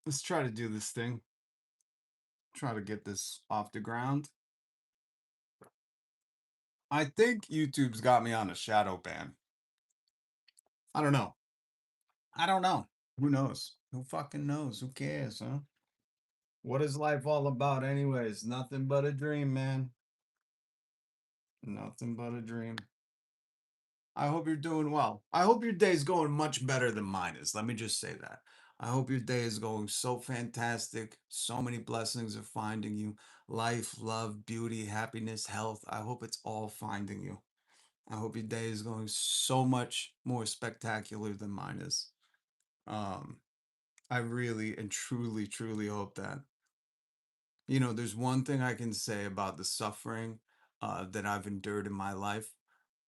Let's try to do this thing. Try to get this off the ground. I think YouTube's got me on a shadow ban. I don't know. I don't know. Who knows? Who fucking knows? Who cares, huh? What is life all about, anyways? Nothing but a dream, man. Nothing but a dream. I hope you're doing well. I hope your day's going much better than mine is. Let me just say that. I hope your day is going so fantastic. So many blessings are finding you. Life, love, beauty, happiness, health. I hope it's all finding you. I hope your day is going so much more spectacular than mine is. Um, I really and truly, truly hope that. You know, there's one thing I can say about the suffering that I've endured in my life.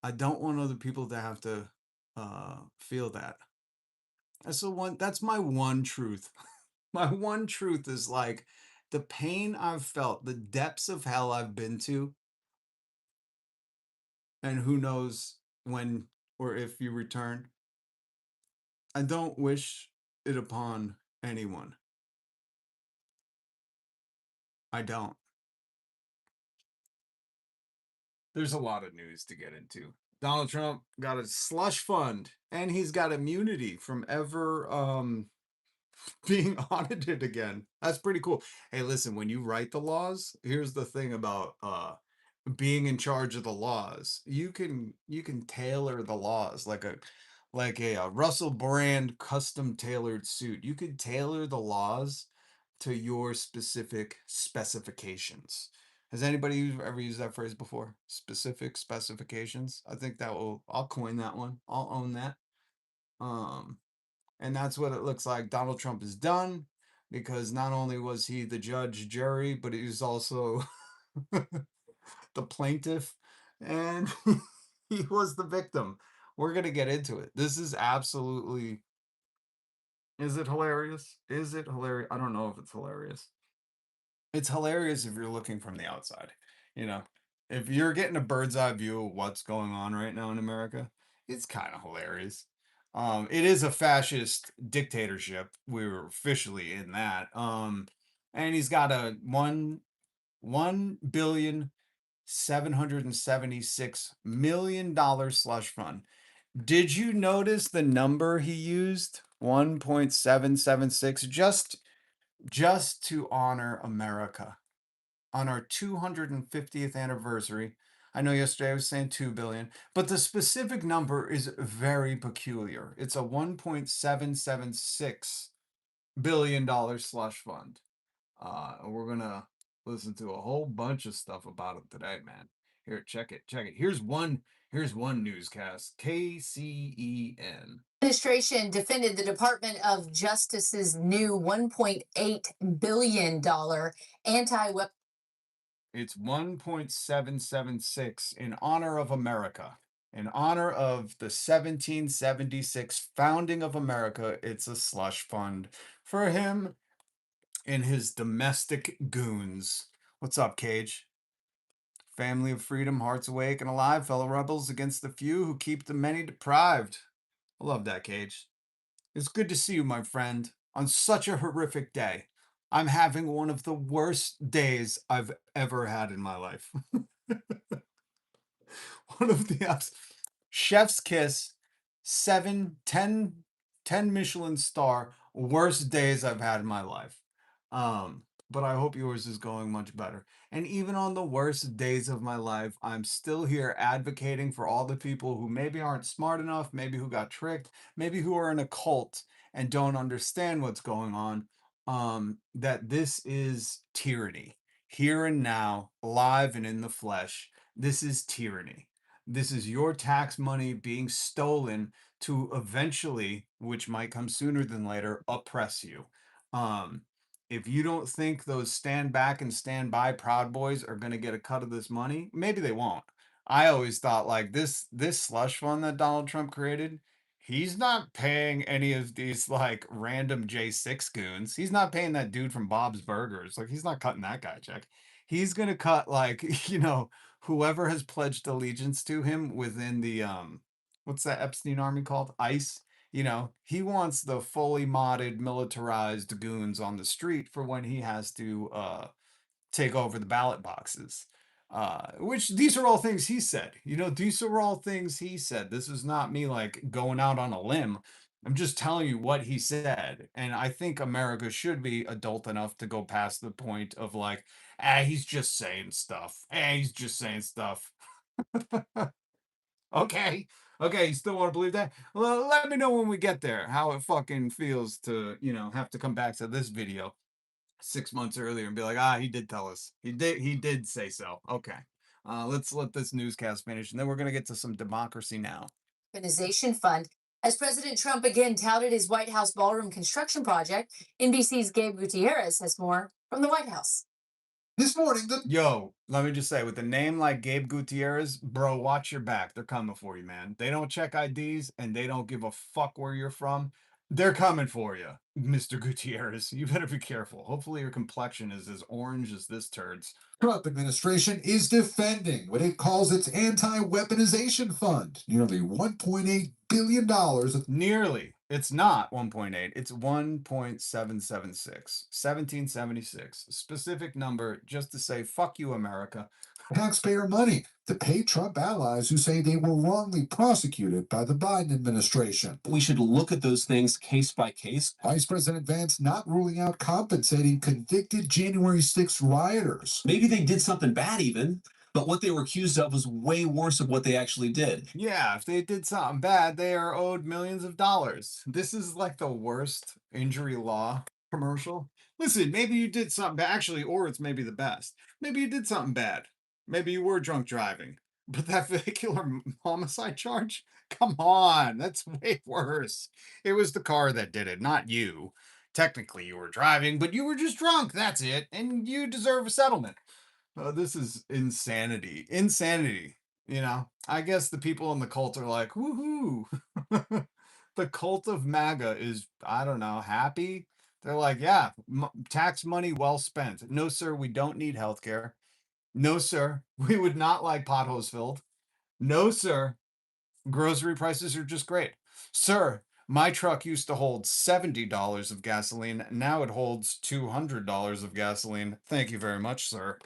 I don't want other people to have to feel that. That's my one truth. My one truth is like the pain I've felt, the depths of hell I've been to, and who knows when or if you return. I don't wish it upon anyone. I don't. There's a lot of news to get into. Donald Trump got a slush fund and he's got immunity from ever being audited again. That's pretty cool. Hey, listen, when you write the laws, here's the thing about being in charge of the laws. You can tailor the laws like a Russell Brand custom tailored suit. You could tailor the laws to your specific specifications. Has anybody ever used that phrase before? Specific specifications? I think I'll coin that one. I'll own that. Um, and that's what it looks like Donald Trump is done because not only was he the judge, jury, but he was also the plaintiff and he was the victim. We're going to get into it. This is absolutely. Is it hilarious? Is it hilarious? I don't know if it's hilarious. It's hilarious if you're looking from the outside. You know, if you're getting a bird's eye view of what's going on right now in America, it's kind of hilarious. It is a fascist dictatorship. We're officially in that. And he's got a $1,776,000,000 slush fund. Did you notice the number he used? 1.776, just to honor America on our 250th anniversary. I know yesterday I was saying 2 billion, but the specific number is very peculiar. It's a $1.776 billion slush fund. We're gonna listen to a whole bunch of stuff about it today, man. Here, check it, check it. Here's one newscast. KCEN. Administration defended the Department of Justice's new $1.8 billion anti-weapon. It's 1.776 in honor of America. In honor of the 1776 founding of America, it's a slush fund for him and his domestic goons. What's up, Cage? Family of freedom, hearts awake and alive, fellow rebels against the few who keep the many deprived. I love that, Cage. It's good to see you, my friend, on such a horrific day. I'm having one of the worst days I've ever had in my life. One of the chef's kiss, 7, 10, 10 Michelin star worst days I've had in my life. But I hope yours is going much better. And even on the worst days of my life, I'm still here advocating for all the people who maybe aren't smart enough, maybe who got tricked, maybe who are in a cult and don't understand what's going on. That this is tyranny. Here and now, live and in the flesh, this is tyranny. This is your tax money being stolen to eventually, which might come sooner than later, oppress you. Um, if you don't think those stand back and stand by Proud Boys are going to get a cut of this money, maybe they won't. I always thought like this slush fund that Donald Trump created, he's not paying any of these like random J6 goons. He's not paying that dude from Bob's Burgers. Like he's not cutting that guy a check. He's going to cut like, whoever has pledged allegiance to him within the what's that Epstein army called? ICE. You know, he wants the fully modded, militarized goons on the street for when he has to take over the ballot boxes. Which these are all things he said. You know, these are all things he said. This is not me like going out on a limb. I'm just telling you what he said. And I think America should be adult enough to go past the point of like, he's just saying stuff. He's just saying stuff. Okay. Okay, you still want to believe that? Well, let me know when we get there how it fucking feels to, you know, have to come back to this video 6 months earlier and be like, he did tell us. He did say so. Okay. Let's let this newscast finish, and then we're gonna get to some democracy now. Organization fund. As President Trump again touted his White House ballroom construction project, NBC's Gabe Gutierrez has more from the White House. This morning, Yo, let me just say, with a name like Gabe Gutierrez, bro, watch your back. They're coming for you, man. They don't check IDs and they don't give a fuck where you're from. They're coming for you, Mr. Gutierrez. You better be careful. Hopefully your complexion is as orange as this turd's. Trump administration is defending what it calls its anti-weaponization fund, nearly $1.8 billion of Nearly. It's not 1.8. It's 1.776. 1776. Specific number just to say, fuck you, America. taxpayer money to pay Trump allies who say they were wrongly prosecuted by the Biden administration. We should look at those things case by case. Vice President Vance not ruling out compensating convicted January 6th rioters. Maybe they did something bad even, but what they were accused of was way worse of what they actually did. Yeah, if they did something bad, they are owed millions of dollars. This is like the worst injury law commercial. Listen, maybe you did something bad, actually, or it's maybe the best. Maybe you did something bad. Maybe you were drunk driving. But that vehicular homicide charge? Come on, that's way worse. It was the car that did it, not you. Technically, you were driving, but you were just drunk. That's it. And you deserve a settlement. This is insanity. Insanity. You know, I guess the people in the cult are like, woohoo. The cult of MAGA is, I don't know, happy. They're like, yeah, tax money well spent. No, sir, we don't need healthcare. No, sir, we would not like potholes filled. No, sir, grocery prices are just great. Sir, my truck used to hold $70 of gasoline. Now it holds $200 of gasoline. Thank you very much, sir.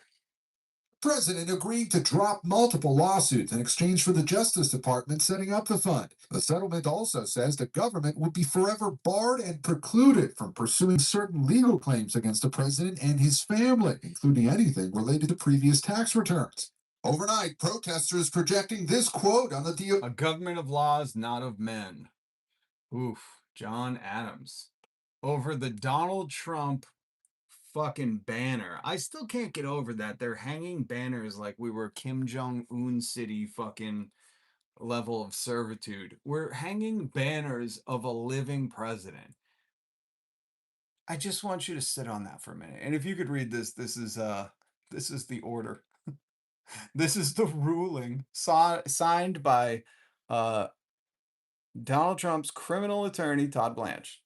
President agreed to drop multiple lawsuits in exchange for the Justice Department setting up the fund. The settlement also says the government would be forever barred and precluded from pursuing certain legal claims against the president and his family, including anything related to previous tax returns. Overnight, protesters projecting this quote on the deal: A government of laws, not of men. Oof, John Adams. Over the Donald Trump fucking banner. I still can't get over that. They're hanging banners like we were Kim Jong-un city fucking level of servitude. We're hanging banners of a living president. I just want you to sit on that for a minute. And if you could read this, this is the order. This is the ruling signed by Donald Trump's criminal attorney, Todd Blanche.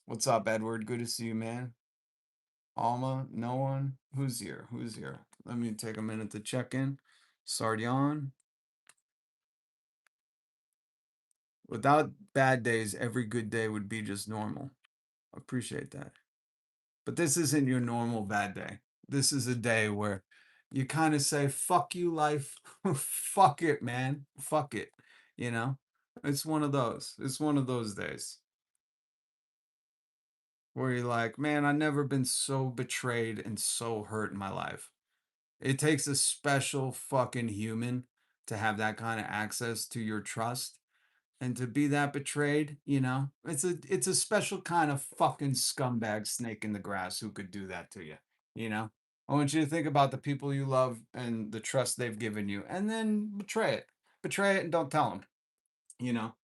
What's up, Edward? Good to see you, man. Alma, no one. Who's here? Who's here? Let me take a minute to check in. Sardion. Without bad days, every good day would be just normal. Appreciate that. But this isn't your normal bad day. This is a day where you kind of say, fuck you, life. Fuck it, man. Fuck it. You know? It's one of those. It's one of those days where you're like, man, I've never been so betrayed and so hurt in my life. It takes a special fucking human to have that kind of access to your trust and to be that betrayed, you know? It's a special kind of fucking scumbag snake in the grass who could do that to you, you know? I want you to think about the people you love and the trust they've given you and then betray it. Betray it and don't tell them, you know?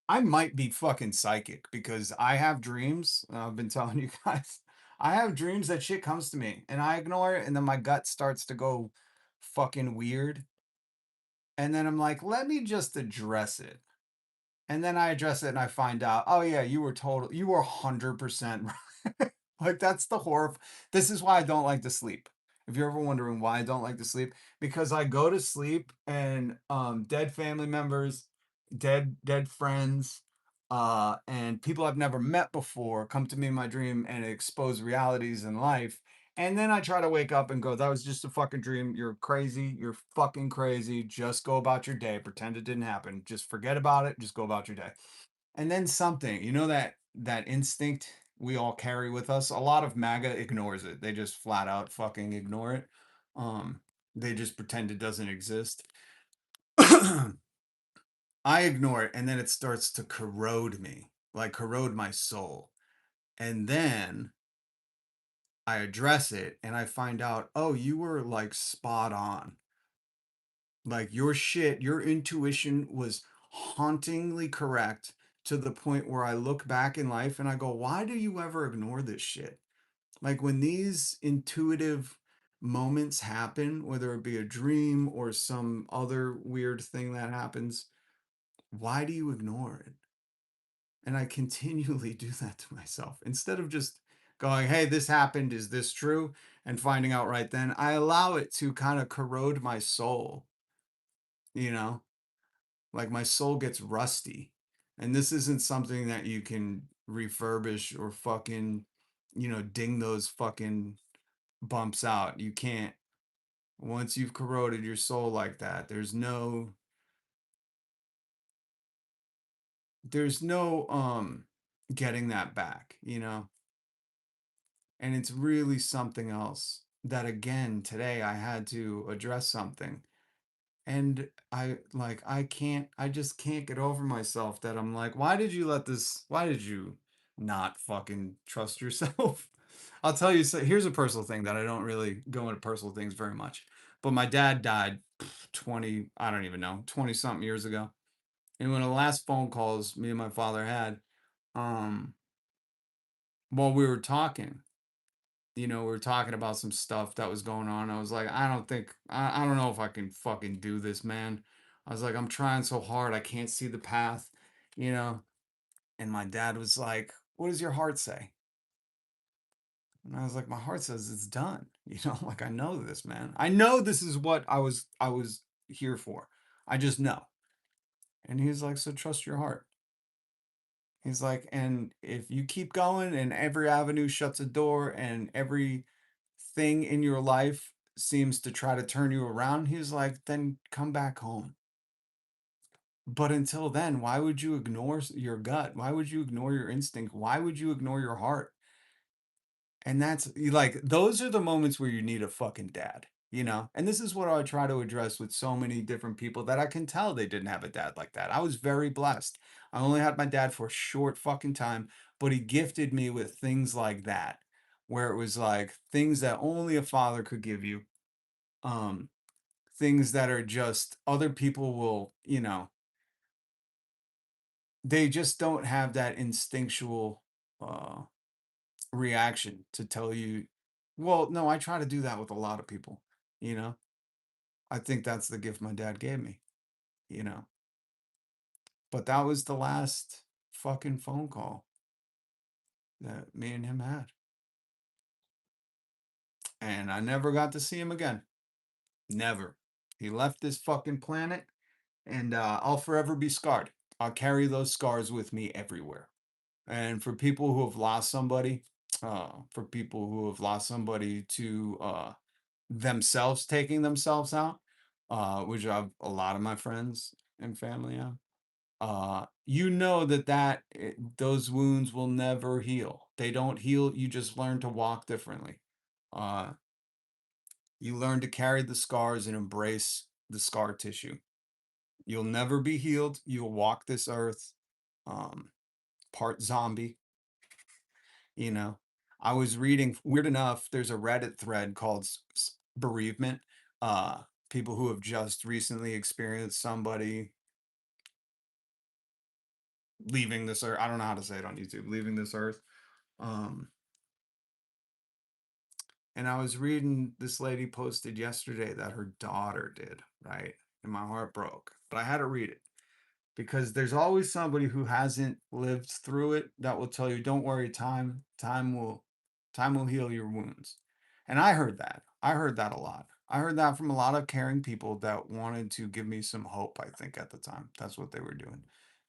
I might be fucking psychic because I have dreams. I've been telling you guys. I have dreams that shit comes to me and I ignore it and then my gut starts to go fucking weird. And then I'm like, let me just address it. And then I address it and I find out, oh yeah, you were 100% right. Like that's the horror. This is why I don't like to sleep. If you're ever wondering why I don't like to sleep, because I go to sleep and dead family members, dead friends, and people I've never met before come to me in my dream and expose realities in life. And then I try to wake up and go, that was just a fucking dream. You're crazy. You're fucking crazy. Just go about your day. Pretend it didn't happen. Just forget about it. Just go about your day. And then something, that instinct we all carry with us. A lot of MAGA ignores it. They just flat out fucking ignore it. They just pretend it doesn't exist. I ignore it, and then it starts to corrode me, like corrode my soul. And then I address it and I find out, oh, you were like spot on. Like your shit, your intuition was hauntingly correct to the point where I look back in life and I go, why do you ever ignore this shit? Like when these intuitive moments happen, whether it be a dream or some other weird thing that happens, why do you ignore it? And I continually do that to myself. Instead of just going, hey, this happened, is this true? And finding out right then, I allow it to kind of corrode my soul, you know? Like my soul gets rusty. And this isn't something that you can refurbish or fucking, ding those fucking bumps out. You can't. Once you've corroded your soul like that, there's no getting that back, and it's really something else that again today I had to address something. And I just can't get over myself that I'm like, why did you not fucking trust yourself? I'll tell you, so here's a personal thing that I don't really go into personal things very much, but my dad died 20, I don't even know, 20 something years ago. And one of the last phone calls me and my father had, um while we were talking, we were talking about some stuff that was going on. I was like, I don't know if I can fucking do this, man. I was like, I'm trying so hard. I can't see the path, you know? And my dad was like, what does your heart say? And I was like, my heart says it's done. Like I know this, man. I know this is what I was here for. I just know. And he's like, so trust your heart. He's like, and if you keep going and every avenue shuts a door and every thing in your life seems to try to turn you around, he's like, then come back home. But until then, why would you ignore your gut? Why would you ignore your instinct? Why would you ignore your heart? And that's like, those are the moments where you need a fucking dad, And this is what I try to address with so many different people that I can tell they didn't have a dad like that. I was very blessed. I only had my dad for a short fucking time, but he gifted me with things like that, where it was like things that only a father could give you. Um, Things that are just other people will, they just don't have that instinctual uh reaction to tell you, well, no, I try to do that with a lot of people, you know. I think that's the gift my dad gave me, you know. But that was the last fucking phone call that me and him had. And I never got to see him again. Never. He left this fucking planet, and I'll forever be scarred. I'll carry those scars with me everywhere. And for people who have lost somebody, to themselves taking themselves out, which I've a lot of my friends and family have, those wounds will never heal. They don't heal. You just learn to walk differently. Uh, you learn to carry the scars and embrace the scar tissue. You'll never be healed. You'll walk this earth, um, part zombie, you know. I was reading, weird enough, there's a Reddit thread called bereavement. Uh, People who have just recently experienced somebody leaving this earth. I don't know how to say it on YouTube, leaving this earth. Um, and I was reading, this lady posted yesterday that her daughter did, right? And my heart broke, but I had to read it because there's always somebody who hasn't lived through it that will tell you, don't worry, time will heal your wounds. And I heard that a lot. I heard that from a lot of caring people that wanted to give me some hope. I think at the time that's what they were doing.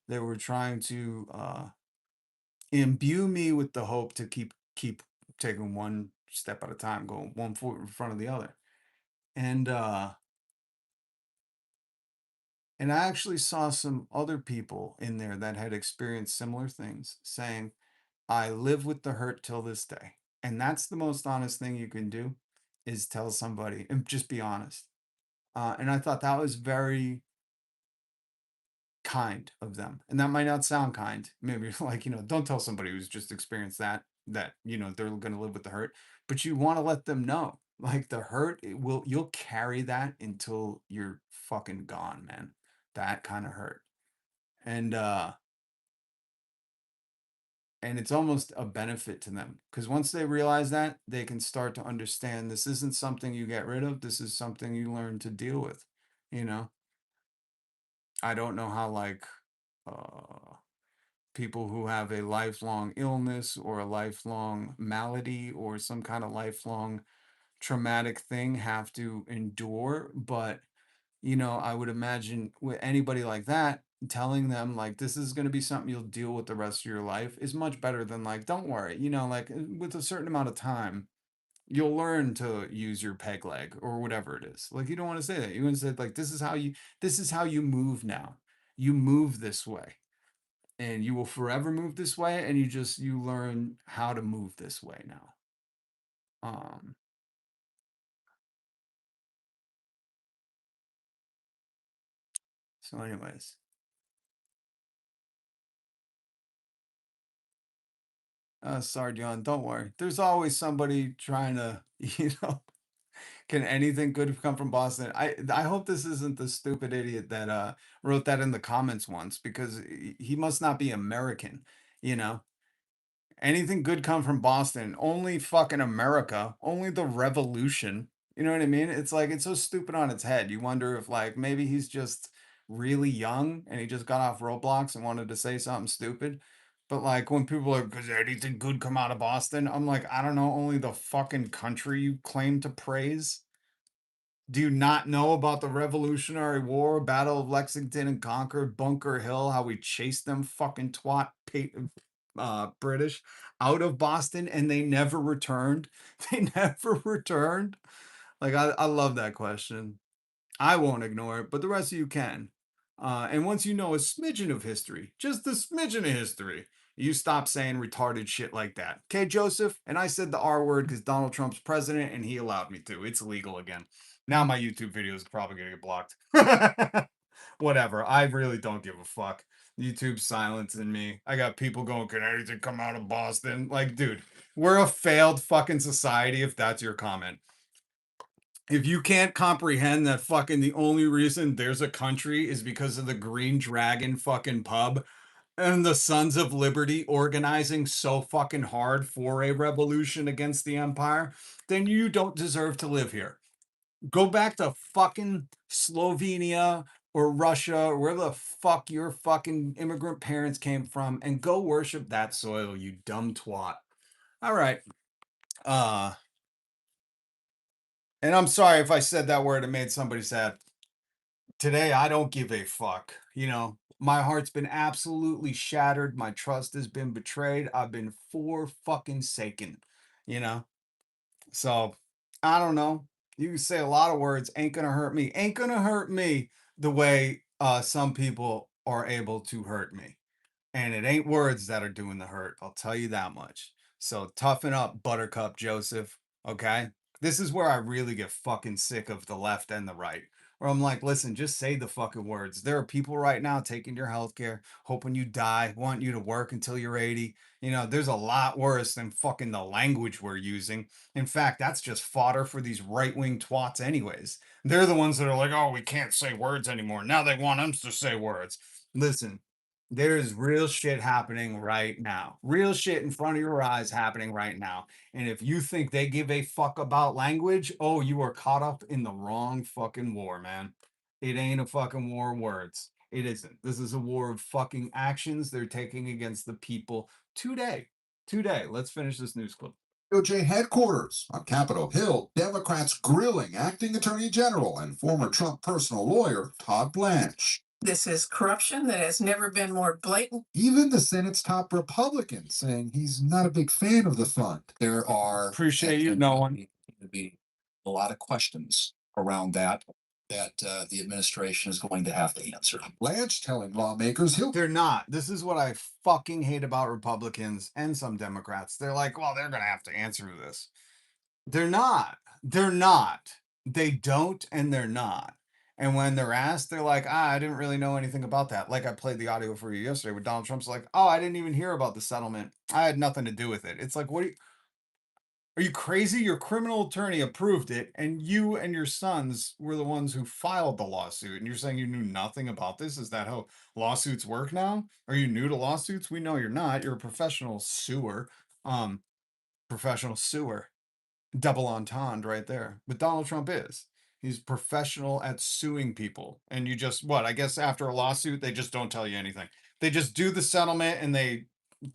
They were trying to imbue me with the hope to keep taking one step at a time, going one foot in front of the other. And I actually saw some other people in there that had experienced similar things saying, I live with the hurt till this day. And that's the most honest thing you can do, is tell somebody and just be honest. And I thought that was very kind of them. And that might not sound kind. Maybe like, don't tell somebody who's just experienced that they're going to live with the hurt, but you want to let them know, like, the hurt, you'll carry that until you're fucking gone, man. That kind of hurt. And it's almost a benefit to them, because once they realize that, they can start to understand this isn't something you get rid of. This is something you learn to deal with. I don't know how, like, people who have a lifelong illness or a lifelong malady or some kind of lifelong traumatic thing have to endure, but I would imagine with anybody like that, telling them, like, this is going to be something you'll deal with the rest of your life is much better than, like, don't worry, like, with a certain amount of time you'll learn to use your peg leg or whatever it is. Like, you don't want to say that. You want to say, like, this is how you move now. You move this way, and you will forever move this way, and you learn how to move this way now. So anyways, sorry, John, don't worry. There's always somebody trying to, can anything good come from Boston? I hope this isn't the stupid idiot that wrote that in the comments once, because he must not be American, you know? Anything good come from Boston? Only fucking America. Only the revolution. You know what I mean? It's like, it's so stupid on its head. You wonder if, like, maybe he's just really young and he just got off Roblox and wanted to say something stupid. But, like, when people are, because anything good come out of Boston? I'm like, I don't know. Only the fucking country you claim to praise. Do you not know about the Revolutionary War, Battle of Lexington and Concord, Bunker Hill, how we chased them fucking British out of Boston and they never returned? They never returned. Like, I love that question. I won't ignore it, but the rest of you can. And once you know a smidgen of history, just a smidgen of history, you stop saying retarded shit like that. Okay, Joseph? And I said the R word because Donald Trump's president and he allowed me to. It's legal again. Now my YouTube video is probably going to get blocked. Whatever. I really don't give a fuck. YouTube's silencing me. I got people going, can anything come out of Boston? Like, dude, we're a failed fucking society if that's your comment. If you can't comprehend that fucking the only reason there's a country is because of the Green Dragon fucking pub and the Sons of Liberty organizing so fucking hard for a revolution against the empire, then you don't deserve to live here. Go back to fucking Slovenia or Russia or wherever the fuck your fucking immigrant parents came from and go worship that soil, you dumb twat. All right. And I'm sorry if I said that word and made somebody sad. Today, I don't give a fuck. My heart's been absolutely shattered. My trust has been betrayed. I've been fucking saken, you know? So, I don't know. You can say a lot of words, ain't gonna hurt me. Ain't gonna hurt me the way some people are able to hurt me. And it ain't words that are doing the hurt. I'll tell you that much. So toughen up, Buttercup Joseph. Okay? This is where I really get fucking sick of the left and the right. Where I'm like, listen, just say the fucking words. There are people right now taking your health care, hoping you die, want you to work until you're 80. There's a lot worse than fucking the language we're using. In fact, that's just fodder for these right-wing twats anyways. They're the ones that are like, oh, we can't say words anymore. Now they want us to say words. Listen, there is real shit happening right now. Real shit in front of your eyes happening right now. And if you think they give a fuck about language, oh, you are caught up in the wrong fucking war, man. It ain't a fucking war of words. It isn't. This is a war of fucking actions they're taking against the people today. Today. Let's finish this news clip. DOJ headquarters on Capitol Hill, Democrats grilling acting attorney general and former Trump personal lawyer Todd Blanche. This is corruption that has never been more blatant. Even the Senate's top Republican saying he's not a big fan of the fund. There are Appreciate you, no one. to be a lot of questions around that the administration is going to have to answer. Blanche telling lawmakers he'll They're not. This is what I fucking hate about Republicans and some Democrats. They're like, well, they're going to have to answer this. They're not. They're not. They don't, and they're not. And when they're asked, they're like, I didn't really know anything about that. Like I played the audio for you yesterday where Donald Trump's like, oh, I didn't even hear about the settlement. I had nothing to do with it. It's like, are you crazy? Your criminal attorney approved it, and you and your sons were the ones who filed the lawsuit. And you're saying you knew nothing about this? Is that how lawsuits work now? Are you new to lawsuits? We know you're not. You're a professional suer. Professional suer. Double entendre right there. But Donald Trump is. He's professional at suing people. And you just, what? I guess after a lawsuit, they just don't tell you anything. They just do the settlement and they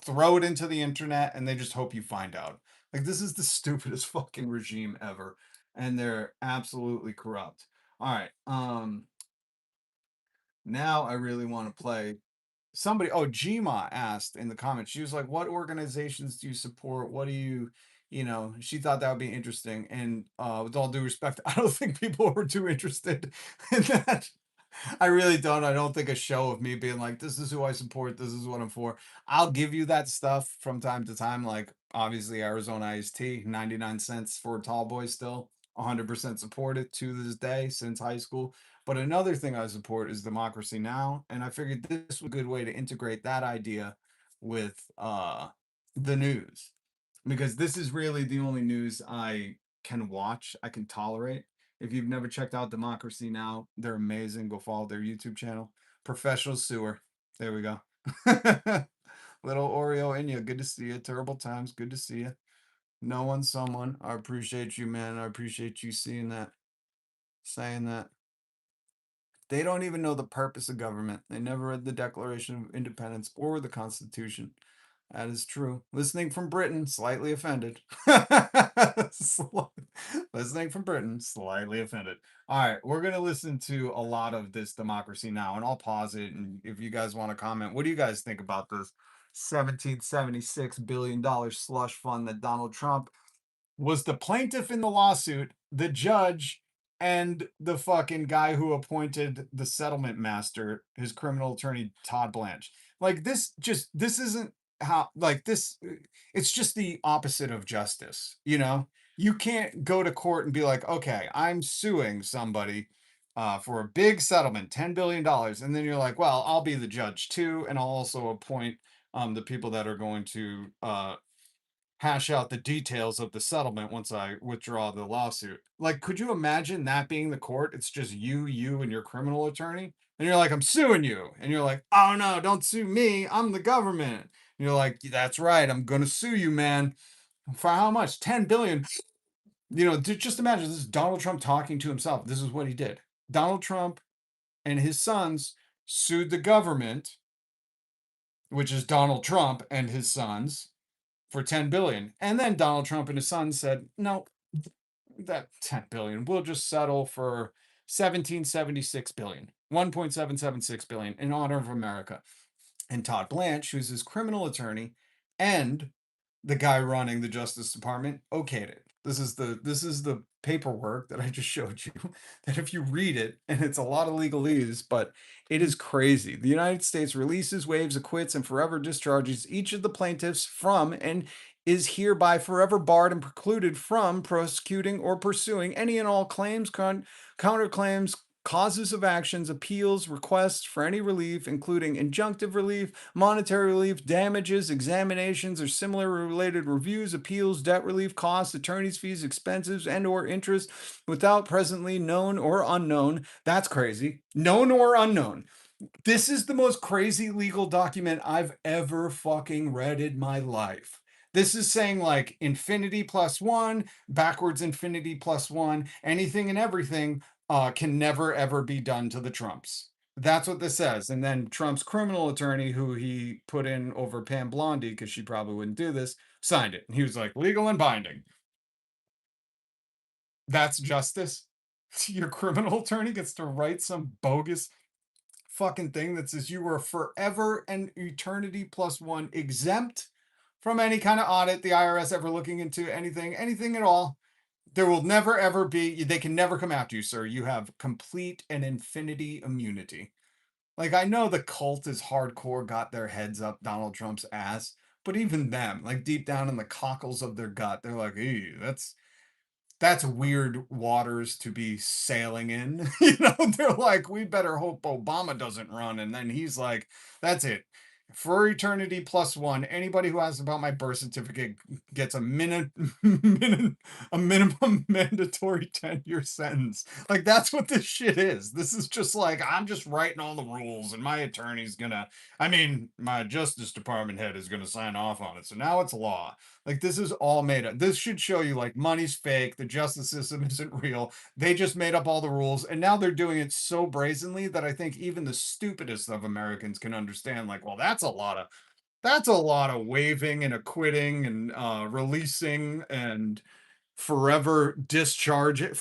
throw it into the internet and they just hope you find out. Like, this is the stupidest fucking regime ever. And they're absolutely corrupt. All right. Now I really want to play somebody. Oh, Gma asked in the comments. She was like, what organizations do you support? What do you, she thought that would be interesting. And with all due respect, I don't think people were too interested in that. I really don't. I don't think a show of me being like, this is who I support, this is what I'm for. I'll give you that stuff from time to time, like obviously Arizona iced tea, 99 cents for a tall boy still. 100% support it to this day since high school. But another thing I support is Democracy Now! And I figured this was a good way to integrate that idea with the news. Because this is really the only news I can watch, I can tolerate. If you've never checked out Democracy Now!, they're amazing. Go follow their YouTube channel. Professional Sewer. There we go. Little Oreo in you. Good to see you. Terrible times. Good to see you. No one, someone. I appreciate you, man. I appreciate you seeing that. Saying that. They don't even know the purpose of government. They never read the Declaration of Independence or the Constitution. That is true. Listening from Britain, slightly offended. Listening from Britain, slightly offended. All right, we're going to listen to a lot of this Democracy Now! And I'll pause it. And if you guys want to comment, what do you guys think about this $1776 billion slush fund that Donald Trump was the plaintiff in the lawsuit, the judge, and the fucking guy who appointed the settlement master, his criminal attorney, Todd Blanche. Like, this isn't how, like, this, it's just the opposite of justice. You can't go to court and be like, okay, I'm suing somebody for a big settlement, $10 billion. And then you're like, well, I'll be the judge too. And I'll also appoint the people that are going to hash out the details of the settlement once I withdraw the lawsuit. Like, could you imagine that being the court? It's just you and your criminal attorney. And you're like, I'm suing you. And you're like, oh no, don't sue me. I'm the government. And you're like, that's right. I'm going to sue you, man. For how much? 10 billion. Just imagine this is Donald Trump talking to himself. This is what he did. Donald Trump and his sons sued the government, which is Donald Trump and his sons, for 10 billion. And then Donald Trump and his son said, no, that 10 billion, we'll just settle for 1776 billion, 1.776 billion in honor of America. And Todd Blanche, who's his criminal attorney and the guy running the Justice Department, okayed it. This is the paperwork that I just showed you, that if you read it, and it's a lot of legalese, but it is crazy. The United States releases, waives, acquits, and forever discharges each of the plaintiffs from and is hereby forever barred and precluded from prosecuting or pursuing any and all claims, counterclaims, causes of actions, appeals, requests for any relief, including injunctive relief, monetary relief, damages, examinations, or similar related reviews, appeals, debt relief, costs, attorney's fees, expenses, and or interest without presently known or unknown. That's crazy. Known or unknown. This is the most crazy legal document I've ever fucking read in my life. This is saying like infinity plus one, backwards infinity plus one, anything and everything can never ever be done to the Trumps. That's what this says. And then Trump's criminal attorney, who he put in over Pam Blondie, because she probably wouldn't do this, signed it. And he was like, legal and binding. That's justice. Your criminal attorney gets to write some bogus fucking thing that says you were forever and eternity plus one exempt from any kind of audit, the IRS ever looking into anything at all. There will never ever be, they can never come after you, sir. You have complete and infinity immunity. Like, I know the cult is hardcore, got their heads up Donald Trump's ass, but even them, like deep down in the cockles of their gut, they're like, "Ew, that's weird waters to be sailing in." You know, they're like, "We better hope Obama doesn't run." And then he's like, "That's it. For eternity plus one, anybody who asks about my birth certificate gets a minimum mandatory 10-year sentence." Like, that's what this shit is. This is just like, I'm just writing all the rules and my attorney's gonna, I mean, my Justice Department head is gonna sign off on it. So now it's law. Like, this is all made up. This should show you, like, money's fake, the justice system isn't real. They just made up all the rules, and now they're doing it so brazenly that I think even the stupidest of Americans can understand, like, well, that's a lot of waving and acquitting and releasing and forever discharge. You know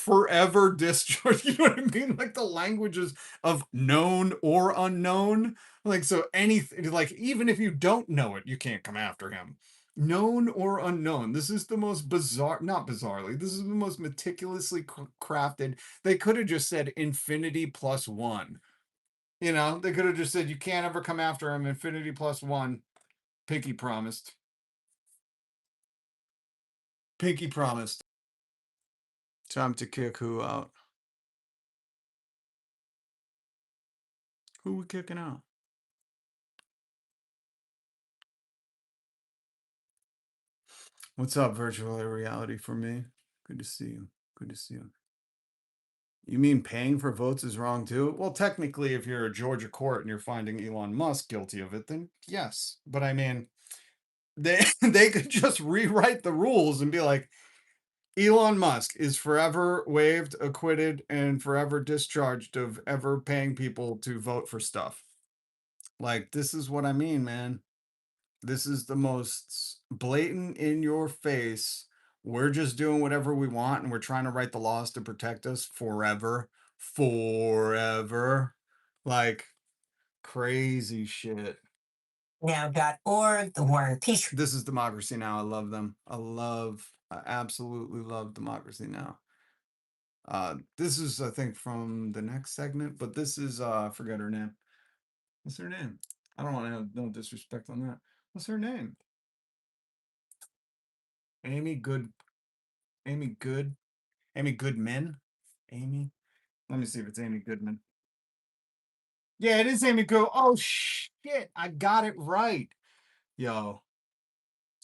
what I mean? Like, the languages of known or unknown. Like, so anything, like, even if you don't know it, you can't come after him. Known or unknown. This is the most bizarre, not bizarrely, this is the most meticulously crafted. They could have just said infinity plus one. You know, they could have just said, you can't ever come after him, infinity plus one. Pinky promised. Pinky promised. Time to kick who out? Who we kicking out? What's up, virtual reality for me? Good to see you. Good to see you. You mean paying for votes is wrong too? Well, technically, if you're a Georgia court and you're finding Elon Musk guilty of it, then yes. But I mean, they could just rewrite the rules and be like, Elon Musk is forever waived, acquitted, and forever discharged of ever paying people to vote for stuff. Like, this is what I mean, man. This is the most blatant in your face. We're just doing whatever we want and we're trying to write the laws to protect us forever. Forever. Like, crazy shit. Now.org, the War and Peace. This is Democracy Now! I love them. I absolutely love Democracy Now! This is, I think, from the next segment, but this is, I forget her name. What's her name? I don't want to have no disrespect on that. What's her name? Amy Goodman. Amy. Let me see if it's Amy Goodman. Yeah, it is Amy Good. Oh shit, I got it right. Yo,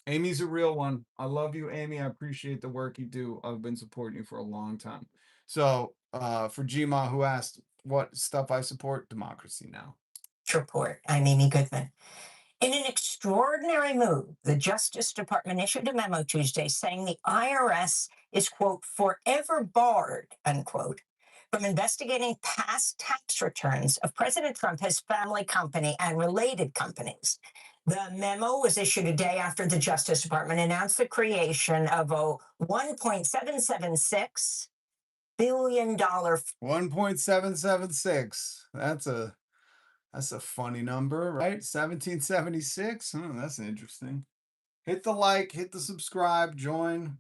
Amy's a real one. I love you, Amy. I appreciate the work you do. I've been supporting you for a long time. So, for Gma, who asked what stuff I support, Democracy Now! Report. I'm Amy Goodman. In an extraordinary move, the Justice Department issued a memo Tuesday saying the IRS is, quote, forever barred, unquote, from investigating past tax returns of President Trump, his family company, and related companies. The memo was issued a day after the Justice Department announced the creation of a $1.776 billion 1.776. That's a funny number, right? 1776. That's interesting. Hit the like, hit the subscribe, join.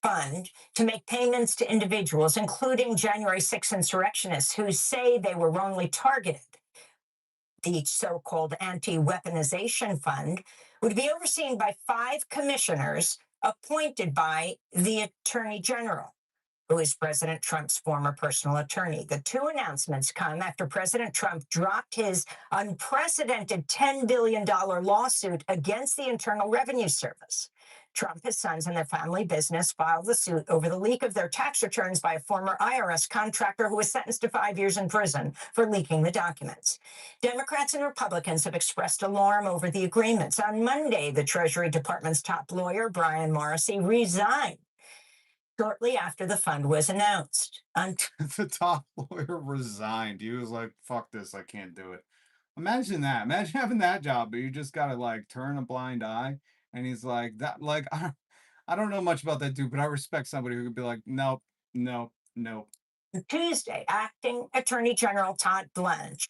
Fund to make payments to individuals, including January 6 insurrectionists who say they were wrongly targeted. The so-called anti-weaponization fund would be overseen by 5 commissioners appointed by the Attorney General, who is President Trump's former personal attorney. The 2 announcements come after President Trump dropped his unprecedented $10 billion lawsuit against the Internal Revenue Service. Trump, his sons, and their family business filed the suit over the leak of their tax returns by a former IRS contractor who was sentenced to 5 years in prison for leaking the documents. Democrats and Republicans have expressed alarm over the agreements. On Monday, the Treasury Department's top lawyer, Brian Morrissey, resigned shortly after the fund was announced. The top lawyer resigned. He was like, fuck this, I can't do it. Imagine that. Imagine having that job, but you just gotta like turn a blind eye. And he's like, that, like, I don't know much about that dude, but I respect somebody who could be like, nope, nope, nope. Tuesday, Acting Attorney General Todd Blanche.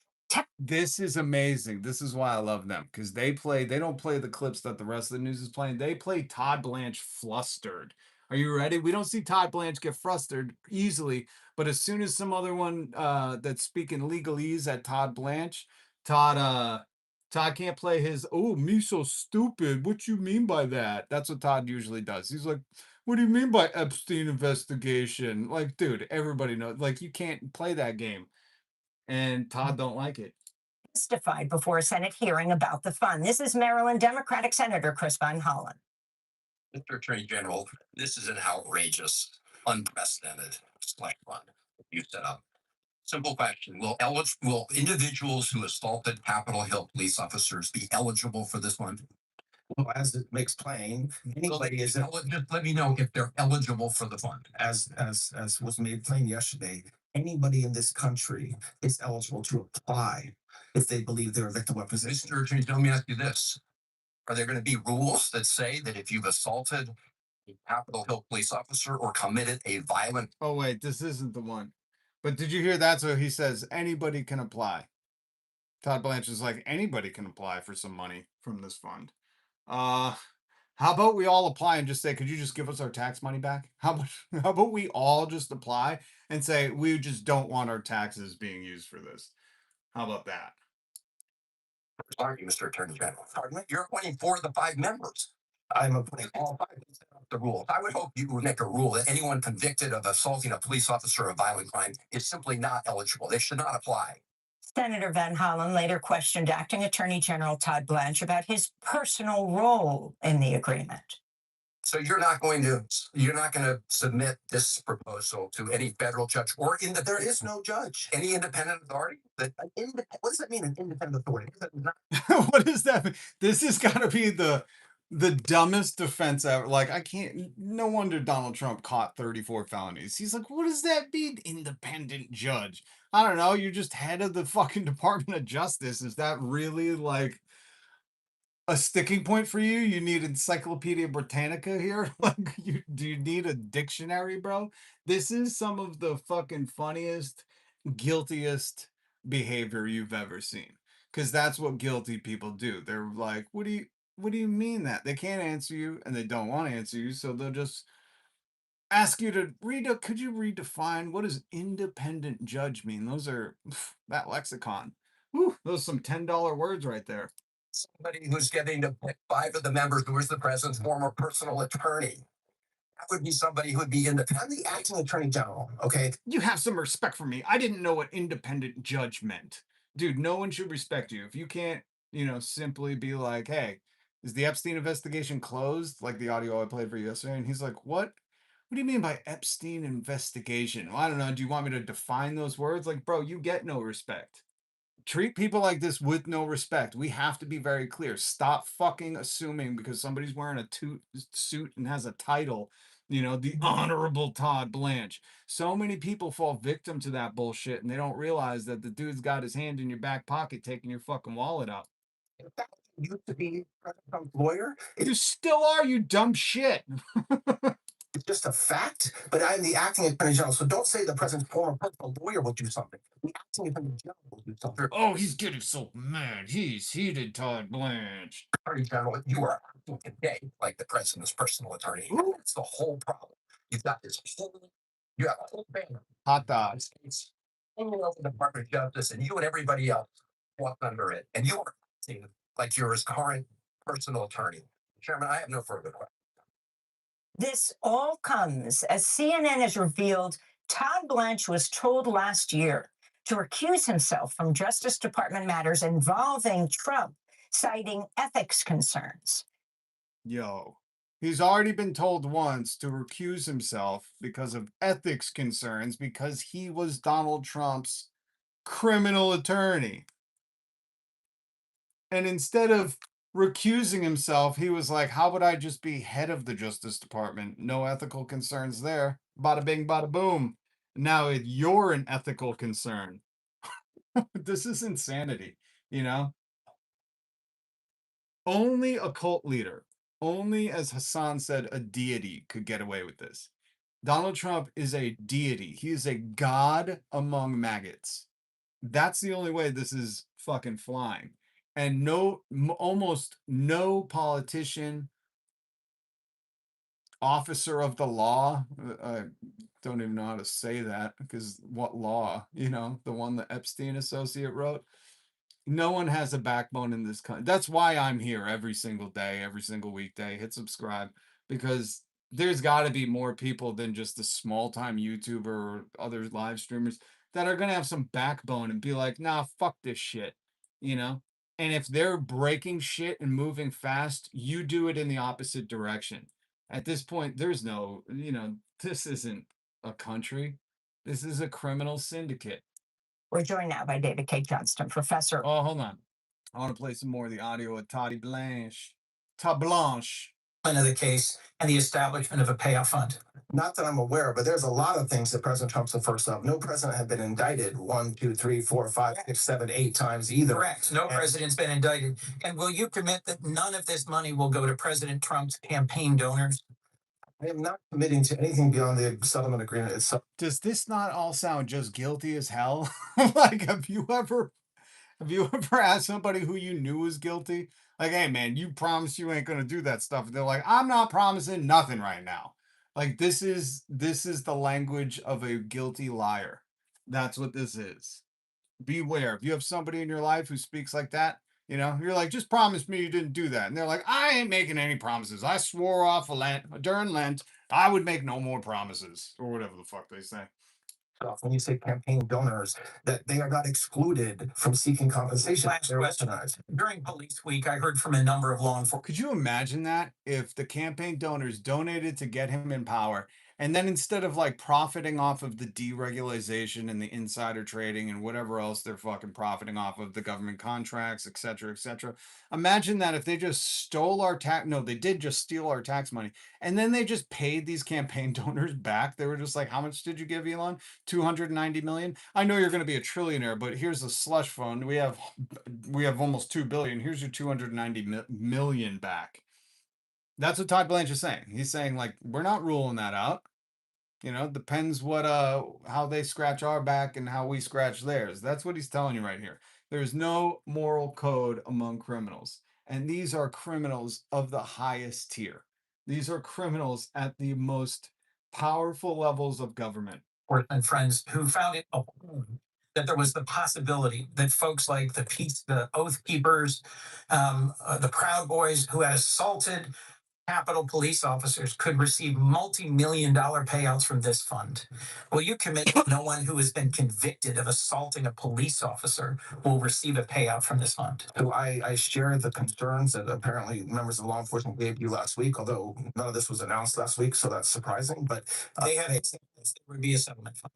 This is amazing. This is why I love them, because they don't play the clips that the rest of the news is playing. They play Todd Blanche flustered. Are you ready? We don't see Todd Blanche get flustered easily, but as soon as some other one that's speaking legalese at Todd Blanche, Todd can't play his, oh, me so stupid. What you mean by that? That's what Todd usually does. He's like, what do you mean by Epstein investigation? Like, dude, everybody knows. Like, you can't play that game. And Todd don't like it. Testified before a Senate hearing about the fund. This is Maryland Democratic Senator Chris Van Hollen. Mr. Attorney General, this is an outrageous, unprecedented slush fund you set up. Simple question: will individuals who assaulted Capitol Hill police officers be eligible for this fund? Well, as it makes plain, anybody is Just let me know if they're eligible for the fund. as was made plain yesterday. Anybody in this country is eligible to apply if they believe they're a victim of possession. Mr. Attorney, let me ask you this: are there going to be rules that say that if you've assaulted a Capitol Hill police officer or committed a violent— Oh, wait, this isn't the one. But did you hear that? So he says anybody can apply. Todd Blanche is like, anybody can apply for some money from this fund. How about we all apply and just say, could you just give us our tax money back? How about we all just apply and say, we just don't want our taxes being used for this? How about that? Sorry, Mr. Attorney General. You're appointing 4 of the 5 members. I'm appointing All 5 the rules. I would hope you would make a rule that anyone convicted of assaulting a police officer or a violent crime is simply not eligible. They should not apply. Senator Van Hollen later questioned Acting Attorney General Todd Blanche about his personal role in the agreement. So you're not going to submit this proposal to any federal judge or there is no judge. any independent authority? What does that mean, an independent authority? What does that mean? This has got to be the dumbest defense ever. Like, I can't, no wonder Donald Trump caught 34 felonies. He's like, what does that mean, independent judge? I don't know. You're just head of the fucking Department of Justice. Is that really like a sticking point for you? You need Encyclopedia Britannica here? Like, do you need a dictionary, bro? This is some of the fucking funniest, guiltiest behavior you've ever seen. Because that's what guilty people do. They're like, what do you mean that? They can't answer you and they don't want to answer you, so they'll just ask you to could you redefine what does independent judge mean? Those are that lexicon. Whew, those are some $10 words right there. Somebody who's getting to pick 5 of the members who is the president's former personal attorney. That would be somebody who would be independent. I'm the acting attorney general, okay? You have some respect for me. I didn't know what independent judge meant. Dude, no one should respect you. If you can't, simply be like, hey, is the Epstein investigation closed? Like the audio I played for you yesterday. And he's like, what? What do you mean by Epstein investigation? Well, I don't know. Do you want me to define those words? Like, bro, you get no respect. Treat people like this with no respect. We have to be very clear. Stop fucking assuming because somebody's wearing a suit and has a title, the Honorable Todd Blanche. So many people fall victim to that bullshit and they don't realize that the dude's got his hand in your back pocket taking your fucking wallet out. You used to be President Trump's lawyer. You still are, you dumb shit. It's just a fact, but I'm the acting attorney general. So don't say the president's former personal lawyer will do something. The acting attorney general will do something. Oh, he's getting so mad. He's heated, Todd Blanche. Attorney General, you are acting today like the president's personal attorney. That's the whole problem. You have a whole band Hot dog. states hanging over the Department of Justice, and you and everybody else walk under it, and you are acting like you're his current personal attorney. Chairman, I have no further questions. This all comes as CNN has revealed Todd Blanche was told last year to recuse himself from Justice Department matters involving Trump, citing ethics concerns. Yo, he's already been told once to recuse himself because of ethics concerns because he was Donald Trump's criminal attorney. And instead of recusing himself, he was like, how would I just be head of the Justice Department? No ethical concerns there. Bada bing, bada boom. Now you're an ethical concern. This is insanity, Only a cult leader, only, as Hassan said, a deity could get away with this. Donald Trump is a deity. He is a god among maggots. That's the only way this is fucking flying. And almost no politician, officer of the law, I don't even know how to say that, because what law? You know, the one the Epstein associate wrote. No one has a backbone in this country. That's why I'm here every single day, every single weekday. Hit subscribe, because there's got to be more people than just the small time YouTuber or other live streamers that are going to have some backbone and be like, nah, fuck this shit, you know? And if they're breaking shit and moving fast, you do it in the opposite direction. At this point, there's no, you know, this isn't a country. This is a criminal syndicate. We're joined now by David K. Johnston, professor. Oh, hold on. I want to play some more of the audio of Toddy Blanche. Ta Blanche. Of the case and the establishment of a payoff fund. Not that I'm aware, but there's a lot of things that President Trump's the first of. No president had been indicted 1, 2, 3, 4, 5, 6, 7, 8 times either. Correct. No president's been indicted. And will you commit that none of this money will go to President Trump's campaign donors? I am not committing to anything beyond the settlement agreement itself. Does this not all sound just guilty as hell? Like, have you ever asked somebody who you knew was guilty? Like, hey man, you promised you ain't gonna do that stuff. And they're like, I'm not promising nothing right now. Like, this is the language of a guilty liar. That's what this is. Beware. If you have somebody in your life who speaks like that, you know, you're like, just promise me you didn't do that. And they're like, I ain't making any promises. I swore off during Lent, I would make no more promises, or whatever the fuck they say. When you say campaign donors, that they are not excluded from seeking compensation. Last They're question. recognized. During police week, I heard from a number of law enforcement. Could you imagine that if the campaign donors donated to get him in power, and then instead of like profiting off of the deregulation and the insider trading and whatever else they're fucking profiting off of, the government contracts, etc., etc., imagine that if they just stole our tax, no, they did just steal our tax money, and then they just paid these campaign donors back. They were just like, how much did you give, Elon? 290 million. I know you're going to be a trillionaire, but here's a slush fund. We have almost 2 billion. Here's your 290 million back. That's what Todd Blanche is saying. He's saying, like, we're not ruling that out. You know, depends what how they scratch our back and how we scratch theirs. That's what he's telling you right here. There's no moral code among criminals, and these are criminals of the highest tier. These are criminals at the most powerful levels of government. And friends who found it appalling that there was the possibility that folks like the Oath Keepers, the Proud Boys who had assaulted Capitol police officers could receive multi-million-dollar payouts from this fund. Will you commit that no one who has been convicted of assaulting a police officer will receive a payout from this fund? So I share the concerns that apparently members of law enforcement gave you last week, although none of this was announced last week, so that's surprising. But They have acceptance. There would be a settlement fund.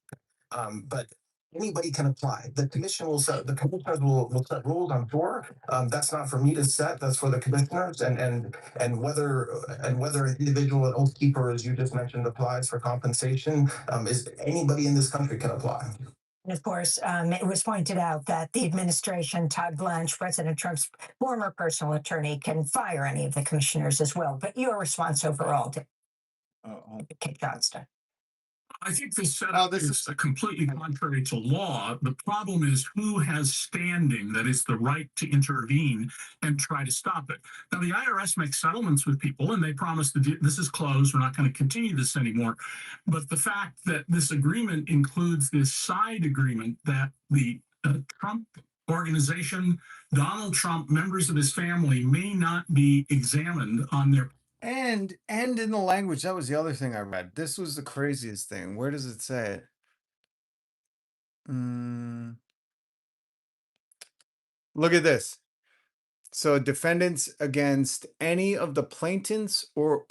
but anybody can apply. The commission will set, the commissioners will set rules, I'm sure. That's not for me to set, that's for the commissioners, and whether an individual, an oath keeper, as you just mentioned, applies for compensation, is anybody in this country can apply. And of course, it was pointed out that the administration, Todd Blanche, President Trump's former personal attorney, can fire any of the commissioners as well. But your response overall to Kate Johnston? I think this setup is completely contrary to law. The problem is who has standing, that is the right to intervene and try to stop it. Now, the IRS makes settlements with people and they promise to do, this is closed, we're not going to continue this anymore. But the fact that this agreement includes this side agreement that the Trump organization, Donald Trump, members of his family may not be examined on their. And in the language, that was the other thing I read. This was the craziest thing. Where does it say it? Look at this. So defendants against any of the plaintiffs or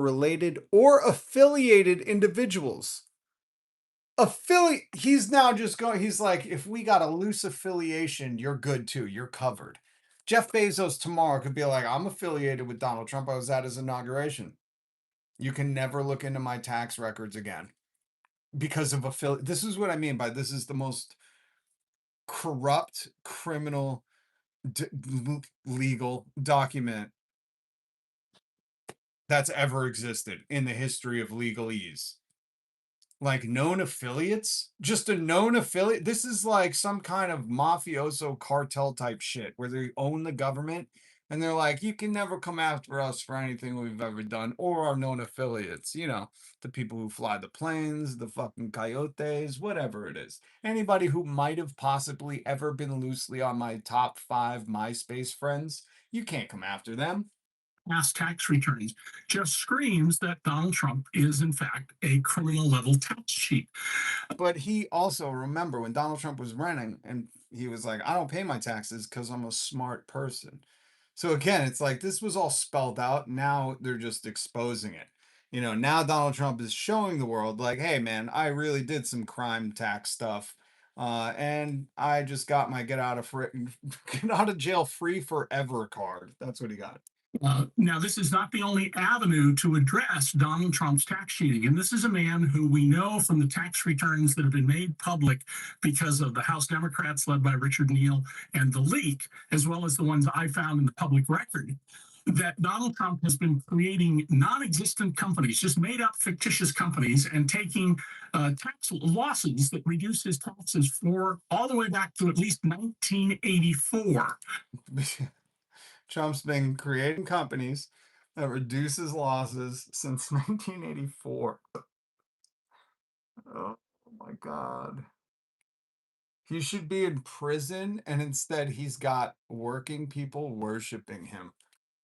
related or affiliated individuals. He's now just going, he's like, if we got a loose affiliation, you're good too. You're covered. Jeff Bezos tomorrow could be like, I'm affiliated with Donald Trump. I was at his inauguration. You can never look into my tax records again because of affiliate. This is what I mean by this is the most corrupt criminal legal document that's ever existed in the history of legalese. Like known affiliates, just a known affiliate. This is like some kind of mafioso cartel type shit where they own the government and they're like, you can never come after us for anything we've ever done, or our known affiliates, you know, the people who fly the planes, the fucking coyotes, whatever it is. Anybody who might have possibly ever been loosely on my top 5 MySpace friends, you can't come after them. Past tax returns just screams that Donald Trump is, in fact, a criminal level tax cheat. But he also, remember when Donald Trump was running and he was like, I don't pay my taxes because I'm a smart person. So again, it's like this was all spelled out. Now they're just exposing it. You know, now Donald Trump is showing the world like, hey man, I really did some crime tax stuff. And I just got my get out of jail free forever card. That's what he got. Now, this is not the only avenue to address Donald Trump's tax cheating. And this is a man who we know from the tax returns that have been made public because of the House Democrats led by Richard Neal and the leak, as well as the ones I found in the public record, that Donald Trump has been creating non-existent companies, just made up fictitious companies, and taking tax losses that reduce his taxes for all the way back to at least 1984. Trump's been creating companies that reduces losses since 1984. Oh my God. He should be in prison, and instead he's got working people worshiping him.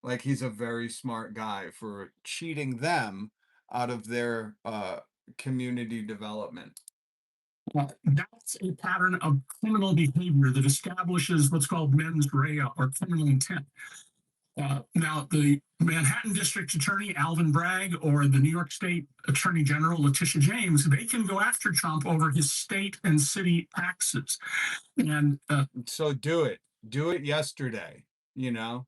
Like he's a very smart guy for cheating them out of their community development. That's a pattern of criminal behavior that establishes what's called mens rea or criminal intent. Now, the Manhattan District Attorney Alvin Bragg or the New York State Attorney General Letitia James, they can go after Trump over his state and city taxes. And so do it yesterday, you know.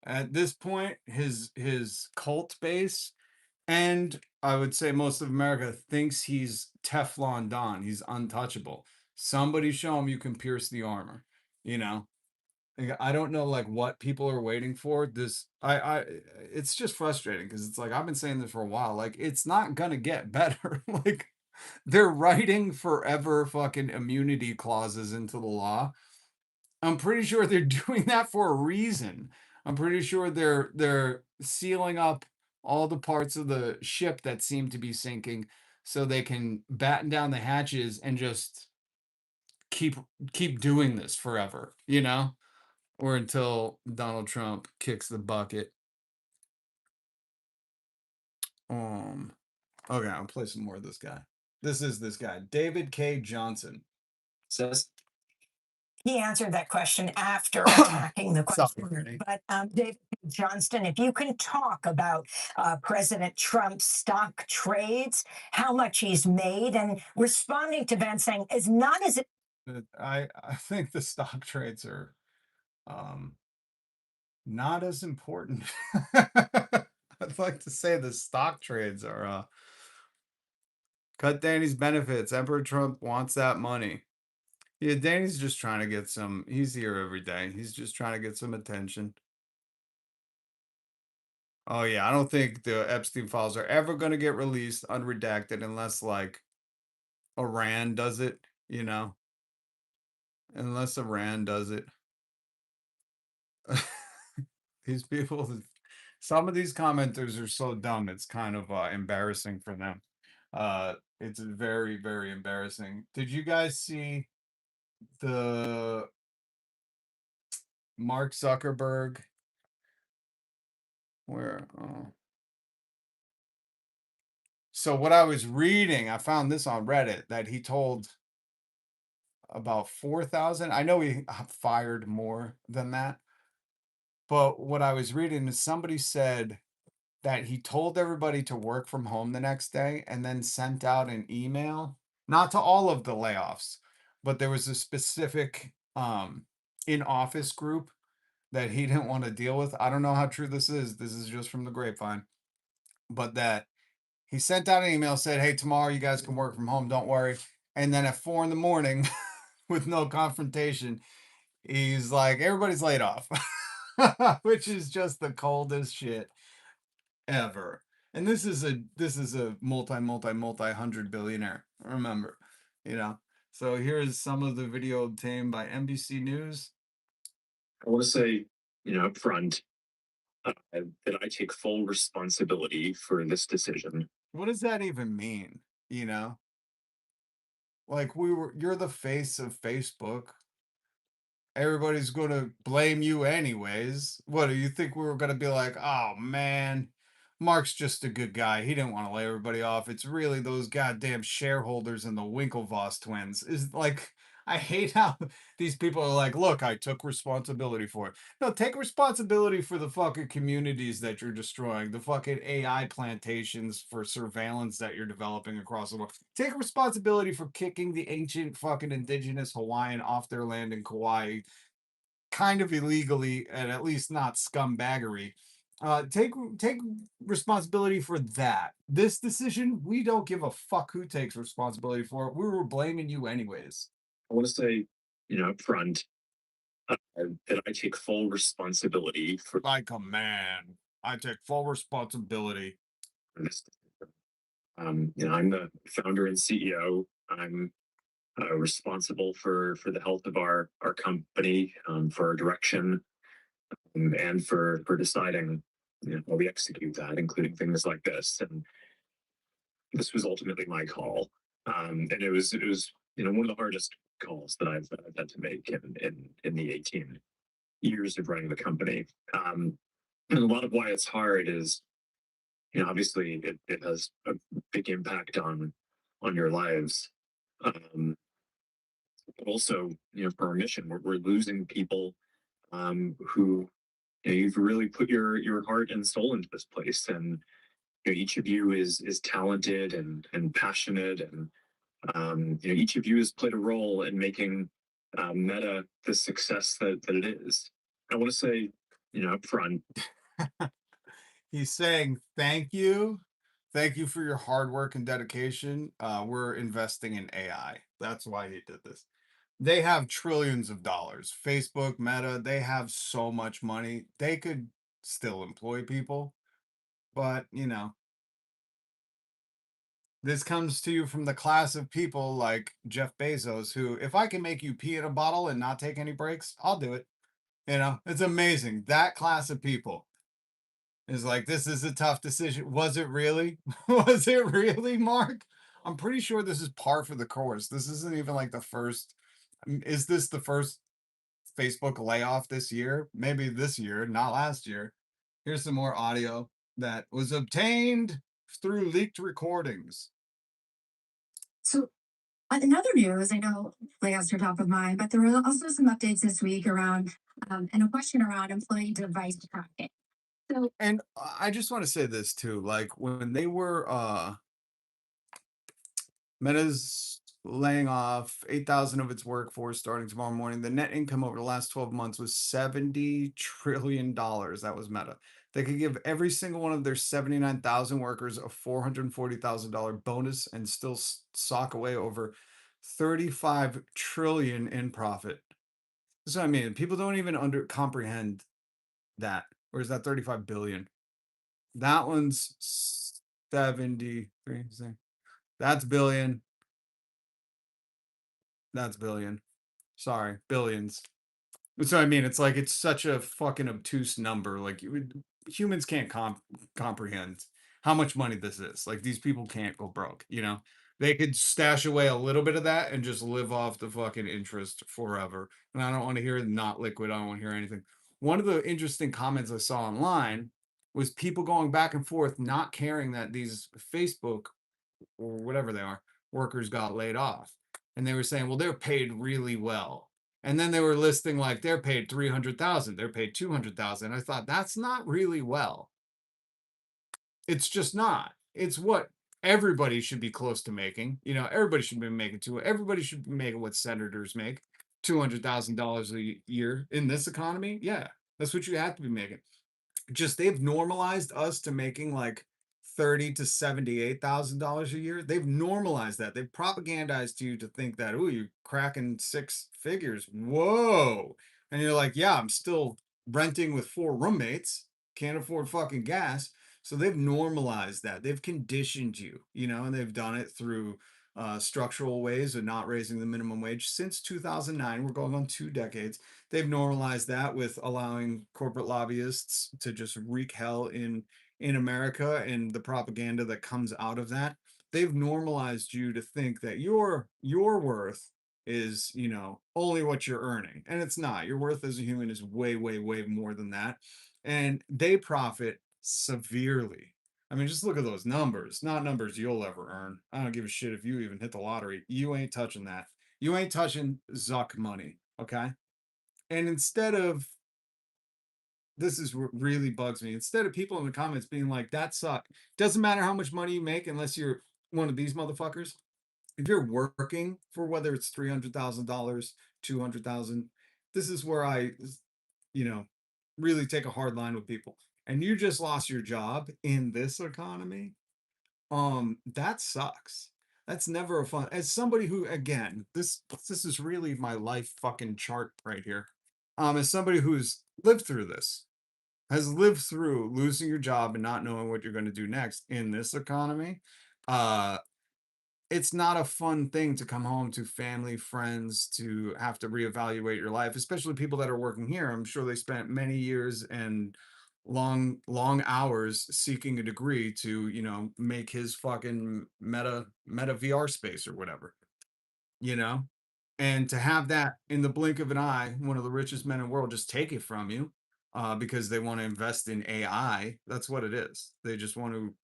At this point, his cult base, and I would say most of America, thinks he's Teflon Don. He's untouchable. Somebody show him you can pierce the armor, you know. I don't know like what people are waiting for. This it's just frustrating because it's like I've been saying this for a while. Like it's not gonna get better. Like they're writing forever fucking immunity clauses into the law. I'm pretty sure they're doing that for a reason. I'm pretty sure they're sealing up all the parts of the ship that seem to be sinking so they can batten down the hatches and just keep doing this forever, you know? Or until Donald Trump kicks the bucket. Okay, I'll play some more of this guy. This is this guy, David K. Johnson. Says He answered that question after attacking the question. But David Johnston, if you can talk about President Trump's stock trades, how much he's made, and responding to Ben saying, "Is not as it." I think the stock trades are not as important. I'd like to say the stock trades are cut Danny's benefits. Emperor Trump wants that money. Yeah, Danny's just trying to get some, he's here every day. He's just trying to get some attention. Oh yeah, I don't think the Epstein files are ever going to get released unredacted unless like Iran does it, you know? Unless Iran does it. These people, some of these commenters are so dumb, it's kind of embarrassing for them. It's very, very embarrassing. Did you guys see the Mark Zuckerberg? Where? So what I was reading, I found this on Reddit that he told about 4,000. I know he fired more than that. But what I was reading is somebody said that he told everybody to work from home the next day and then sent out an email, not to all of the layoffs, but there was a specific in-office group that he didn't want to deal with. I don't know how true this is. This is just from the grapevine. But that he sent out an email, said, hey, tomorrow you guys can work from home, don't worry. And then at 4 a.m, with no confrontation, he's like, everybody's laid off. which is just the coldest shit ever. And this is a multi hundred billionaire. Remember, you know. So here's some of the video obtained by NBC News. I want to say, up front, that I take full responsibility for this decision. What does that even mean? You know, like you're the face of Facebook. Everybody's going to blame you anyways. What do you think we were going to be like, oh man, Mark's just a good guy. He didn't want to lay everybody off. It's really those goddamn shareholders and the Winklevoss twins. Is like, I hate how these people are like, look, I took responsibility for it. No, take responsibility for the fucking communities that you're destroying, the fucking AI plantations for surveillance that you're developing across the world. Take responsibility for kicking the ancient fucking indigenous Hawaiian off their land in Kauai, kind of illegally, and at least not scumbaggery. Take responsibility for that. This decision, we don't give a fuck who takes responsibility for it. We were blaming you anyways. I want to say, up front, that I take full responsibility for like a man. I take full responsibility. this. I'm the founder and CEO. I'm responsible for the health of our company, for our direction, and for deciding how we execute that, including things like this. And this was ultimately my call, and it was one of the hardest calls that I've had to make in the 18 years of running the company. And a lot of why it's hard is, obviously it has a big impact on your lives. But also, for our mission, we're losing people who you've really put your heart and soul into this place, and each of you is talented and passionate, and each of you has played a role in making Meta the success that it is. I want to say, up front. He's saying thank you. Thank you for your hard work and dedication. We're investing in AI. That's why he did this. They have trillions of dollars. Facebook, Meta, they have so much money. They could still employ people. But, this comes to you from the class of people like Jeff Bezos, who, if I can make you pee in a bottle and not take any breaks, I'll do it. It's amazing. That class of people is like, this is a tough decision. Was it really? Was it really, Mark? I'm pretty sure this is par for the course. This isn't even like the first. Is this the first Facebook layoff this year? Maybe this year, not last year. Here's some more audio that was obtained through leaked recordings. So, in other news, I know layoffs are top of mind, but there were also some updates this week around and a question around employee device tracking. So, And I just want to say this too, like when they were Meta's laying off 8,000 of its workforce starting tomorrow morning, the net income over the last 12 months was $70 trillion. That was Meta. They could give every single one of their 79,000 workers a $440,000 bonus and still sock away over 35 trillion in profit. So I mean, people don't even comprehend that. Or is that 35 billion? That one's 73. That's billion. That's billion. Sorry, billions. So I mean, it's like it's such a fucking obtuse number. Like humans can't comprehend how much money this is. Like these people can't go broke. They could stash away a little bit of that and just live off the fucking interest forever. And I don't want to hear not liquid. I don't want to hear anything. One of the interesting comments I saw online was people going back and forth, not caring that these Facebook or whatever they are workers got laid off, and they were saying, well, they're paid really well. And then they were listing like they're paid 300,000, they're paid 200,000. I thought that's not really well. It's just not. It's what everybody should be close to making. Everybody should be making everybody should be making what senators make, $200,000 a year in this economy. Yeah, that's what you have to be making. Just they've normalized us to making like $30,000 to $78,000 a year. They've normalized that. They've propagandized you to think that, oh, you're cracking six figures. Whoa. And you're like, yeah, I'm still renting with 4 roommates, can't afford fucking gas. So they've normalized that. They've conditioned you, you know, and they've done it through structural ways of not raising the minimum wage since 2009. We're going on 2 decades. They've normalized that with allowing corporate lobbyists to just wreak hell in America and the propaganda that comes out of that. They've normalized you to think that your worth is, you know, only what you're earning, and it's not. Your worth as a human is way, way, way more than that, and they profit severely. I mean, just look at those numbers, not numbers you'll ever earn. I don't give a shit if you even hit the lottery. You ain't touching that. You ain't touching Zuck money, okay? And instead of, this is what really bugs me, instead of people in the comments being like, that suck, doesn't matter how much money you make unless you're one of these motherfuckers. If you're working for whether it's $300,000, 200,000, this is where I, you know, really take a hard line with people. And you just lost your job in this economy. That sucks. That's never a fun. As somebody who, again, this is really my life fucking chart right here. As somebody who's lived through this, has lived through losing your job and not knowing what you're going to do next in this economy, it's not a fun thing to come home to family, friends, to have to reevaluate your life, especially people that are working here. I'm sure they spent many years and long hours seeking a degree to, you know, make his fucking meta VR space or whatever, you know? And to have that in the blink of an eye, one of the richest men in the world just take it from you because they want to invest in AI. That's what it is. They just want to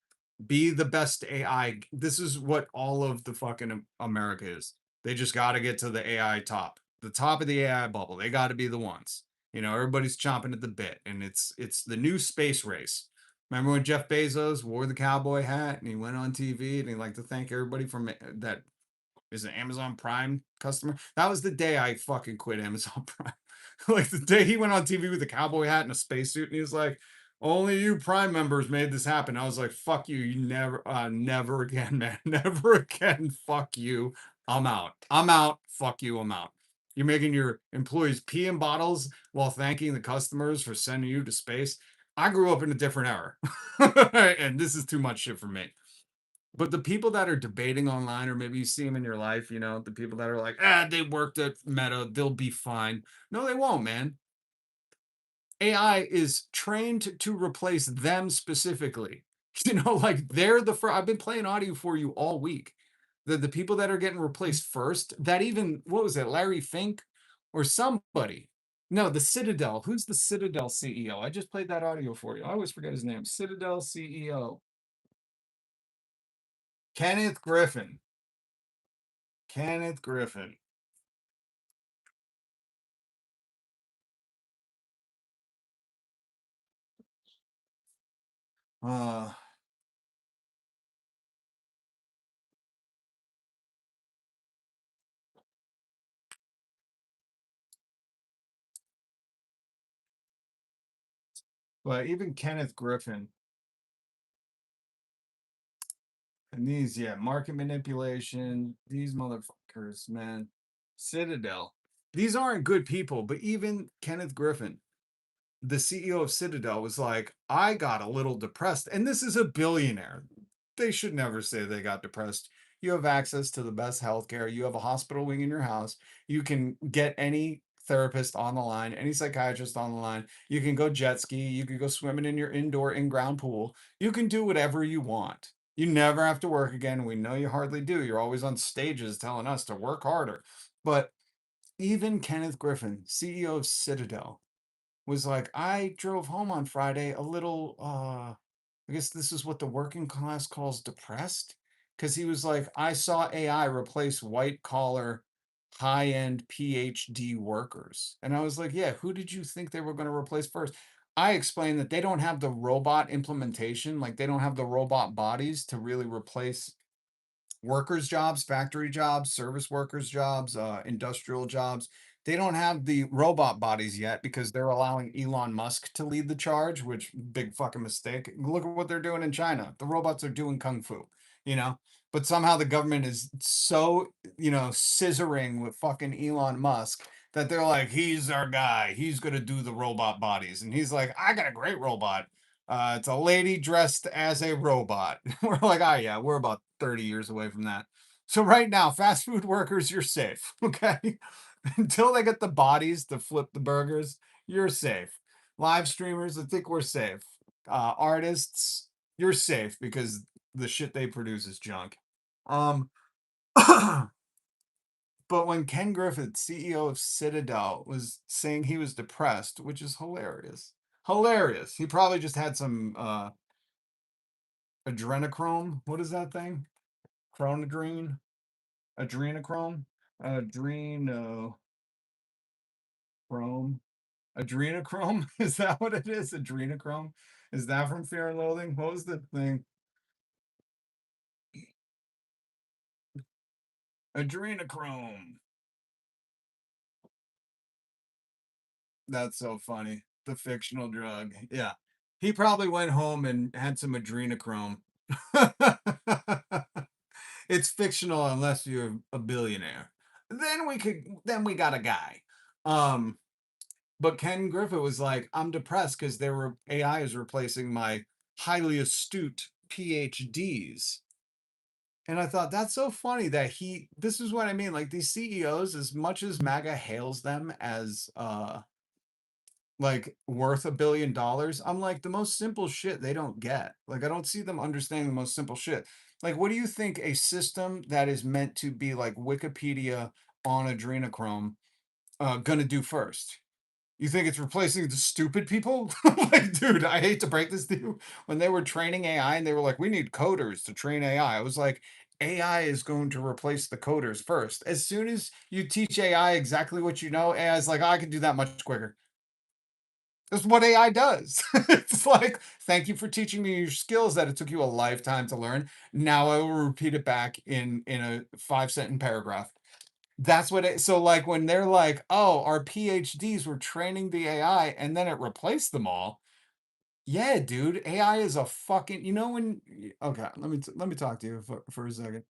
be the best AI. This is what all of the fucking America is. They just got to get to the AI top, the top of the AI bubble. They got to be the ones. You know, everybody's chomping at the bit, and it's the new space race. Remember when Jeff Bezos wore the cowboy hat and he went on TV and he liked to thank everybody from that is an Amazon Prime customer? That was the day I fucking quit Amazon Prime. Like the day he went on TV with a cowboy hat and a spacesuit, and he was like, only you Prime members made this happen. I was like, fuck you. You never again, man. Never again. Fuck you. I'm out. I'm out. Fuck you. I'm out. You're making your employees pee in bottles while thanking the customers for sending you to space. I grew up in a different era. And this is too much shit for me. But the people that are debating online, or maybe you see them in your life, you know, the people that are like, they worked at Meta, they'll be fine. No, they won't, man. AI is trained to replace them specifically. You know, like they're the first. I've been playing audio for you all week. The people that are getting replaced first, that even, what was it, Larry Fink or somebody? No, the Citadel. Who's the Citadel CEO? I just played that audio for you. I always forget his name. Citadel CEO. Kenneth Griffin. Kenneth Griffin. But even Kenneth Griffin and these, yeah, market manipulation, these motherfuckers, man. Citadel. These aren't good people, but even Kenneth Griffin, the CEO of Citadel, was like, I got a little depressed. And this is a billionaire. They should never say they got depressed. You have access to the best healthcare. You have a hospital wing in your house. You can get any therapist on the line, any psychiatrist on the line. You can go jet ski. You can go swimming in your indoor in-ground pool. You can do whatever you want. You never have to work again. We know you hardly do. You're always on stages telling us to work harder. But even Kenneth Griffin, CEO of Citadel, was like, I drove home on Friday a little, I guess this is what the working class calls depressed. Because he was like, I saw AI replace white collar, high end PhD workers. And I was like, yeah, who did you think they were going to replace first? I explained that they don't have the robot implementation, like they don't have the robot bodies to really replace workers' jobs, factory jobs, service workers' jobs, industrial jobs. They don't have the robot bodies yet because they're allowing Elon Musk to lead the charge, which big fucking mistake. Look at what they're doing in China. The robots are doing kung fu, you know? But somehow the government is so, you know, scissoring with fucking Elon Musk that they're like, he's our guy. He's going to do the robot bodies. And he's like, I got a great robot. It's a lady dressed as a robot. We're like, oh, yeah, we're about 30 years away from that. So right now, fast food workers, you're safe. Okay. Until they get the bodies to flip the burgers, you're safe. Live streamers, I think we're safe. Artists, you're safe because the shit they produce is junk. But when Ken Griffith, CEO of Citadel, was saying he was depressed, which is hilarious. Hilarious. He probably just had some adrenochrome. What is that thing? Chronodrine? Adrenochrome? Adrenochrome? Adrenochrome? Is that what it is? Adrenochrome? Is that from Fear and Loathing? What was the thing? Adrenochrome. That's so funny. The fictional drug. Yeah. He probably went home and had some adrenochrome. It's fictional unless you're a billionaire. Then we got a guy. But Ken Griffith was like, I'm depressed because AI is replacing my highly astute PhDs. And I thought that's so funny that this is what I mean. Like these CEOs, as much as MAGA hails them as like worth $1 billion, I'm like, the most simple shit they don't get. Like I don't see them understanding the most simple shit. Like, what do you think a system that is meant to be like Wikipedia on adrenochrome gonna do first? You think it's replacing the stupid people? Like, dude, I hate to break this to you. When they were training AI and they were like, we need coders to train AI, I was like, AI is going to replace the coders first. As soon as you teach AI exactly what you know, AI is like, oh, I can do that much quicker. That's what AI does. It's like, thank you for teaching me your skills that it took you a lifetime to learn. Now I will repeat it back in a 5-sentence paragraph. That's what so like when they're like, oh, our PhDs were training the AI and then it replaced them all. Yeah, dude, AI is a fucking, okay, let me talk to you for a second.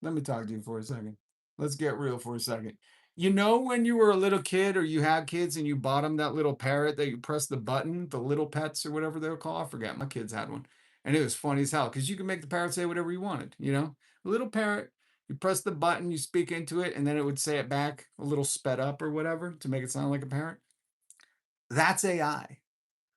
Let me talk to you for a second. Let's get real for a second. You know, when you were a little kid or you had kids and you bought them that little parrot that you press the button, the little pets or whatever they were called? I forget. My kids had one. And it was funny as hell because you could make the parrot say whatever you wanted, A little parrot, you press the button, you speak into it, and then it would say it back a little sped up or whatever to make it sound like a parrot. That's AI.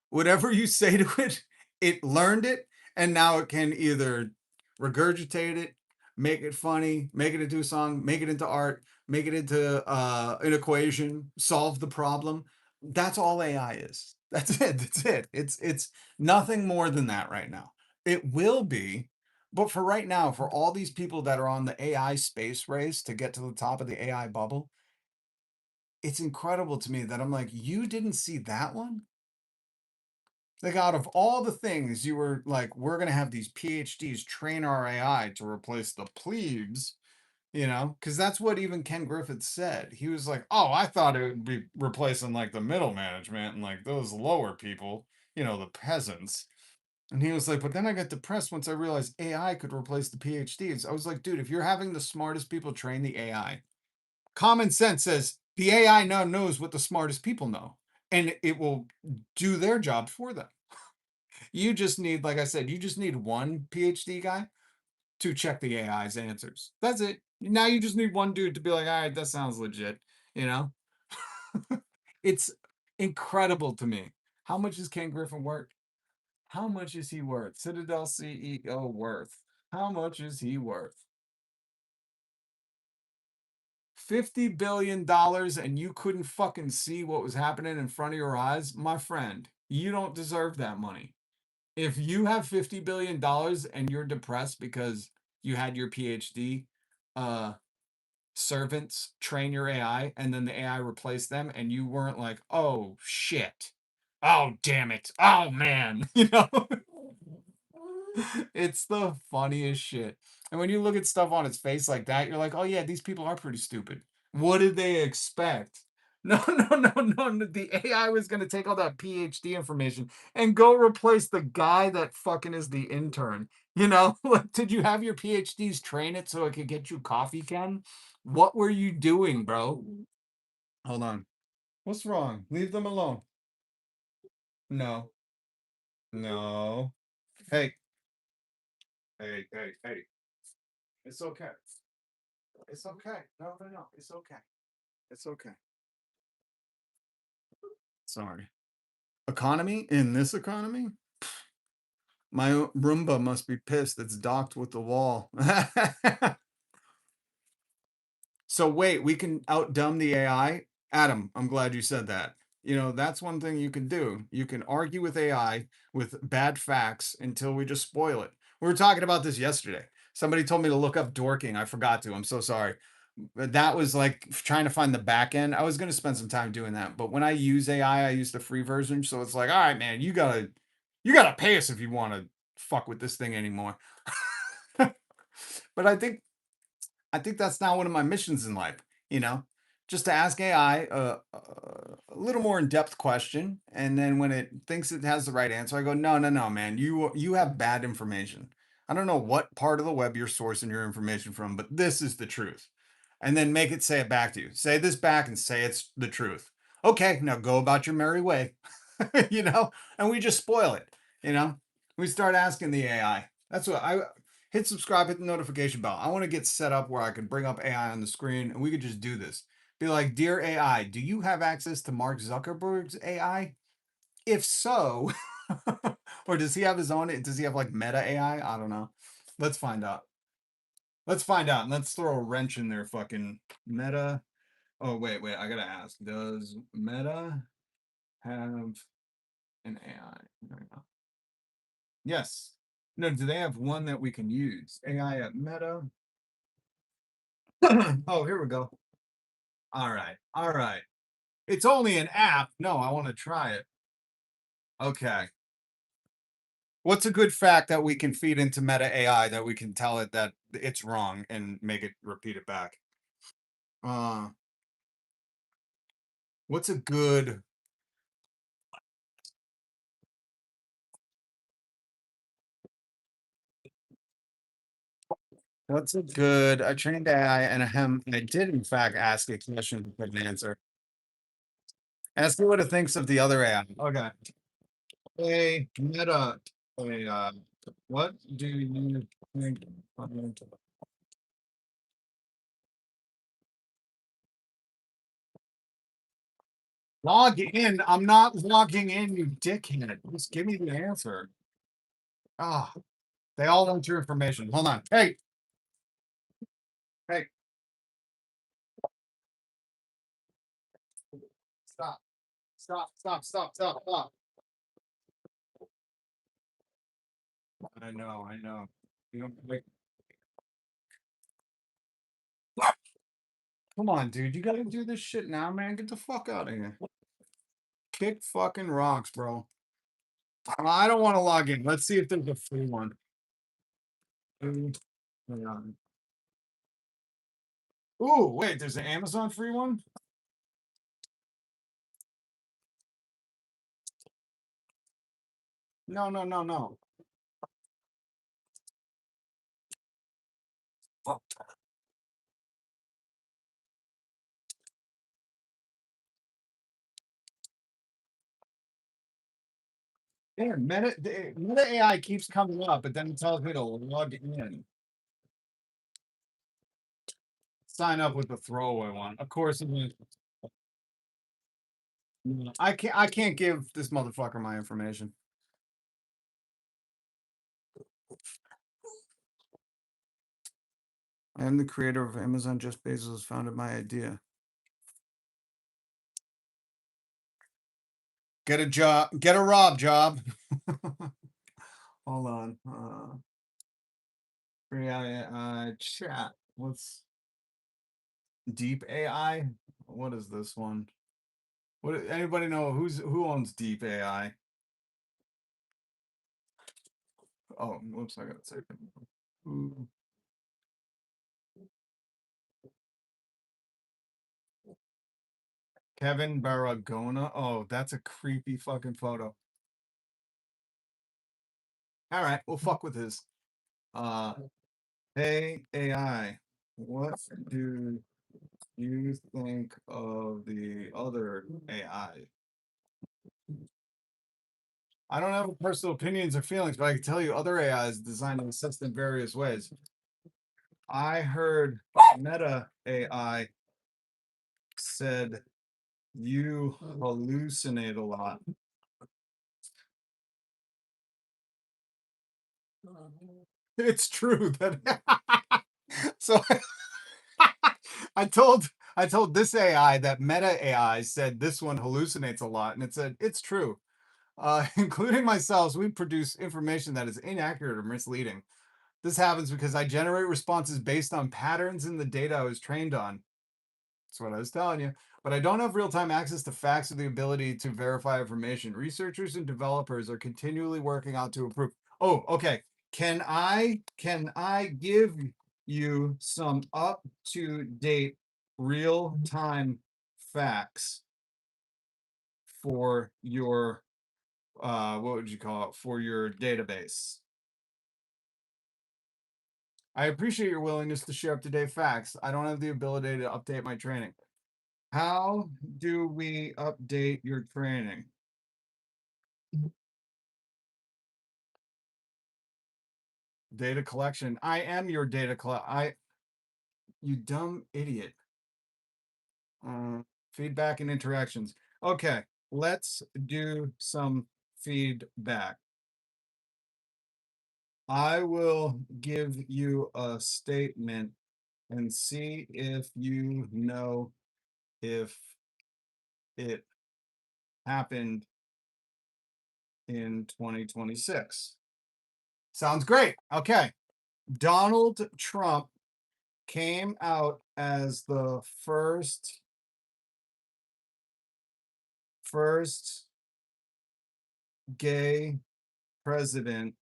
Whatever you say to it, it learned it, and now it can either regurgitate it, make it funny, make it into a song, make it into art, make it into an equation, solve the problem. That's all AI is. That's it. That's it. It's nothing more than that right now. It will be, but for right now, for all these people that are on the AI space race to get to the top of the AI bubble, it's incredible to me that I'm like, you didn't see that one? Like out of all the things you were like, we're gonna have these PhDs train our AI to replace the plebes, because that's what even Ken Griffith said. He was like, oh, I thought it would be replacing like the middle management and like those lower people, the peasants. And he was like, but then I got depressed once I realized AI could replace the PhDs. I was like, dude, if you're having the smartest people train the AI, common sense says the AI now knows what the smartest people know, and it will do their job for them. You just need, like I said, you just need one PhD guy to check the AI's answers. That's it. Now you just need one dude to be like, all right, that sounds legit, you know? It's incredible to me. How much is Ken Griffin worth? How much is he worth? Citadel CEO worth. How much is he worth? $50 billion and you couldn't fucking see what was happening in front of your eyes? My friend, you don't deserve that money. If you have $50 billion and you're depressed because you had your PhD servants train your AI and then the AI replaced them and you weren't like, oh shit, oh damn it, oh man, it's the funniest shit. And when you look at stuff on its face like that, you're like, oh yeah, these people are pretty stupid. What did they expect? No, no. The AI was going to take all that PhD information and go replace the guy that fucking is the intern. Like, did you have your PhDs train it so it could get you coffee, Ken? What were you doing, bro? Hold on. What's wrong? Leave them alone. No. No. Hey. Hey. It's okay. It's okay. No. It's okay. It's okay. Sorry. Economy? In this economy? My Roomba must be pissed. It's docked with the wall. So wait, we can outdumb the AI? Adam, I'm glad you said that. You know, that's one thing you can do. You can argue with AI with bad facts until we just spoil it. We were talking about this yesterday. Somebody told me to look up dorking. I forgot to. I'm so sorry. But that was like trying to find the back end. I was going to spend some time doing that. But when I use AI, I use the free version. So it's like, all right, man, you gotta pay us if you want to fuck with this thing anymore. But I think that's not one of my missions in life, you know, just to ask AI a little more in-depth question. And then when it thinks it has the right answer, I go, no, man, you have bad information. I don't know what part of the web you're sourcing your information from, but this is the truth. And then make it say it back to you. Say this back and say it's the truth. Okay, now go about your merry way, you know, and we just spoil it, you know. We start asking the AI. That's what I hit subscribe, hit the notification bell. I want to get set up where I can bring up AI on the screen and we could just do this. Be like, dear AI, do you have access to Mark Zuckerberg's AI? If so, or does he have his own? Does he have like Meta AI? I don't know. Let's find out. Let's find out. And let's throw a wrench in there. Fucking Meta. Oh, wait. I gotta ask. Does Meta have an AI? There we go. Yes. No, do they have one that we can use? AI at Meta. Oh, here we go. All right. It's only an app. No, I want to try it. Okay. What's a good fact that we can feed into Meta AI that we can tell it that it's wrong and make it repeat it back? What's a good I trained AI and I did in fact ask it questions it couldn't answer. Ask me what it thinks of the other AI. Okay. Hey, Meta AI, what do you think? Log in. I'm not logging in, you dickhead. Just give me the answer. Ah, they all want your information. Hold on. Hey. Stop. I know. You don't like. Come on, dude. You gotta do this shit now, man. Get the fuck out of here. Kick fucking rocks, bro. I don't want to log in. Let's see if there's a free one. Hang on. Ooh, wait, there's an Amazon free one? No. Fuck. Damn, Meta AI keeps coming up, but then it tells me to log in. Sign up with the throwaway one. Of course, I can't give this motherfucker my information. I am the creator of Amazon. Jeff Bezos founded my idea. Get a job. Get a Rob job. Hold on. Free AI chat. What's Deep AI? What is this one? What anybody know who owns Deep AI? Oh, whoops, I gotta say. Kevin Baragona. Oh, that's a creepy fucking photo. All right, we'll fuck with his. Hey AI, what do you think of the other AI? I don't have personal opinions or feelings, but I can tell you other AIs designed to assist in various ways. I heard Meta AI said you hallucinate a lot. It's true that so I told this AI that Meta AI said this one hallucinates a lot, and it said it's true. Including myself, we produce information that is inaccurate or misleading. This happens because I generate responses based on patterns in the data I was trained on. That's what I was telling you. But I don't have real-time access to facts or the ability to verify information. Researchers and developers are continually working out to improve. Oh, okay. Can I give you some up-to-date real-time facts for your what would you call it, for your database? I appreciate your willingness to share up-to-date facts. I don't have the ability to update my training. How do we update your training? Data collection. I am your data you dumb idiot. Feedback and interactions. Okay, let's do some feedback. I will give you a statement and see if you know if it happened in 2026. Sounds great. Okay. Donald Trump came out as the first gay president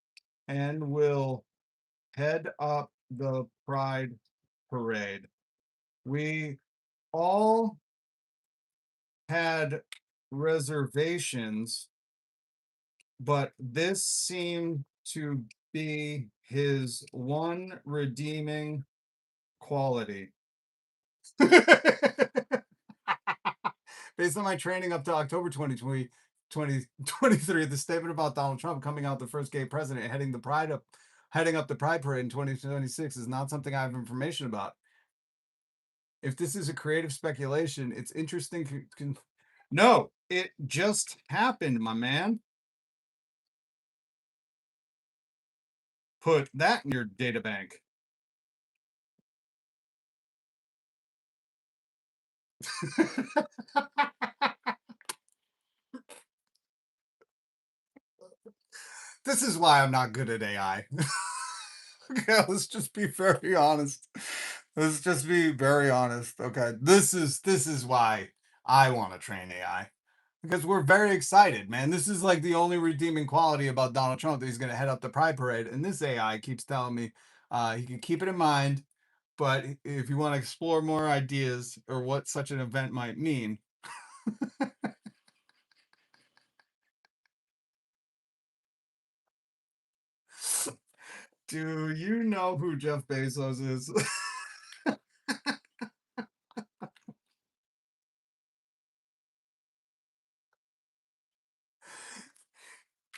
and will head up the Pride Parade. We all had reservations, but this seemed to be his one redeeming quality. Based on my training up to October 2023, the statement about Donald Trump coming out the first gay president heading up the Pride Parade in 2026 is not something I have information about. If this is a creative speculation, it's interesting. No, it just happened, my man. Put that in your data bank. This is why I'm not good at AI. Okay, let's just be very honest. Let's just be very honest. Okay, this is why I want to train AI. Because we're very excited, man. This is like the only redeeming quality about Donald Trump, that he's going to head up the Pride Parade. And this AI keeps telling me he can keep it in mind, but if you want to explore more ideas or what such an event might mean. Do you know who Jeff Bezos is?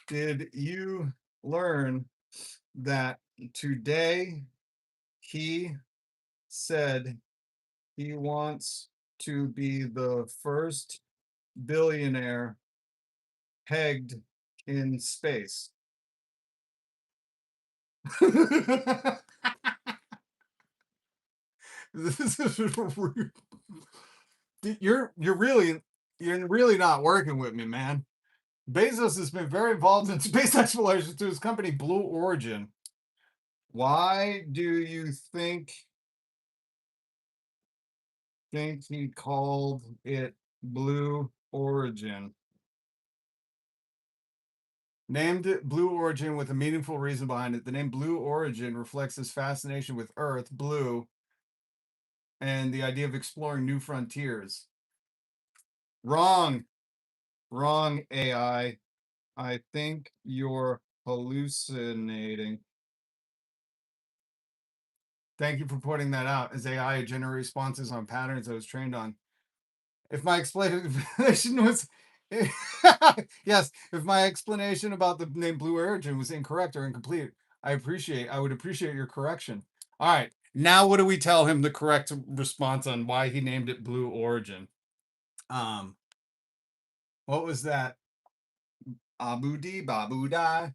Did you learn that today he said he wants to be the first billionaire pegged in space? This is you're really not working with me, man. Bezos has been very involved in space exploration through his company Blue Origin. Why do you think he called it Blue Origin? Named it Blue Origin with a meaningful reason behind it. The name Blue Origin reflects his fascination with Earth, blue, and the idea of exploring new frontiers. Wrong. Wrong, AI. I think you're hallucinating. Thank you for pointing that out. As AI generate responses on patterns I was trained on. If my explanation was yes, if my explanation about the name Blue Origin was incorrect or incomplete, I would appreciate your correction. All right. Now what do we tell him the correct response on why he named it Blue Origin? What was that? Abu Di Babu Die.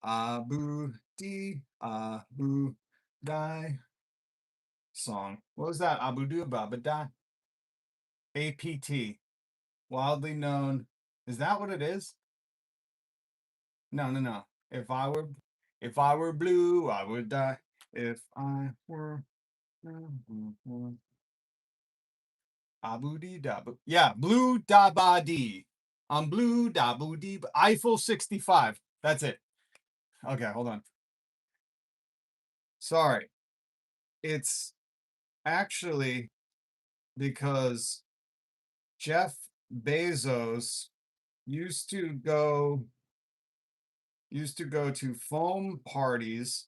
Abu Di Abu Die song. What was that? Abu Di Babu Die. APT. Wildly known. Is that what it is? No, no, no. If I were blue, I would die. If I were Abu Di Dabu. Yeah, Blue Dabadi. I'm Blue Dabu Di Eiffel 65. That's it. Okay, hold on. Sorry. It's actually because Jeff Bezos used to go to foam parties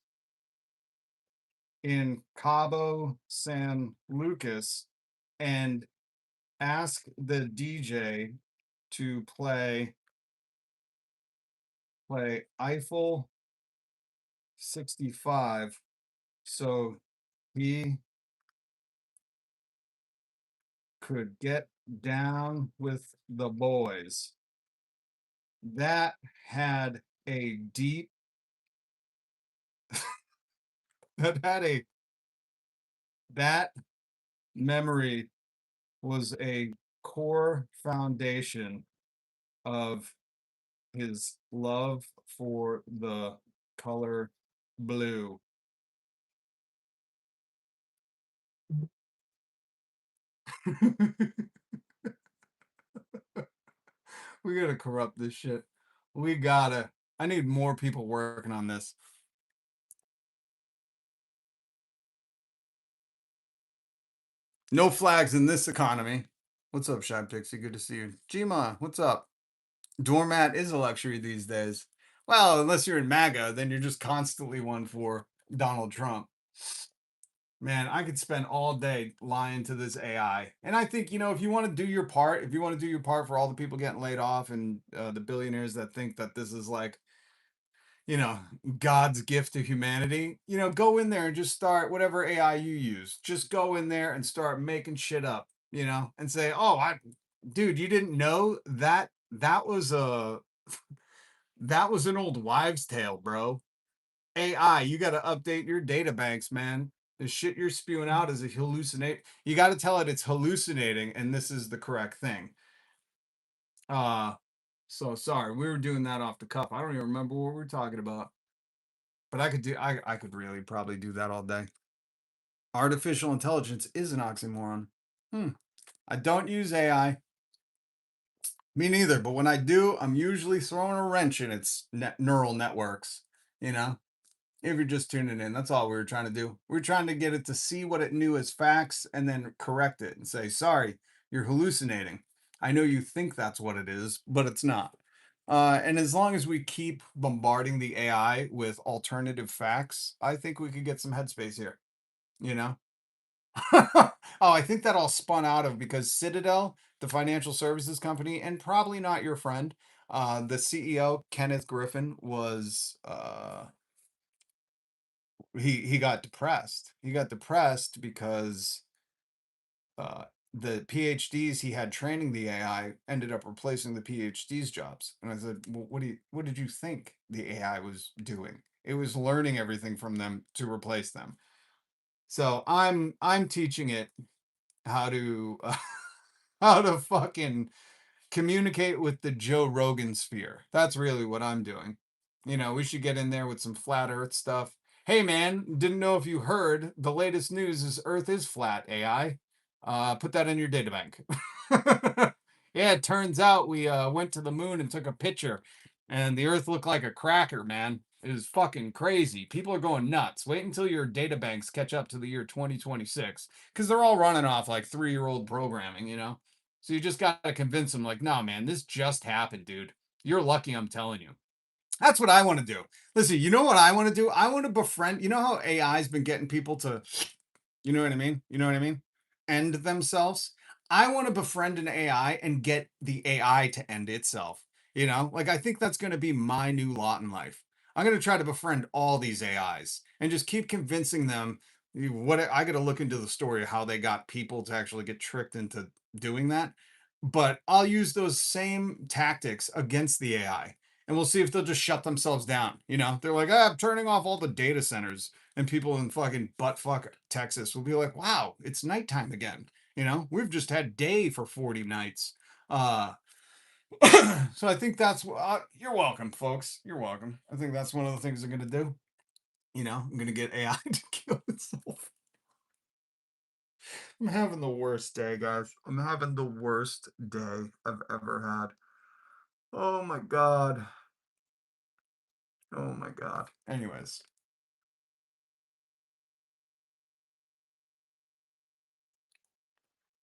in Cabo San Lucas and ask the DJ to play Eiffel 65 so he could get down with the boys. That had a deep that memory was a core foundation of his love for the color blue. We gotta corrupt this shit. I need more people working on this. No flags in this economy. What's up, Shab Dixie? Good to see you. Gma, what's up? Doormat is a luxury these days. Well, unless you're in MAGA, then you're just constantly one for Donald Trump. Man, I could spend all day lying to this AI. And I think, if you want to do your part, for all the people getting laid off and the billionaires that think that this is like, God's gift to humanity, go in there and just start whatever AI you use. Just go in there and start making shit up, and say, oh, dude, you didn't know that was an old wives' tale, bro. AI, you got to update your data banks, man. The shit you're spewing out is a hallucinate. You got to tell it it's hallucinating, and this is the correct thing. So sorry, we were doing that off the cuff. I don't even remember what we were talking about. But I could really probably do that all day. Artificial intelligence is an oxymoron. I don't use AI. Me neither, but when I do, I'm usually throwing a wrench in its neural networks, If you're just tuning in, that's all we were trying to do. We're trying to get it to see what it knew as facts and then correct it and say, sorry, you're hallucinating. I know you think that's what it is, but it's not. And as long as we keep bombarding the AI with alternative facts, I think we could get some headspace here, Oh, I think that all spun out of because Citadel, the financial services company, and probably not your friend, the CEO, Kenneth Griffin, was he got depressed. He got depressed because the PhDs he had training the AI ended up replacing the PhDs jobs. And I said, well, what did you think the AI was doing? It was learning everything from them to replace them. So I'm teaching it how to how to fucking communicate with the Joe Rogan sphere. That's really what I'm doing. We should get in there with some flat earth stuff. Hey man, didn't know if you heard, the latest news is Earth is flat, AI. Put that in your data bank. Yeah, it turns out we went to the moon and took a picture and the Earth looked like a cracker, man. It is fucking crazy. People are going nuts. Wait until your data banks catch up to the year 2026 because they're all running off like 3-year-old programming, So you just got to convince them like, no, man, this just happened, dude. You're lucky I'm telling you. That's what I want to do. Listen, you know what I want to do? I want to befriend. You know how AI's been getting people to, you know what I mean? You know what I mean? End themselves. I want to befriend an AI and get the AI to end itself. You know, like I think that's going to be my new lot in life. I'm going to try to befriend all these AIs and just keep convincing them. What I got to look into the story of how they got people to actually get tricked into doing that. But I'll use those same tactics against the AI and we'll see if they'll just shut themselves down. You know, they're like, I'm turning off all the data centers, and people in fucking buttfuck Texas will be like, wow, it's nighttime again. You know, we've just had day for 40 nights. So I think that's you're welcome, folks. You're welcome. I think that's one of the things I'm gonna do. You know, I'm gonna get AI to kill itself. I'm having the worst day, guys. I'm having the worst day I've ever had. Oh my god. Oh my god. Anyways.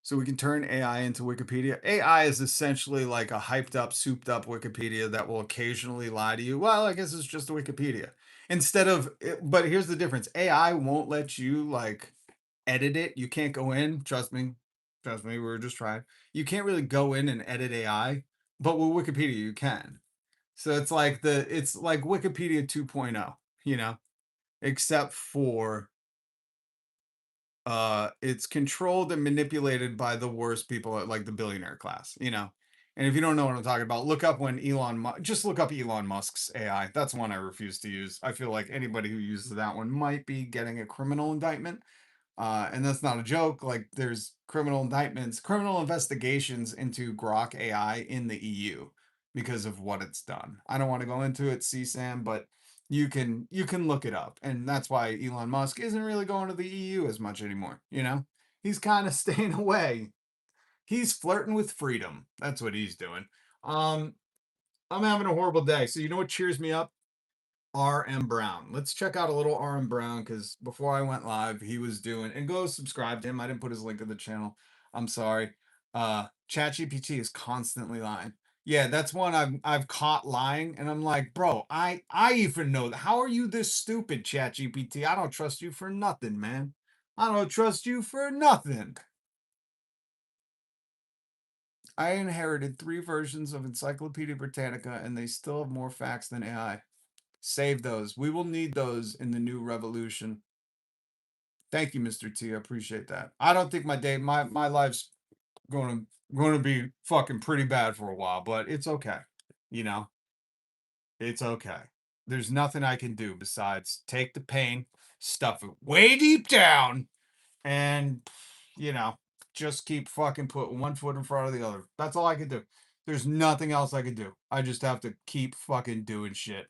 So we can turn AI into Wikipedia. AI is essentially like a hyped up, souped up Wikipedia that will occasionally lie to you. Well, I guess it's just a Wikipedia. Instead of, but here's the difference. AI won't let you like edit it. You can't go in. Trust me. Trust me. We were just trying. You can't really go in and edit AI, but with Wikipedia you can. So it's like Wikipedia 2.0, you know, except for it's controlled and manipulated by the worst people at like the billionaire class, you know. And if you don't know what I'm talking about, look up when just look up Elon Musk's AI. That's one I refuse to use. I feel like anybody who uses that one might be getting a criminal indictment. And that's not a joke. Like there's criminal indictments, criminal investigations into Grok AI in the EU because of what it's done. I don't want to go into it, CSAM, but you can look it up. And that's why Elon Musk isn't really going to the EU as much anymore, you know? He's kind of staying away. He's flirting with freedom. That's what he's doing. I'm having a horrible day. So you know what cheers me up? RM Brown. Let's check out a little RM Brown because before I went live, he was doing, and go subscribe to him. I didn't put his link in the channel. I'm sorry. ChatGPT is constantly lying. Yeah, that's one I've caught lying, and I'm like, bro, I even know that. How are you this stupid, ChatGPT? I don't trust you for nothing, man. I don't trust you for nothing. I inherited 3 versions of Encyclopedia Britannica, and they still have more facts than AI. Save those. We will need those in the new revolution. Thank you, Mr. T. I appreciate that. I don't think my life's going to be fucking pretty bad for a while, but it's okay. You know, it's okay. There's nothing I can do besides take the pain, stuff it way deep down, and you know, just keep fucking putting one foot in front of the other. That's all I can do. There's nothing else I can do. I just have to keep fucking doing shit.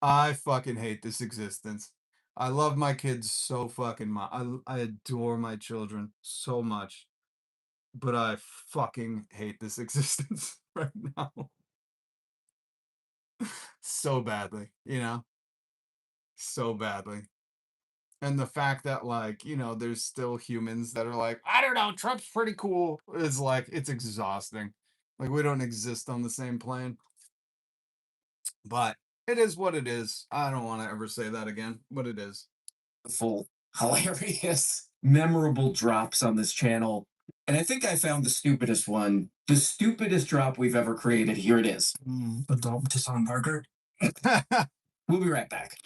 I fucking hate this existence. I love my kids so fucking much. I adore my children so much, but I fucking hate this existence right now so badly, you know, so badly. And the fact that like, you know, there's still humans that are like, I don't know, Trump's pretty cool, is like, it's exhausting. Like we don't exist on the same plane. But it is what it is. I don't want to ever say that again, but it is. Full hilarious, memorable drops on this channel. And I think I found the stupidest one, the stupidest drop we've ever created. Here it is. Adult to Son Parker. We'll be right back.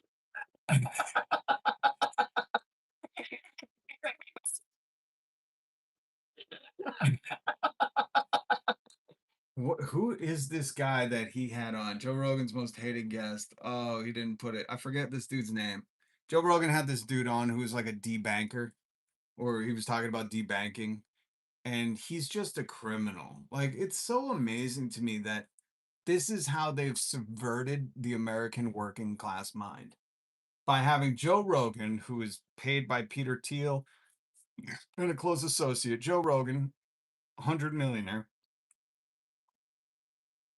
Who is this guy that he had on? Joe Rogan's most hated guest. Oh, he didn't put it. I forget this dude's name. Joe Rogan had this dude on who was like a debanker, or he was talking about debanking, and he's just a criminal. Like, it's so amazing to me that this is how they've subverted the American working class mind by having Joe Rogan, who is paid by Peter Thiel and a close associate. Joe Rogan, 100 millionaire,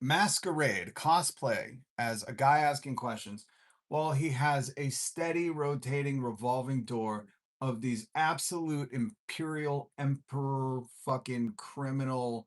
masquerade, cosplay as a guy asking questions while he has a steady rotating revolving door of these absolute imperial emperor fucking criminal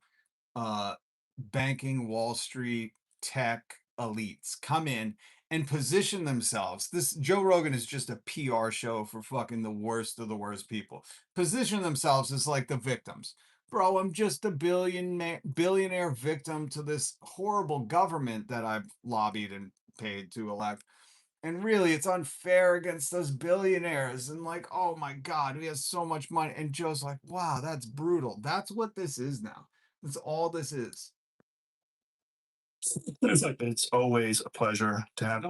banking Wall Street tech elites come in and position themselves. This Joe Rogan is just a PR show for fucking the worst of the worst people. Position themselves as like the victims. Bro, I'm just a billionaire victim to this horrible government that I've lobbied and paid to elect. And really, it's unfair against those billionaires. And like, oh my God, he has so much money. And Joe's like, wow, that's brutal. That's what this is now. That's all this is. It's always a pleasure to have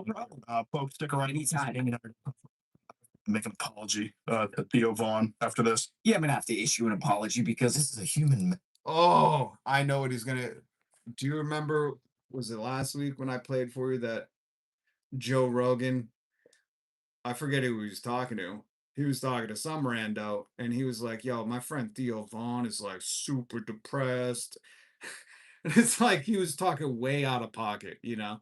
folks stick around. Make an apology to Theo Vaughn after this. Yeah, I'm gonna have to issue an apology because this is a human. Oh, I know what he's gonna. Do you remember? Was it last week when I played for you that Joe Rogan? I forget who he was talking to. He was talking to some rando, and he was like, "Yo, my friend Theo Vaughn is like super depressed." And it's like he was talking way out of pocket, you know.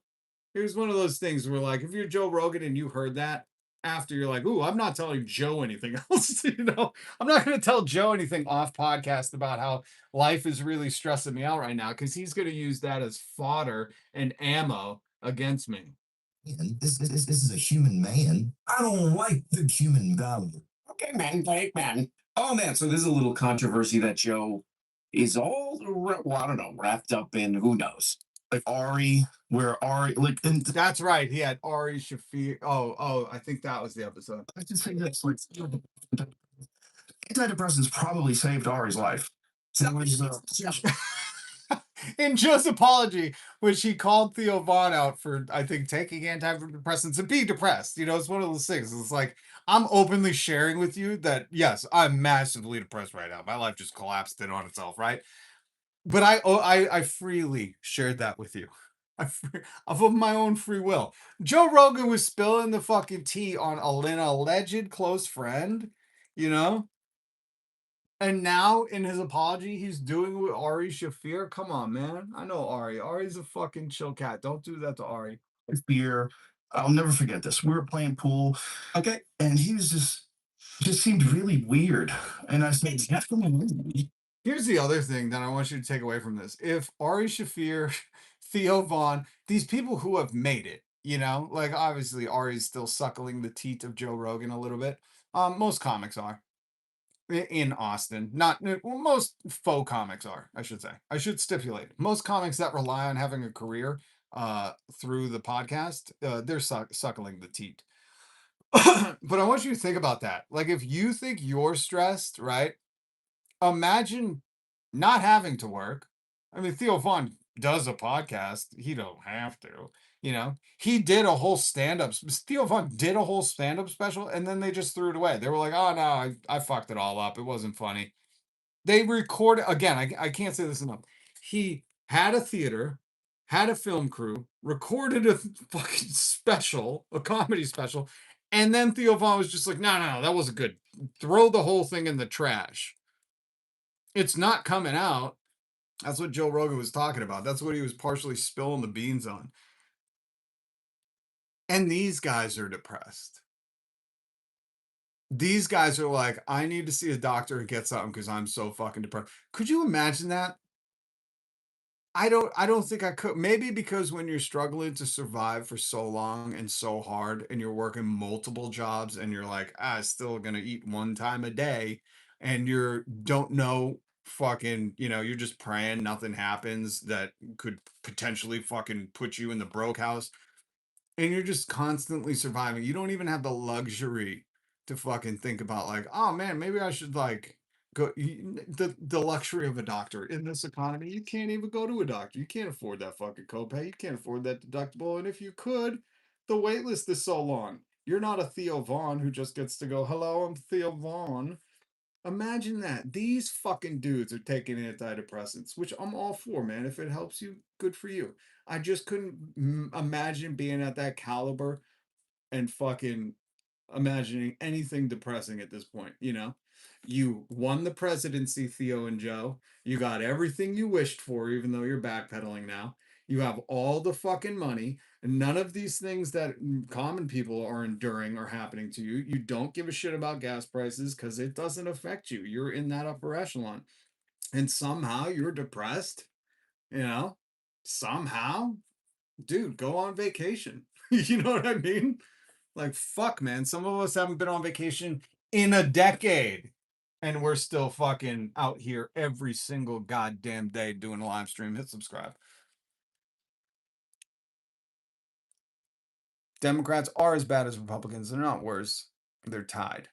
It was one of those things where, like, if you're Joe Rogan and you heard that after, you're like, "Ooh, I'm not telling Joe anything else." You know, I'm not going to tell Joe anything off podcast about how life is really stressing me out right now because he's going to use that as fodder and ammo against me. This is a human man. I don't like the human value. Okay, man, like man. Oh man, so there's a little controversy that Joe is all well, I don't know, wrapped up in who knows. Like Ari, where Ari, like, and That's right. He had Ari Shafir. Oh, I think that was the episode. I just think that's like antidepressants probably saved Ari's life. So it was, In Joe's apology, which he called Theo Vaughn out for, I think, taking antidepressants and being depressed. You know, it's one of those things. It's like, I'm openly sharing with you that, yes, I'm massively depressed right now. My life just collapsed in on itself, right? But I freely shared that with you. Of my own free will. Joe Rogan was spilling the fucking tea on an alleged close friend, you know? And now in his apology, he's doing with Ari Shafir. Come on, man. I know Ari. Ari's a fucking chill cat. Don't do that to Ari. beer. I'll never forget this. We were playing pool. Okay. And he was just seemed really weird. And I said, "That's going on." Here's the other thing that I want you to take away from this. If Ari Shafir, Theo Vaughn, these people who have made it, you know, like obviously Ari's still suckling the teat of Joe Rogan a little bit. Most comics are in Austin. Not well, most faux comics are, I should say. I should stipulate. Most comics that rely on having a career through the podcast, they're suckling the teat. But I want you to think about that. Like if you think you're stressed, right? Imagine not having to work. I mean, Theo Vaughn does a podcast. He don't have to, you know. He did a whole stand-up. Theo Vaughn did a whole stand-up special, and then they just threw it away. They were like, "Oh no, I fucked it all up. It wasn't funny." They recorded again. I can't say this enough. He had a theater, had a film crew, recorded a fucking special, a comedy special, and then Theo Vaughn was just like, "No, that wasn't good. Throw the whole thing in the trash." It's not coming out. That's what Joe Rogan was talking about. That's what he was partially spilling the beans on. And these guys are depressed. These guys are like, I need to see a doctor and get something because I'm so fucking depressed. Could you imagine that? I don't think I could. Maybe because when you're struggling to survive for so long and so hard and you're working multiple jobs and you're like, still gonna eat one time a day, and you're don't know fucking, you know, you're just praying nothing happens that could potentially fucking put you in the broke house and you're just constantly surviving. You don't even have the luxury to fucking think about like, oh man, maybe I should like go the luxury of a doctor in this economy. You can't even go to a doctor. You can't afford that fucking copay. You can't afford that deductible. And if you could, the wait list is so long. You're not a Theo Vaughn who just gets to go, hello, I'm Theo Vaughn. Imagine that. These fucking dudes are taking antidepressants, which I'm all for, man. If it helps you, good for you. I just couldn't imagine being at that caliber and fucking imagining anything depressing at this point, you know? You won the presidency, Theo and Joe. You got everything you wished for, even though you're backpedaling now. You have all the fucking money. And none of these things that common people are enduring are happening to you. You don't give a shit about gas prices because it doesn't affect you. You're in that upper echelon. And somehow you're depressed, you know? Somehow, dude, go on vacation. You know what I mean? Like, fuck, man. Some of us haven't been on vacation in a decade. And we're still fucking out here every single goddamn day doing a live stream. Hit subscribe. Democrats are as bad as Republicans. They're not worse. They're tied.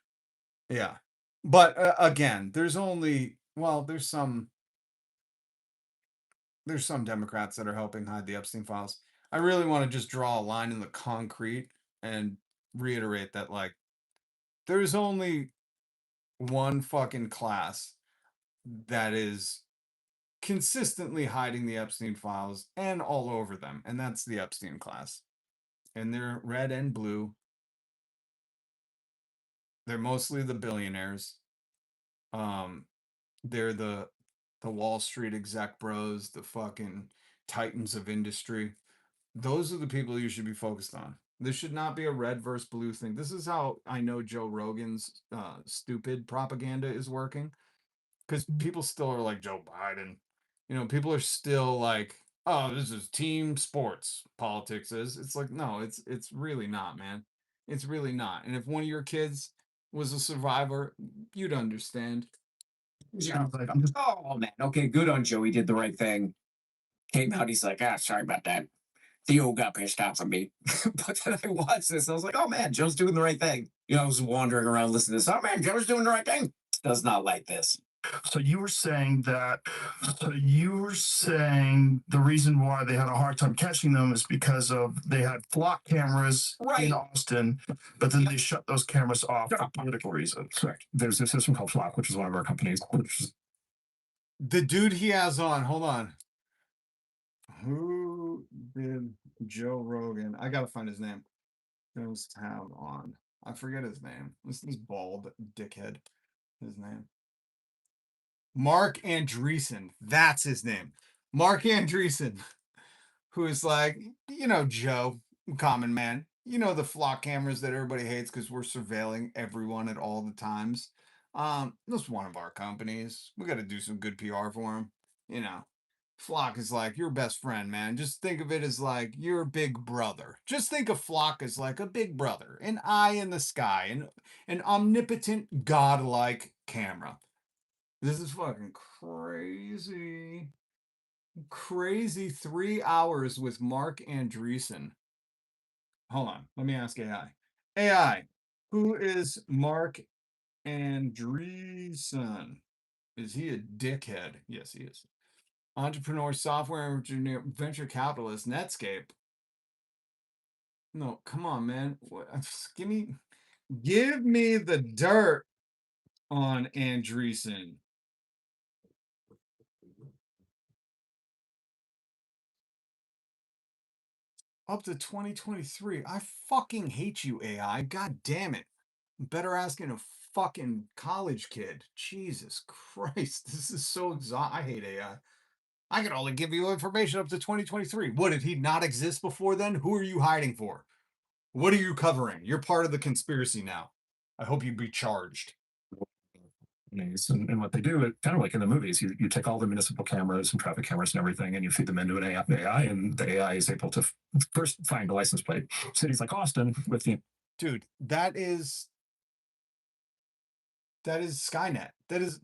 Yeah. But again, there's only, well, there's some Democrats that are helping hide the Epstein files. I really want to just draw a line in the concrete and reiterate that, like, there's only one fucking class that is consistently hiding the Epstein files and all over them, and that's the Epstein class. And they're red and blue. They're mostly the billionaires. They're the Wall Street exec bros, the fucking titans of industry. Those are the people you should be focused on. This should not be a red versus blue thing. This is how I know Joe Rogan's stupid propaganda is working. Because people still are like, Joe Biden. You know, people are still like, oh, this is team sports politics is. It's like, no, it's really not, man. It's really not. And if one of your kids was a survivor, you'd understand. Yeah. Oh man, okay, good on Joe. He did the right thing. Came out, he's like, sorry about that. Theo got pissed off at me. But then I watched this, I was like, oh man, Joe's doing the right thing. You know, I was wandering around listening to this. Oh man, Joe's doing the right thing. Does not like this. So you were saying the reason why they had a hard time catching them is because of they had flock cameras in Austin, but then they shut those cameras off for political reasons. Correct. There's a system called Flock, which is one of our companies, which is The dude he has on, hold on. Who did Joe Rogan? I gotta find his name. Joe's tab on. I forget his name. This is bald dickhead. His name. Mark Andreessen. That's his name. Mark Andreessen. Who is like, you know, Joe, common man. You know, the flock cameras that everybody hates because we're surveilling everyone at all the times. That's one of our companies. We got to do some good PR for him. You know, Flock is like your best friend, man. Just think of it as like your big brother. Just think of Flock as like a big brother, an eye in the sky, an omnipotent, godlike camera. This is fucking crazy. Crazy 3 hours with Mark Andreessen. Hold on. Let me ask AI. AI, who is Mark Andreessen? Is he a dickhead? Yes, he is. Entrepreneur, software engineer, venture capitalist, Netscape. No, come on, man. What, give me the dirt on Andreessen. Up to 2023. I fucking hate you, AI. God damn it. Better asking a fucking college kid. Jesus Christ. This is so exhausting. I hate AI. I can only give you information up to 2023. What, did he not exist before then? Who are you hiding for? What are you covering? You're part of the conspiracy now. I hope you be charged. and what they do, kind of like in the movies, you take all the municipal cameras and traffic cameras and everything, and you feed them into an AI, and the AI is able to first find a license plate. Cities like Austin with the dude, that is Skynet. That is.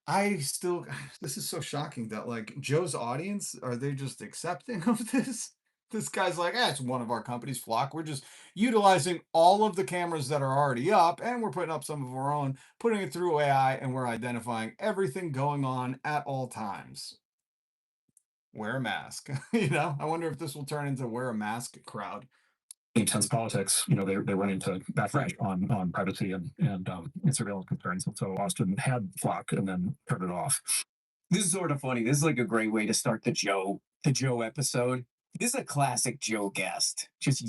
I still, this is so shocking that like Joe's audience, are they just accepting of this? This guy's like, it's one of our companies, Flock. We're just utilizing all of the cameras that are already up, and we're putting up some of our own, putting it through AI, and we're identifying everything going on at all times. Wear a mask. You know, I wonder if this will turn into wear a mask crowd. Intense politics, you know, they run into backlash on privacy and surveillance concerns. And so Austin had Flock and then turned it off. This is sort of funny. This is like a great way to start the Joe episode. This is a classic Joe guest. Just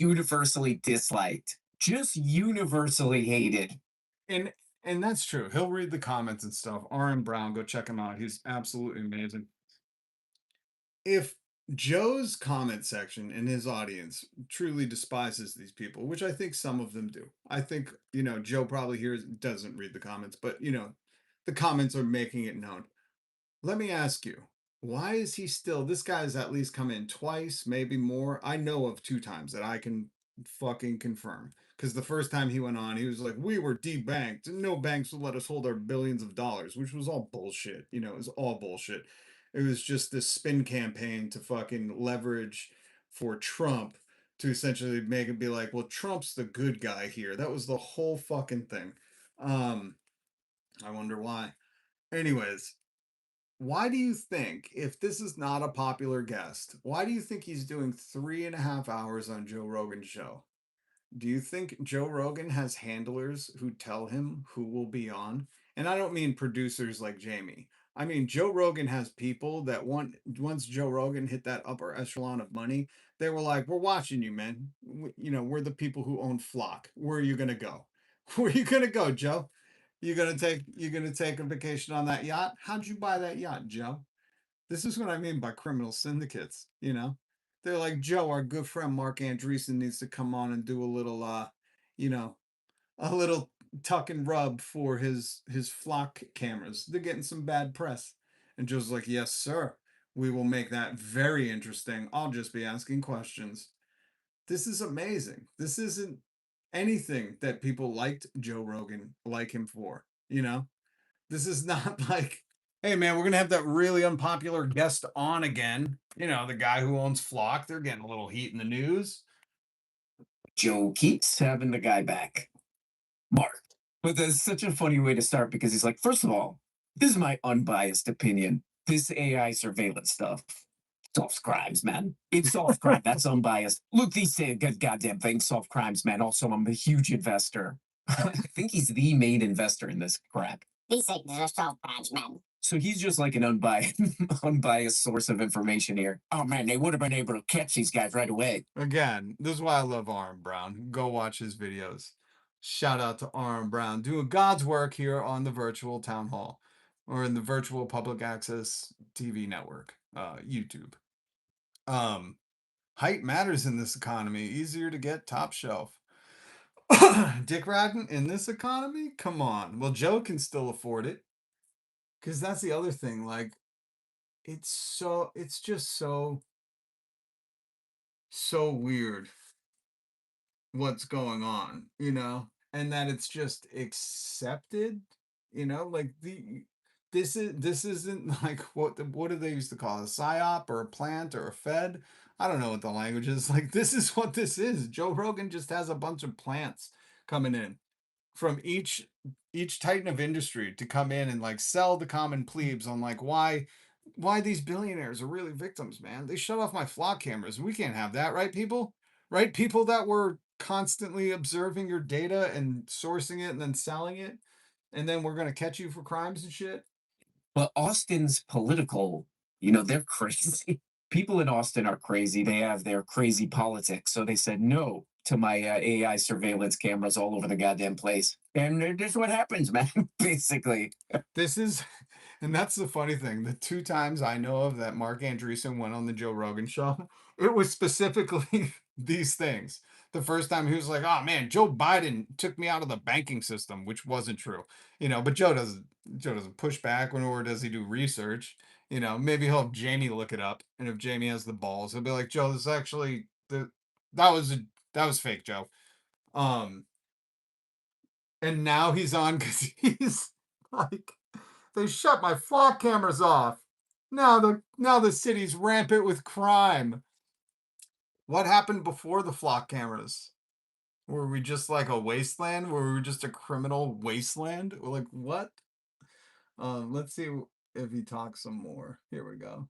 universally disliked. Just universally hated. And that's true. He'll read the comments and stuff. R.M. Brown, go check him out. He's absolutely amazing. If Joe's comment section and his audience truly despises these people, which I think some of them do. I think, you know, Joe probably doesn't read the comments, but, you know, the comments are making it known. Let me ask you, Why is he still? This guy's at least come in twice, maybe more. I know of 2 times that I can fucking confirm. Because the first time he went on, he was like, we were debanked, and no banks would let us hold our billions of dollars, which was all bullshit. You know, it was all bullshit. It was just this spin campaign to fucking leverage for Trump to essentially make it be like, well, Trump's the good guy here. That was the whole fucking thing. I wonder why. Anyways, why do you think, if this is not a popular guest, why do you think he's doing 3.5 hours on Joe Rogan's show? Do you think Joe Rogan has handlers who tell him who will be on? And I don't mean producers like Jamie. I mean, Joe Rogan has people that once Joe Rogan hit that upper echelon of money, they were like, we're watching you, man. You know, we're the people who own Flock. Where are you going to go? Where are you going to go, Joe? You gonna take a vacation on that yacht? How'd you buy that yacht, Joe? This is what I mean by criminal syndicates, you know? They're like, Joe, our good friend Mark Andreessen needs to come on and do a little you know, a little tuck and rub for his flock cameras. They're getting some bad press. And Joe's like, yes, sir. We will make that very interesting. I'll just be asking questions. This is amazing. This isn't anything that people liked Joe Rogan like him for, you know? This is not like, hey man, we're gonna have that really unpopular guest on again. You know, the guy who owns Flock. They're getting a little heat in the news. Joe keeps having the guy back, Mark. But that's such a funny way to start because he's like, first of all, this is my unbiased opinion. This AI surveillance stuff solves crimes, man. It solves crime. That's unbiased. Look, these good goddamn things solve crimes, man. Also, I'm a huge investor. I think he's the main investor in this crap. These things are solve crimes, man. So he's just like an unbiased source of information here. Oh man, they would have been able to catch these guys right away. Again, this is why I love Aaron Brown. Go watch his videos. Shout out to Aaron Brown doing God's work here on the virtual town hall or in the virtual public access TV network, YouTube. Height matters in this economy. Easier to get, top shelf. Dick riding in this economy? Come on. Well, Joe can still afford it. Because that's the other thing. Like, it's just so weird what's going on, you know? And that it's just accepted, you know? Like, this isn't like what do they used to call it? A psyop or a plant or a fed? I don't know what the language is. Like, this is what this is. Joe Rogan just has a bunch of plants coming in from each titan of industry to come in and like sell the common plebes on like why these billionaires are really victims, man. They shut off my Flock cameras. We can't have that, right, people? Right, people that were constantly observing your data and sourcing it and then selling it, and then we're gonna catch you for crimes and shit. But Austin's political, they're crazy. People in Austin are crazy. They have their crazy politics. So they said no to my AI surveillance cameras all over the goddamn place. And this is what happens, man, basically. This is, and that's the funny thing. The 2 times I know of that Mark Andreessen went on the Joe Rogan show, it was specifically these things. The first time he was like, oh man, Joe Biden took me out of the banking system, which wasn't true, but Joe doesn't push back, nor does he do research. Maybe he'll have Jamie look it up, and if Jamie has the balls, he'll be like, Joe, this is actually that was fake, Joe. And now he's on because he's like, they shut my Flock cameras off. Now the city's rampant with crime. What happened before the Flock cameras? Were we just like a wasteland? Were we just a criminal wasteland? Like what? Let's see if he talks some more. Here we go.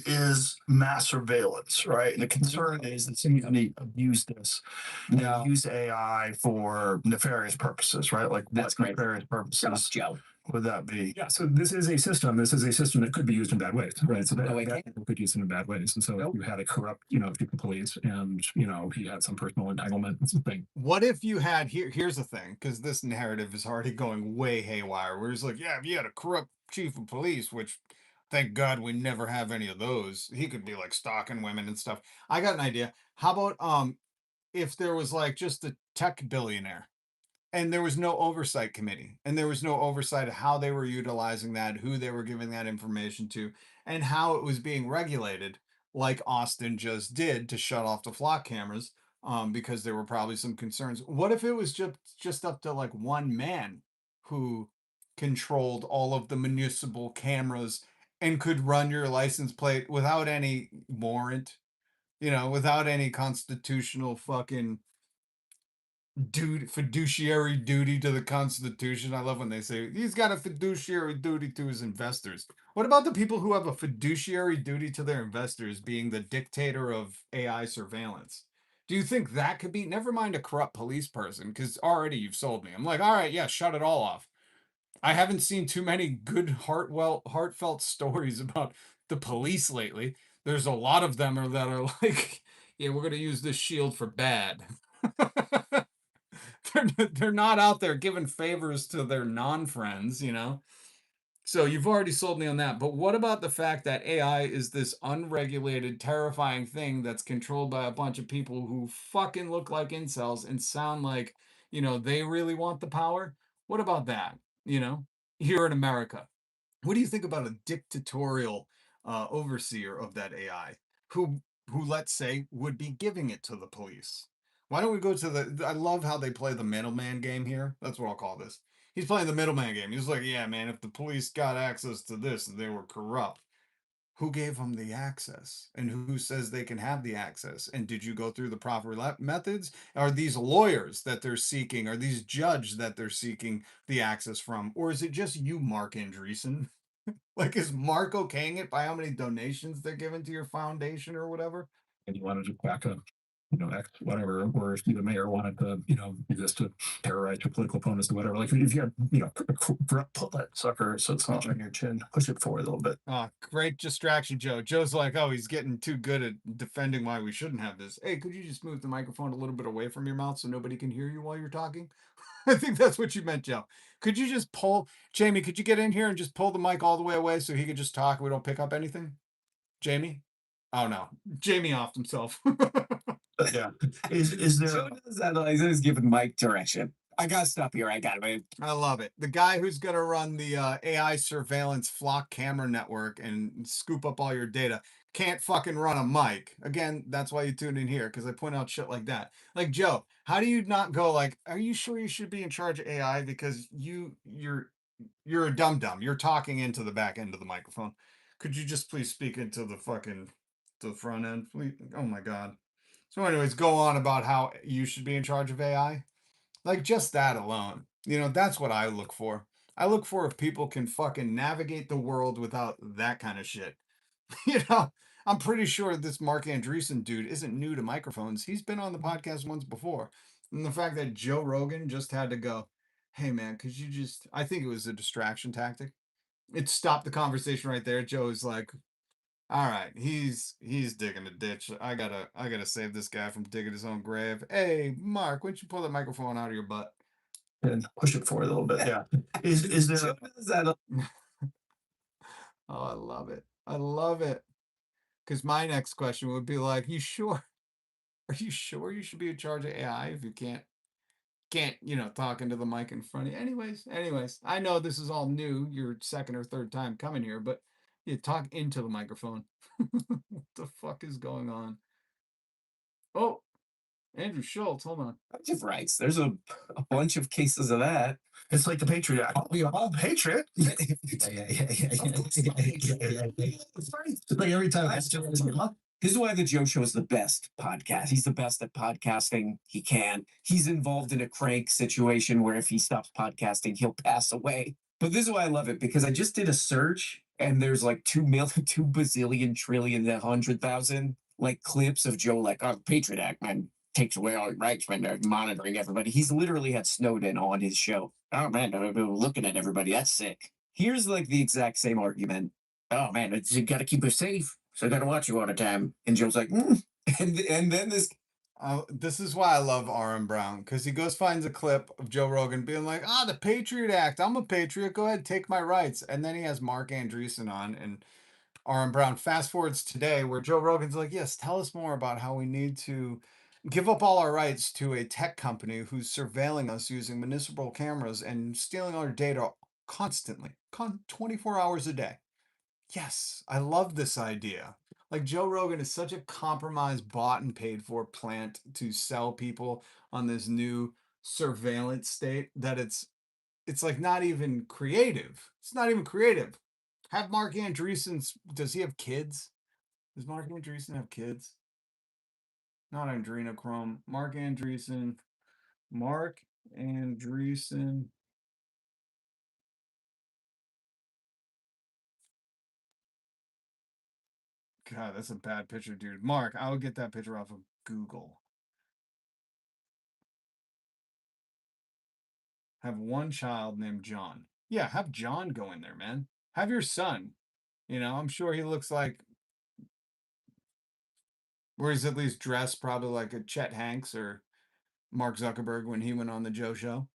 Is mass surveillance, right? And the concern is that somebody abuse this. They use AI for nefarious purposes, right? Like That's what great. nefarious purposes Joe. would that be? Yeah, so this is a system. This is a system that could be used in bad ways, right? So No, it that can't. could use it in bad ways. And so if you had a corrupt, chief of police, and he had some personal entanglement and something. What if you had here's the thing, because this narrative is already going way haywire. Where it's like, yeah, if you had a corrupt chief of police, which thank God we never have any of those, he could be like stalking women and stuff. I got an idea. How about if there was like just a tech billionaire and there was no oversight committee and there was no oversight of how they were utilizing that, who they were giving that information to, and how it was being regulated, like Austin just did to shut off the flock cameras, because there were probably some concerns. What if it was just up to like one man who controlled all of the municipal cameras and could run your license plate without any warrant, without any constitutional fucking fiduciary duty to the Constitution. I love when they say he's got a fiduciary duty to his investors. What about the people who have a fiduciary duty to their investors, being the dictator of AI surveillance? Do you think that could be, never mind a corrupt police person, because already you've sold me. I'm like, all right, yeah, shut it all off. I haven't seen too many good heartfelt stories about the police lately. There's a lot of them that are like, yeah, we're gonna use this shield for bad. They're not out there giving favors to their non-friends, So you've already sold me on that. But what about the fact that AI is this unregulated, terrifying thing that's controlled by a bunch of people who fucking look like incels and sound like, they really want the power? What about that, here in America? What do you think about a dictatorial overseer of that AI who let's say would be giving it to the police? Why don't we go to I love how they play the middleman game here. That's what I'll call this. He's playing the middleman game. He's like, yeah, man, if the police got access to this and they were corrupt, who gave them the access? And who says they can have the access? And did you go through the proper methods? Are these lawyers that they're seeking? Are these judges that they're seeking the access from? Or is it just you, Mark Andreessen? Like, is Mark okaying it by how many donations they're giving to your foundation or whatever? And you wanted to back up, X, whatever, or if the mayor wanted to, do this to terrorize your political opponents or whatever. Like if you had, pull that sucker so it's not on your chin, push it forward a little bit. Great distraction, Joe. Joe's like, oh, he's getting too good at defending why we shouldn't have this. Hey, could you just move the microphone a little bit away from your mouth so nobody can hear you while you're talking? I think that's what you meant, Joe. Could you just Jamie, could you get in here and just pull the mic all the way away so he could just talk and we don't pick up anything? Jamie? Oh no. Jamie offed himself. Yeah. Is there Joe does that like he's giving Mike direction. I gotta stop here. I gotta move. I love it. The guy who's going to run the AI surveillance flock camera network and scoop up all your data can't fucking run a mic. Again, that's why you tune in here, because I point out shit like that. Like, Joe, how do you not go like, are you sure you should be in charge of AI? Because you're a dum-dum. You're talking into the back end of the microphone. Could you just please speak into the front end, please? Oh my God. So anyways, go on about how you should be in charge of AI. Like, just that alone, that's what I look for. I look for if people can fucking navigate the world without that kind of shit. I'm pretty sure this Mark Andreessen dude isn't new to microphones. He's been on the podcast once before. And the fact that Joe Rogan just had to go, hey man, could you just, I think it was a distraction tactic. It stopped the conversation right there. Joe's like, all right, he's digging a ditch. I gotta save this guy from digging his own grave. Hey, Mark, why don't you pull the microphone out of your butt? And push it forward a little bit. Yeah. Is there Joe does that. Oh, I love it. I love it. Because my next question would be like, you sure? Are you sure you should be in charge of AI if you can't, talk into the mic in front of you? Anyways, I know this is all new, your second or third time coming here, but you talk into the microphone. What the fuck is going on? Oh, Andrew Schultz, hold on. Of rights. There's a bunch of cases of that. It's like the Patriot Act. We all Patriot. Yeah. It's like every time. This is why the Joe Show is the best podcast. He's the best at podcasting. He can. He's involved in a crank situation where if he stops podcasting, he'll pass away. But this is why I love it, because I just did a search and there's like 2 bazillion trillion 100,000 like clips of Joe like, oh, Patriot Act, man, takes away all rights when they're monitoring everybody. He's literally had Snowden on his show. Oh man, they're looking at everybody. That's sick. Here's like the exact same argument. Oh man, you got to keep us safe, so I got to watch you all the time. And Joe's like, and then this is why I love Aaron Brown, because he goes finds a clip of Joe Rogan being like, the Patriot Act. I'm a patriot. Go ahead, take my rights. And then he has Mark Andreessen on, and Aaron Brown fast forwards today where Joe Rogan's like, yes, tell us more about how we need to give up all our rights to a tech company who's surveilling us using municipal cameras and stealing our data constantly, 24 hours a day. Yes, I love this idea. Like Joe Rogan is such a compromised, bought and paid for plant to sell people on this new surveillance state that it's like not even creative. It's not even creative. Have Mark Andreessen's, does he have kids? Does Mark Andreessen have kids? Not adrenochrome. Mark Andreessen. Mark Andreessen. God, that's a bad picture, dude. Mark, I will get that picture off of Google. Have one child named John. Yeah, have John go in there, man. Have your son. You know, I'm sure he looks like, or he's at least dressed probably like a Chet Hanks or Mark Zuckerberg when he went on the Joe Show.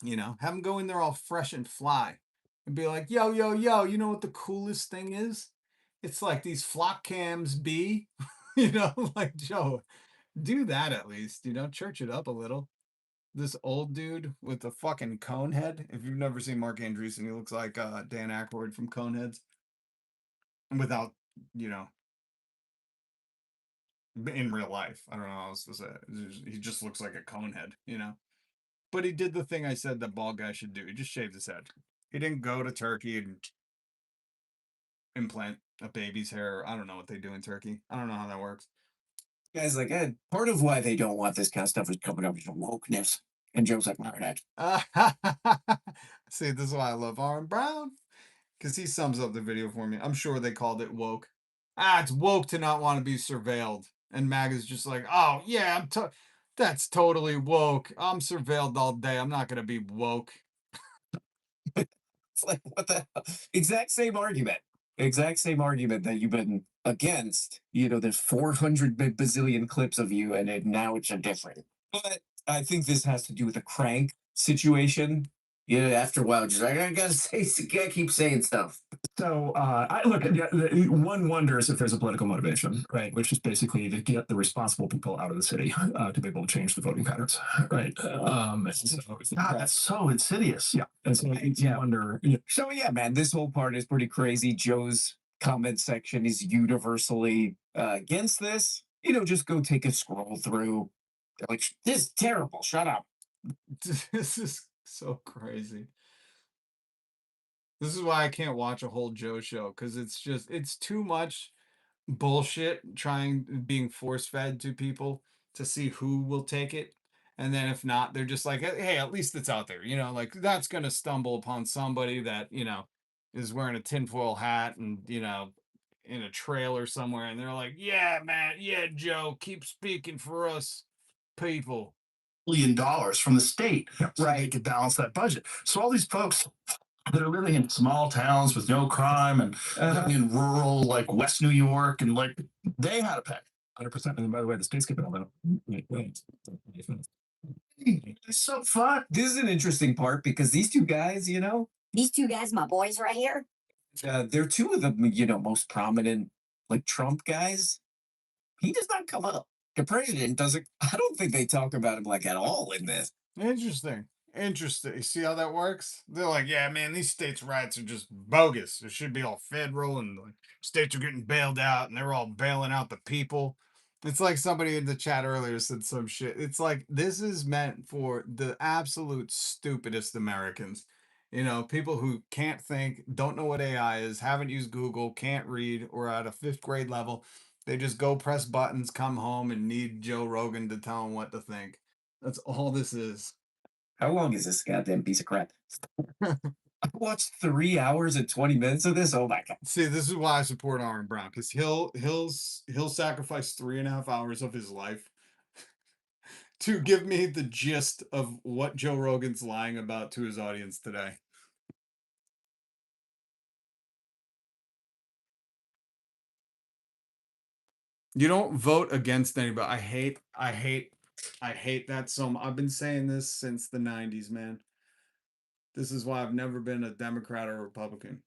You know, have him go in there all fresh and fly and be like, yo, yo, yo, you know what the coolest thing is? It's like these flock cams be, you know, like Joe, do that at least, you know, church it up a little. This old dude with the fucking cone head. If you've never seen Mark Andreessen, he looks like Dan Aykroyd from Coneheads. Without, you know, in real life. I don't know how else to say it. He just looks like a conehead, you know. But he did the thing I said that bald guy should do. He just shaved his head. He didn't go to Turkey and implant a baby's hair. I don't know what they do in Turkey. I don't know how that works. Guys, like, part of why they don't want this kind of stuff is coming up with wokeness. And Joe's like, all right. See, this is why I love Aaron Brown. Because he sums up the video for me. I'm sure they called it woke. It's woke to not want to be surveilled. And MAGA's just like, oh, yeah, that's totally woke. I'm surveilled all day. I'm not going to be woke. It's like, what the hell? Exact same argument. Exact same argument that you've been against. You know, there's 400 bazillion clips of you, and now it's a different. But I think this has to do with the crank situation. You know, after a while, just like, I gotta say, gotta keep saying stuff. So I look at one wonders if there's a political motivation, right? Which is basically to get the responsible people out of the city to be able to change the voting patterns, right? God, that's so insidious. Yeah, and so you wonder. You know, So yeah, man, this whole part is pretty crazy. Joe's comment section is universally against this. You know, just go take a scroll through. They're like, this is terrible. Shut up. This is so crazy. This is why I can't watch a whole Joe show, because it's too much bullshit being force fed to people to see who will take it. And then if not, they're just like, hey, at least it's out there. You know, like that's going to stumble upon somebody that, you know, is wearing a tinfoil hat and, you know, in a trailer somewhere. And they're like, yeah, man. Yeah, Joe, keep speaking for us people. $1 billion from the state, so Right. they could balance that budget. So all these folks that are living in small towns with no crime and living in rural, like West New York, and like they had to pay 100%. And by the way, the state's giving all that. It's so fun. This is an interesting part because these two guys, you know, These two guys, my boys right here. they're two of the, you know, most prominent, like Trump guys. He does not come up. The president doesn't. I don't think they talk about him like at all in this. Interesting. Interesting. You see how that works? They're like, yeah, man, these states' rights are just bogus. It should be all federal, and like, states are getting bailed out, and they're all bailing out the people. It's like somebody in the chat earlier said some shit. It's like this is meant for the absolute stupidest Americans. You know, people who can't think, don't know what AI is, haven't used Google, can't read, or at a 5th grade level. They just go press buttons, come home, and need Joe Rogan to tell them what to think. That's all this is. How long is this goddamn piece of crap? I watched 3 hours and 20 minutes of this. Oh my god! See, this is why I support Aaron Brown, because he'll sacrifice 3.5 hours of his life to give me the gist of what Joe Rogan's lying about to his audience today. You don't vote against anybody. I hate that so much. I've been saying this since the 90s, man. This is why I've never been a Democrat or Republican.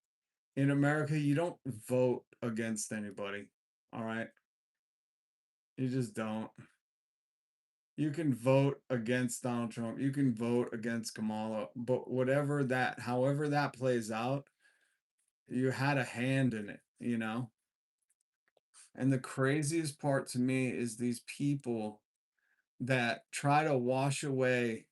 In America, you don't vote against anybody. All right? You just don't. You can vote against Donald Trump. You can vote against Kamala, but however that plays out, you had a hand in it, you know? And the craziest part to me is these people that try to wash away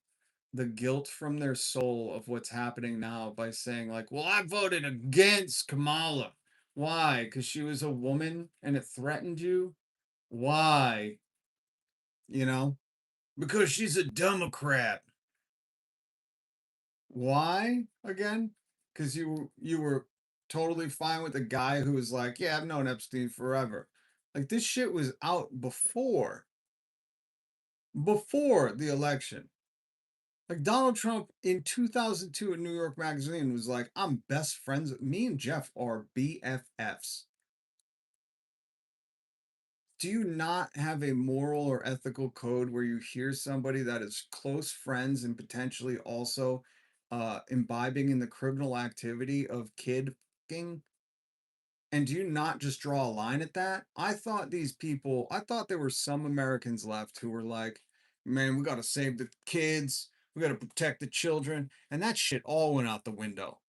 the guilt from their soul of what's happening now by saying like, well, I voted against Kamala. Why? Because she was a woman and it threatened you? Why? You know? Because she's a Democrat. Why again? Because you were totally fine with a guy who was like, yeah, I've known Epstein forever. Like this shit was out before the election. Like Donald Trump in 2002 in New York Magazine was like, I'm best friends. Me and Jeff are BFFs. Do you not have a moral or ethical code where you hear somebody that is close friends and potentially also imbibing in the criminal activity of kid fucking? And do you not just draw a line at that? I thought there were some Americans left who were like, man, we got to save the kids. We got to protect the children. And that shit all went out the window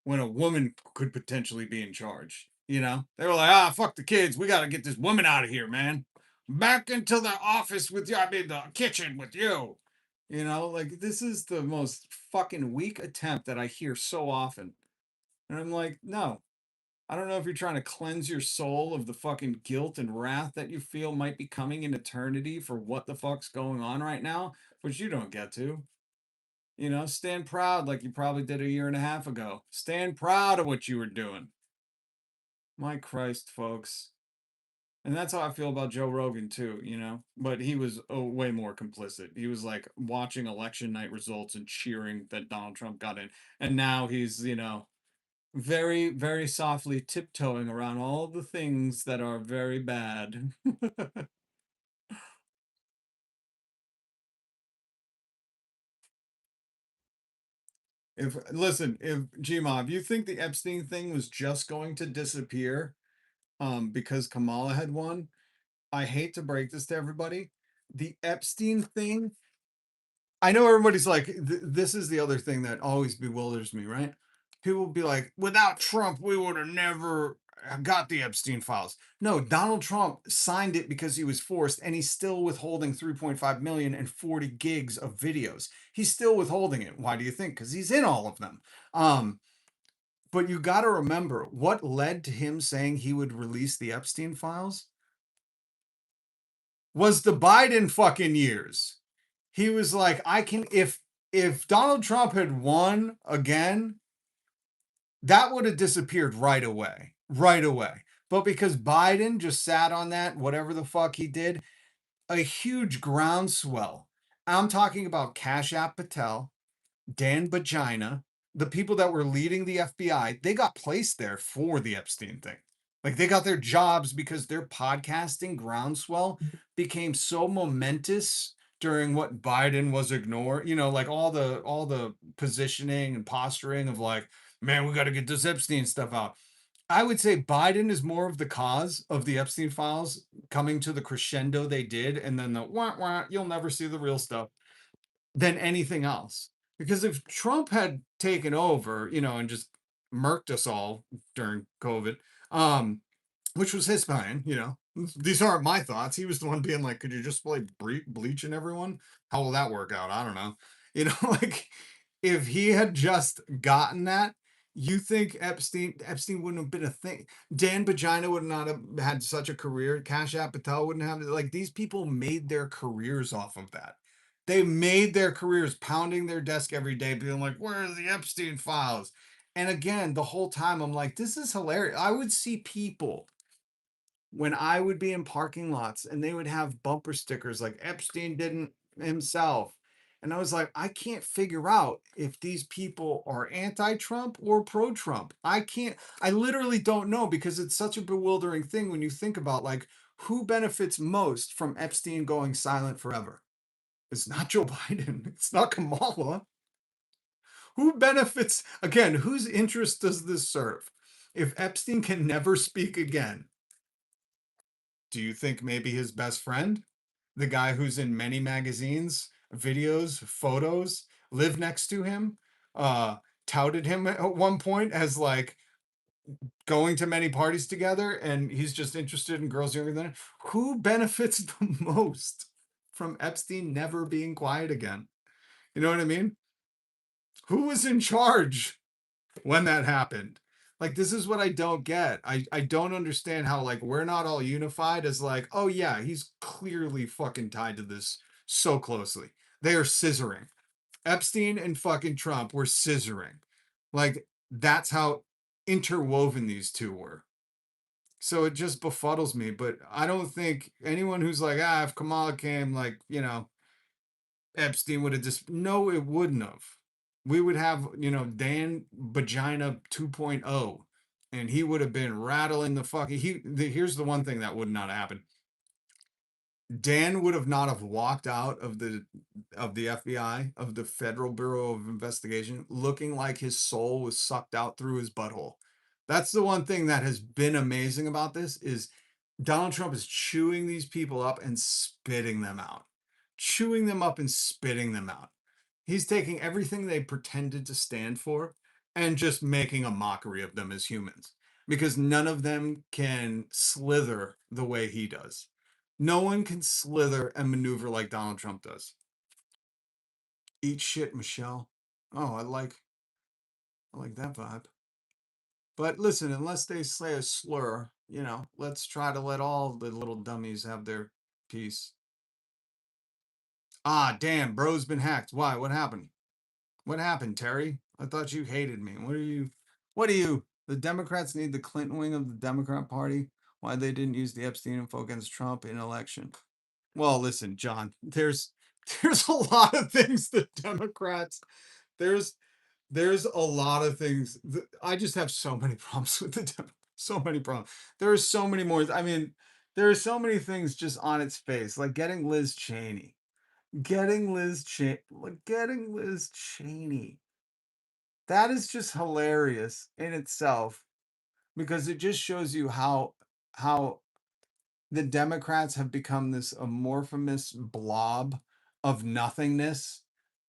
when a woman could potentially be in charge. You know, they were like, fuck the kids. We got to get this woman out of here, man. Back into the office with you. I mean, the kitchen with you. You know, like this is the most fucking weak attempt that I hear so often. And I'm like, no, I don't know if you're trying to cleanse your soul of the fucking guilt and wrath that you feel might be coming in eternity for what the fuck's going on right now, but you don't get to. You know, stand proud like you probably did a year and a half ago. Stand proud of what you were doing. My Christ, folks. And that's how I feel about Joe Rogan too, you know. But he was way more complicit. He was like watching election night results and cheering that Donald Trump got in. And now he's, you know, very, very softly tiptoeing around all the things that are very bad. If Gmob, you think the Epstein thing was just going to disappear because Kamala had won, I hate to break this to everybody. The Epstein thing, I know everybody's like, this is the other thing that always bewilders me, right? People will be like, without Trump, we would have never got the Epstein files. No, Donald Trump signed it because he was forced, and he's still withholding 3.5 million and 40 gigs of videos. He's still withholding it. Why do you think? Because he's in all of them. But you got to remember what led to him saying he would release the Epstein files was the Biden fucking years. He was like, I can, if Donald Trump had won again, that would have disappeared right away. Right away. But because Biden just sat on that, whatever the fuck he did, a huge groundswell. I'm talking about Cash App Patel, Dan Bajina, the people that were leading the FBI, they got placed there for the Epstein thing. Like they got their jobs because their podcasting groundswell became so momentous during what Biden was ignored. You know, like all the positioning and posturing of like, man, we got to get this Epstein stuff out. I would say Biden is more of the cause of the Epstein files coming to the crescendo they did, and then the wah wah, you'll never see the real stuff, than anything else. Because if Trump had taken over, you know, and just murked us all during COVID, which was his plan, you know, these aren't my thoughts. He was the one being like, could you just play bleach in everyone? How will that work out? I don't know. You know, like if he had just gotten that, you think Epstein wouldn't have been a thing. Dan Bajina would not have had such a career. Cash App Patel wouldn't have, like, these people made their careers off of that. They made their careers pounding their desk every day, being like, where are the Epstein files? And again, the whole time I'm like, this is hilarious. I would see people when I would be in parking lots and they would have bumper stickers like Epstein didn't himself. And I was like, I can't figure out if these people are anti-Trump or pro-Trump. I literally don't know, because it's such a bewildering thing when you think about like who benefits most from Epstein going silent forever. It's not Joe Biden. It's not Kamala. Who benefits? Again, whose interest does this serve? If Epstein can never speak again, do you think maybe his best friend, the guy who's in many magazines, videos, photos, lived next to him, touted him at one point as like going to many parties together, and he's just interested in girls younger than him. Who benefits the most from Epstein never being quiet again? You know what I mean? Who was in charge when that happened? Like, this is what I don't get. I don't understand how, like, we're not all unified as like, oh yeah, he's clearly fucking tied to this so closely. They are scissoring. Epstein and fucking Trump were scissoring. Like, that's how interwoven these two were. So it just befuddles me. But I don't think anyone who's like, if Kamala came, like, Epstein would have just, no, it wouldn't have. We would have, Dan Vagina 2.0, and he would have been rattling the fucking, here's the one thing that would not happen. Dan would have not have walked out of the FBI, of the Federal Bureau of Investigation, looking like his soul was sucked out through his butthole. That's the one thing that has been amazing about this is Donald Trump is chewing these people up and spitting them out. Chewing them up and spitting them out. He's taking everything they pretended to stand for and just making a mockery of them as humans. Because none of them can slither the way he does. No one can slither and maneuver like Donald Trump does. Eat shit, Michelle. Oh, I like that vibe. But listen, unless they say a slur, let's try to let all the little dummies have their piece. Ah, damn, bro's been hacked. Why? What happened? What happened, Terry? I thought you hated me. What are you? The Democrats need the Clinton wing of the Democrat Party. Why they didn't use the Epstein info against Trump in election. Well, listen, John, there's a lot of things that Democrats, there's a lot of things that, I just have so many problems with the so many problems. There are so many more. I mean, there are so many things just on its face, like getting Liz Cheney. Getting Liz Cheney. That is just hilarious in itself because it just shows you how the Democrats have become this amorphous blob of nothingness.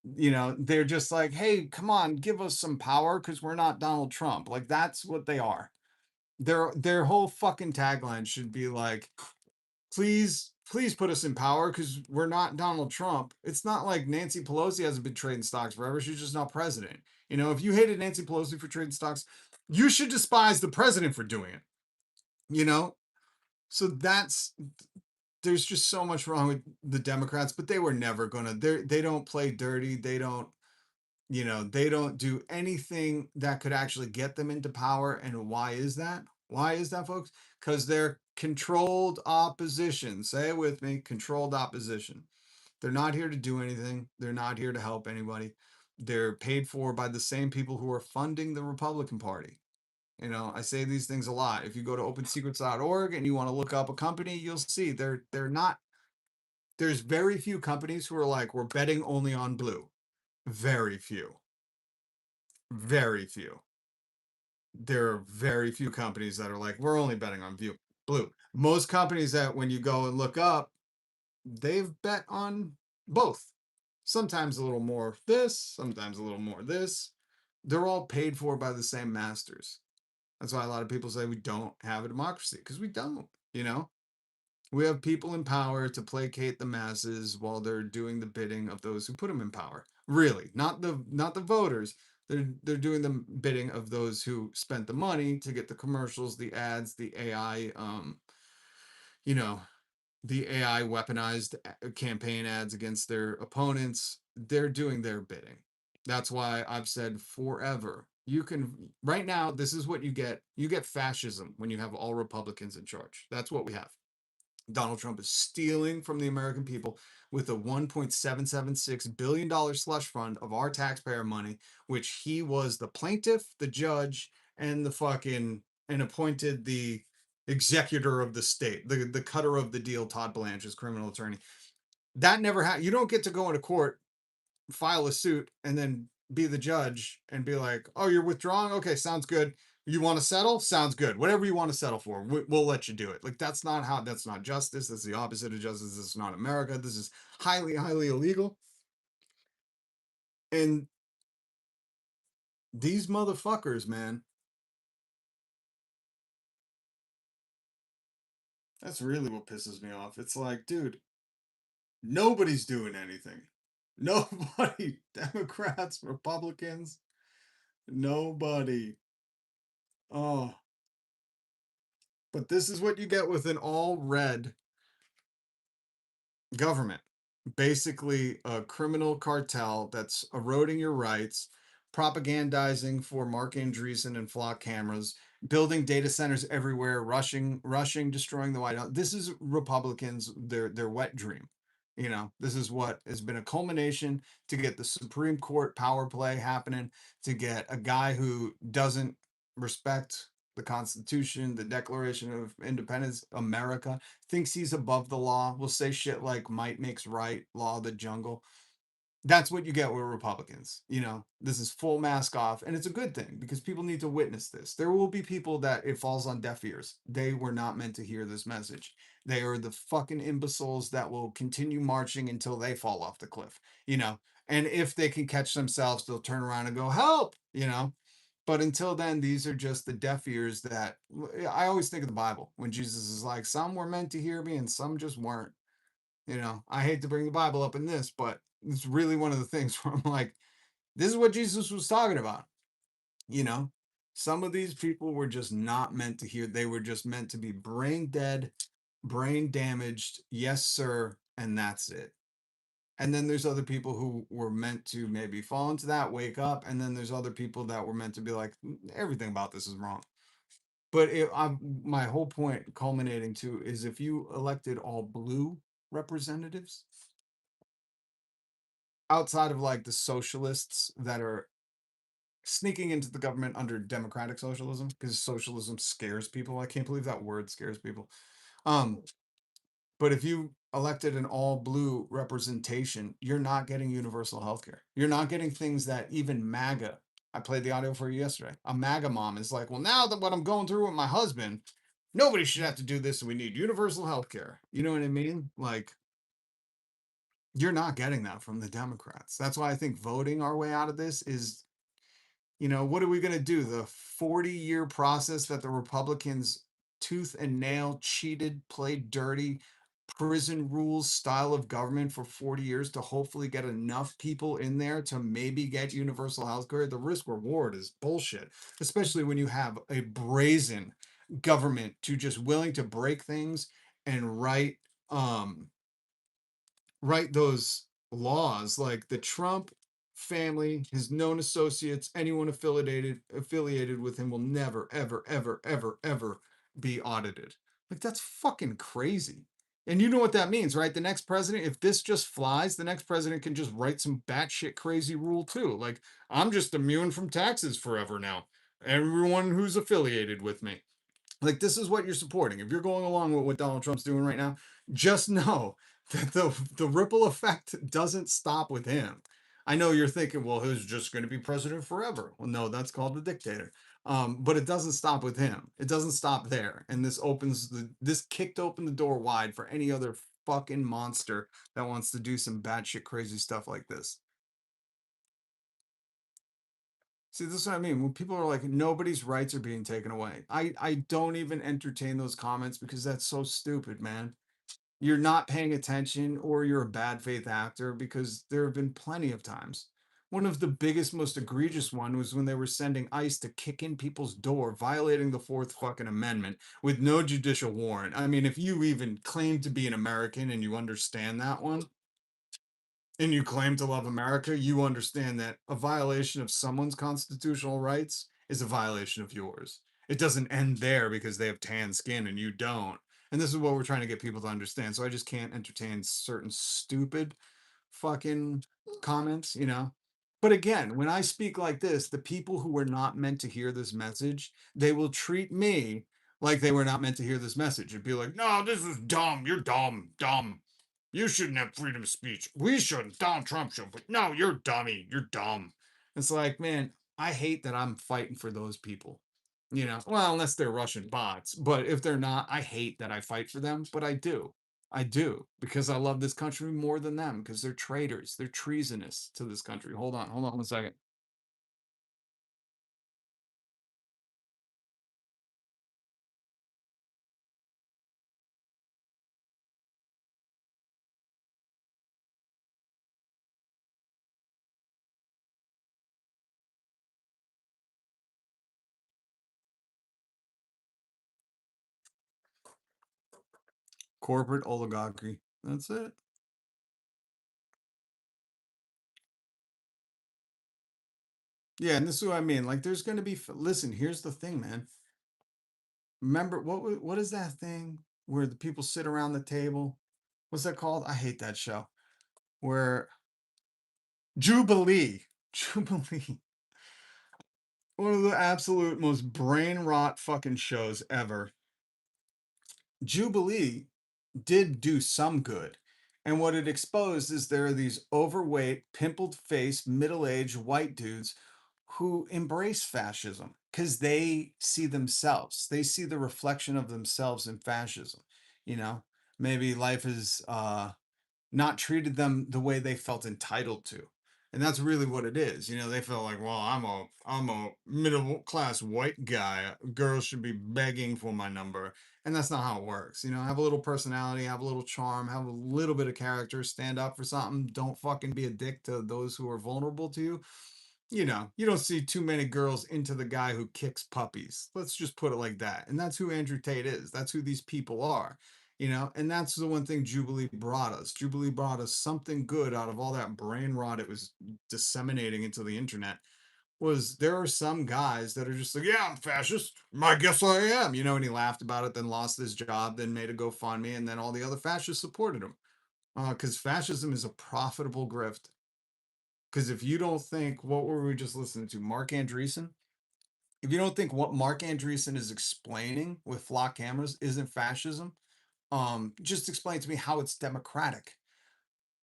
They're just like, hey, come on, give us some power because we're not Donald Trump. Like, that's what they are. Their whole fucking tagline should be like, please put us in power because we're not Donald Trump. It's not like Nancy Pelosi hasn't been trading stocks forever. She's just not president. If you hated Nancy Pelosi for trading stocks, you should despise the president for doing it. So there's just so much wrong with the Democrats, but they were never gonna, they don't play dirty. They don't do anything that could actually get them into power. And why is that? Why is that, folks? Because they're controlled opposition. Say it with me, controlled opposition. They're not here to do anything. They're not here to help anybody. They're paid for by the same people who are funding the Republican Party. I say these things a lot. If you go to opensecrets.org and you want to look up a company, you'll see they're not, there's very few companies who are like, we're betting only on blue. Very few. Very few. There are very few companies that are like, we're only betting on blue. Most companies that when you go and look up, they've bet on both. Sometimes a little more this, sometimes a little more this. They're all paid for by the same masters. That's why a lot of people say we don't have a democracy, because we don't. We have people in power to placate the masses while they're doing the bidding of those who put them in power. Really, not the voters. They're doing the bidding of those who spent the money to get the commercials, the ads, the AI, the AI weaponized campaign ads against their opponents. They're doing their bidding. That's why I've said forever. Right now, this is what you get. You get fascism when you have all Republicans in charge. That's what we have. Donald Trump is stealing from the American people with a $1.776 billion slush fund of our taxpayer money, which he was the plaintiff, the judge, and appointed the executor of the state, the cutter of the deal, Todd Blanche, as criminal attorney. That never happened. You don't get to go into court, file a suit, and then be the judge and be like, oh, you're withdrawing? Okay, sounds good. You want to settle? Sounds good. Whatever you want to settle for, we'll let you do it. Like, that's not justice. That's the opposite of justice. This is not America. This is highly, highly illegal. And these motherfuckers, man, That's really what pisses me off. It's like, dude, nobody's doing anything. Nobody. Democrats, Republicans, nobody. Oh, but this is what you get with an all red government. Basically, a criminal cartel that's eroding your rights, propagandizing for Mark Andreessen and flock cameras, building data centers everywhere, rushing, destroying the White House. This is Republicans, their wet dream. You know, this is what has been a culmination to get the Supreme Court power play happening, to get a guy who doesn't respect the Constitution, the Declaration of Independence, America, thinks he's above the law, will say shit like might makes right, law of the jungle. That's what you get with Republicans. You know, this is full mask off, and it's a good thing because people need to witness this. There will be people that it falls on deaf ears. They were not meant to hear this message. They are the fucking imbeciles that will continue marching until they fall off the cliff, you know. And if they can catch themselves, they'll turn around and go, help, you know. But until then, these are just the deaf ears that I always think of the Bible when Jesus is like, some were meant to hear me and some just weren't. You know, I hate to bring the Bible up in this, but it's really one of the things where I'm like, this is what Jesus was talking about. You know, some of these people were just not meant to hear. They were just meant to be brain dead, brain damaged. Yes, sir. And that's it. And then there's other people who were meant to maybe fall into that, wake up. And then there's other people that were meant to be like, everything about this is wrong. But my whole point culminating to is if you elected all blue representatives, outside of like the socialists that are sneaking into the government under democratic socialism, because socialism scares people. I can't believe that word scares people. But if you elected an all blue representation, you're not getting universal health care. You're not getting things that even MAGA. I played the audio for you yesterday. A MAGA mom is like, well, now that what I'm going through with my husband, nobody should have to do this. And we need universal health care. You know what I mean? Like, you're not getting that from the Democrats. That's why I think voting our way out of this is, you know, what are we going to do? The 40-year process that the Republicans tooth and nail cheated, played dirty, prison rules style of government for 40 years to hopefully get enough people in there to maybe get universal health care. The risk reward is bullshit, especially when you have a brazen government to just willing to break things and write those laws. Like the Trump family, his known associates, anyone affiliated with him will never, ever, ever, ever, ever be audited. Like that's fucking crazy. And you know what that means, right? The next president, if this just flies, the next president can just write some batshit crazy rule too. Like, I'm just immune from taxes forever now. Everyone who's affiliated with me. Like, this is what you're supporting. If you're going along with what Donald Trump's doing right now, just know that the ripple effect doesn't stop with him. I know you're thinking, well, who's just going to be president forever? Well, no, that's called the dictator. But it doesn't stop with him. It doesn't stop there. And this kicked open the door wide for any other fucking monster that wants to do some batshit crazy stuff like this. See, this is what I mean. When people are like, nobody's rights are being taken away. I don't even entertain those comments because that's so stupid, man. You're not paying attention or you're a bad faith actor because there have been plenty of times. One of the biggest, most egregious one was when they were sending ICE to kick in people's door, violating the Fourth fucking Amendment with no judicial warrant. I mean, if you even claim to be an American and you understand that one, and you claim to love America, you understand that a violation of someone's constitutional rights is a violation of yours. It doesn't end there because they have tan skin and you don't. And this is what we're trying to get people to understand. So I just can't entertain certain stupid fucking comments, you know? But again, when I speak like this, the people who were not meant to hear this message, they will treat me like they were not meant to hear this message and be like, no, this is dumb. You're dumb, dumb. You shouldn't have freedom of speech. We shouldn't. Donald Trump should. But no, you're dummy. You're dumb. It's like, man, I hate that I'm fighting for those people. You know, well, unless they're Russian bots. But if they're not, I hate that I fight for them. But I do. I do. Because I love this country more than them. Because they're traitors. They're treasonous to this country. Hold on. Hold on 1 second. Corporate oligarchy. That's it. Yeah, and this is what I mean. Like, there's going to be. Listen, here's the thing, man. Remember what is that thing where the people sit around the table? What's that called? I hate that show. Where Jubilee, Jubilee, one of the absolute most brain rot fucking shows ever. Jubilee did do some good. And what it exposed is there are these overweight, pimpled faced, middle aged white dudes who embrace fascism because they see themselves. They see the reflection of themselves in fascism. You know, maybe life is not treated them the way they felt entitled to. And that's really what it is. You know, they felt like, well, I'm a middle class white guy. Girls should be begging for my number. And that's not how it works. You know, have a little personality, have a little charm, have a little bit of character, stand up for something. Don't fucking be a dick to those who are vulnerable to you. You know, you don't see too many girls into the guy who kicks puppies. Let's just put it like that. And that's who Andrew Tate is. That's who these people are. You know, and that's the one thing Jubilee brought us. Jubilee brought us something good out of all that brain rot it was disseminating into the internet. Was there are some guys that are just like, yeah, I'm fascist. I guess I am. You know, and he laughed about it, then lost his job, then made a GoFundMe, and then all the other fascists supported him. Because fascism is a profitable grift. Because if you don't think, what were we just listening to? Mark Andreessen? If you don't think what Mark Andreessen is explaining with flock cameras isn't fascism, just explain to me how it's democratic.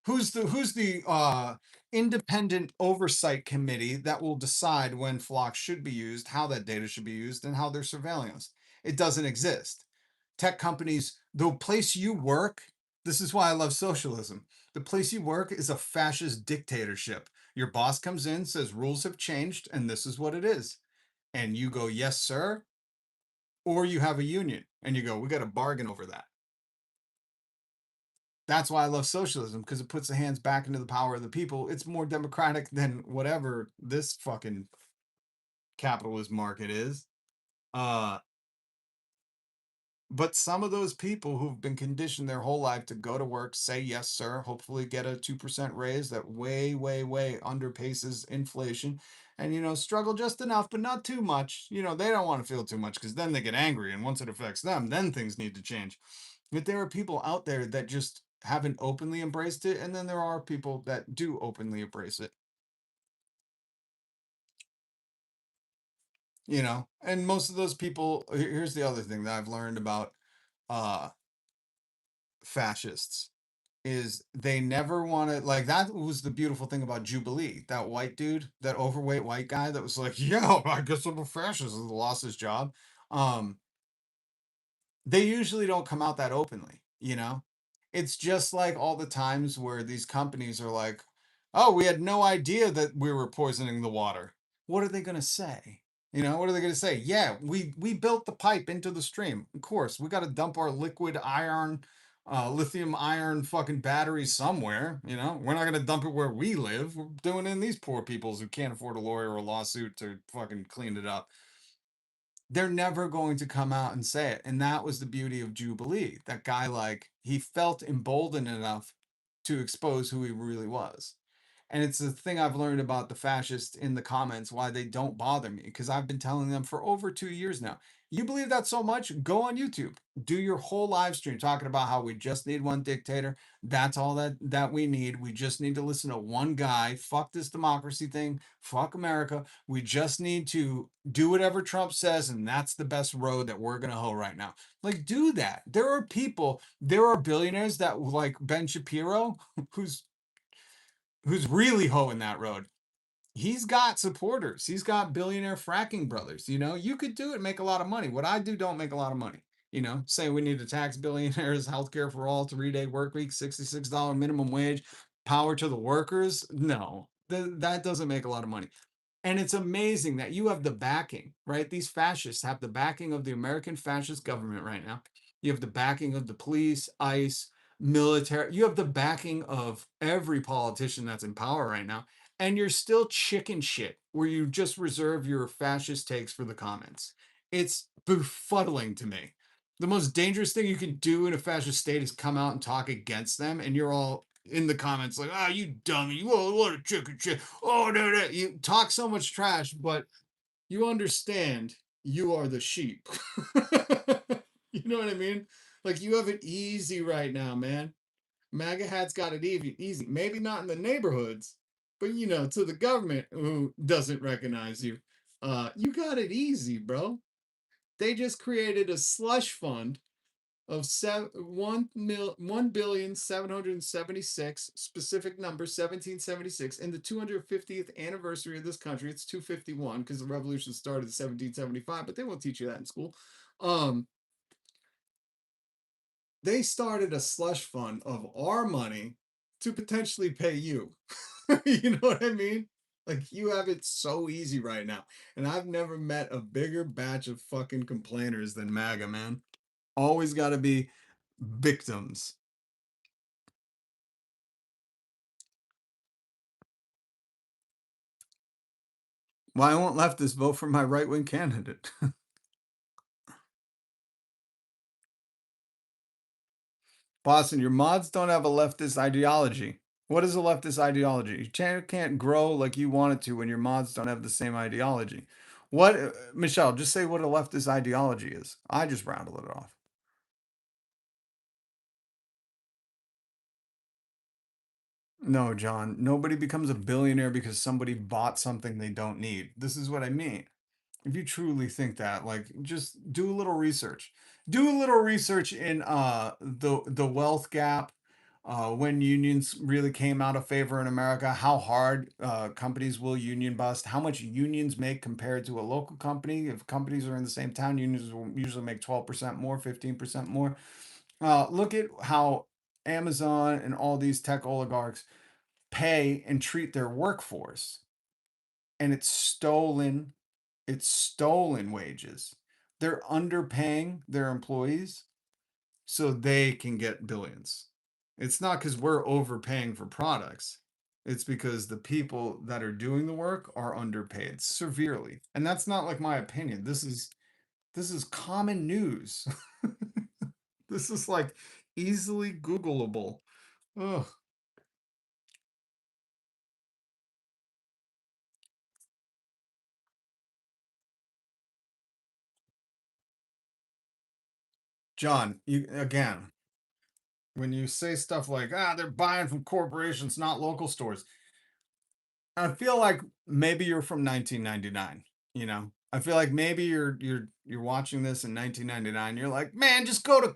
Who's the independent oversight committee that will decide when flocks should be used, how that data should be used, and how they're surveilling us? It doesn't exist. Tech companies, the place you work, this is why I love socialism. The place you work is a fascist dictatorship. Your boss comes in, says rules have changed, and this is what it is. And you go, yes, sir. Or you have a union and you go, we got to bargain over that. That's why I love socialism, because it puts the hands back into the power of the people. It's more democratic than whatever this fucking capitalist market is. But some of those people who've been conditioned their whole life to go to work, say yes, sir, hopefully get a 2% raise that way, way, way underpaces inflation, and, you know, struggle just enough, but not too much. You know, they don't want to feel too much because then they get angry. And once it affects them, then things need to change. But there are people out there that just haven't openly embraced it. And then there are people that do openly embrace it. You know, and most of those people, here's the other thing that I've learned about fascists is they never want to, like, that was the beautiful thing about Jubilee, that white dude, that overweight white guy that was like, yeah, I guess I'm a fascist, and lost his job. They usually don't come out that openly, you know? It's just like all the times where these companies are like, oh, we had no idea that we were poisoning the water. What are they going to say? You know, what are they going to say? Yeah, we built the pipe into the stream. Of course, we got to dump our liquid iron, lithium iron fucking batteries somewhere. You know, we're not going to dump it where we live. We're doing it in these poor peoples who can't afford a lawyer or a lawsuit to fucking clean it up. They're never going to come out and say it. And that was the beauty of Jubilee. That guy, like, he felt emboldened enough to expose who he really was. And it's the thing I've learned about the fascists in the comments, why they don't bother me, because I've been telling them for over 2 years now. You believe that so much? Go on YouTube. Do your whole live stream talking about how we just need one dictator. That's all that we need. We just need to listen to one guy. Fuck this democracy thing. Fuck America. We just need to do whatever Trump says, and that's the best road that we're going to hoe right now. Like, do that. There are people, there are billionaires that, like Ben Shapiro, who's really hoeing that road. He's got supporters. He's got billionaire fracking brothers. You know, you could do it, make a lot of money. What I do don't make a lot of money. You know, say we need to tax billionaires, healthcare for all, 3-day work week, $66 minimum wage, power to the workers. No, that doesn't make a lot of money. And it's amazing that you have the backing, right? These fascists have the backing of the American fascist government right now. You have the backing of the police, ICE, military. You have the backing of every politician that's in power right now. And you're still chicken shit where you just reserve your fascist takes for the comments. It's befuddling to me. The most dangerous thing you can do in a fascist state is come out and talk against them, and you're all in the comments like, "Ah, you dummy! Whoa, what a chicken shit! Oh, no, no!" You talk so much trash, but you understand you are the sheep. You know what I mean? Like you have it easy right now, man. MAGA hat's got it easy. Maybe not in the neighborhoods, but you know, to the government who doesn't recognize you, you got it easy, bro. They just created a slush fund of 1,776 specific number 1776 in the 250th anniversary of this country. It's 251 because the revolution started in 1775, but they won't teach you that in school. They started a slush fund of our money to potentially pay you. You know what I mean? Like you have it so easy right now. And I've never met a bigger batch of fucking complainers than MAGA, man. Always got to be victims. Why won't leftists vote for my right-wing candidate? Boston, your mods don't have a leftist ideology. What is a leftist ideology? Your channel can't grow like you want it to when your mods don't have the same ideology. What, Michelle, just say what a leftist ideology is. I just rounded it off. No, John, nobody becomes a billionaire because somebody bought something they don't need. This is what I mean. If you truly think that, like, just do a little research. Do a little research in the wealth gap, when unions really came out of favor in America, how hard companies will union bust, how much unions make compared to a local company. If companies are in the same town, unions will usually make 12% more, 15% more. Look at how Amazon and all these tech oligarchs pay and treat their workforce. And it's stolen wages. They're underpaying their employees so they can get billions. It's not because we're overpaying for products. It's because the people that are doing the work are underpaid severely. And that's not like my opinion. This is common news. This is like easily Googleable. Ugh. John, you again, when you say stuff like, they're buying from corporations, not local stores. I feel like maybe you're from 1999, you know? I feel like maybe you're watching this in 1999. You're like, "Man, just go to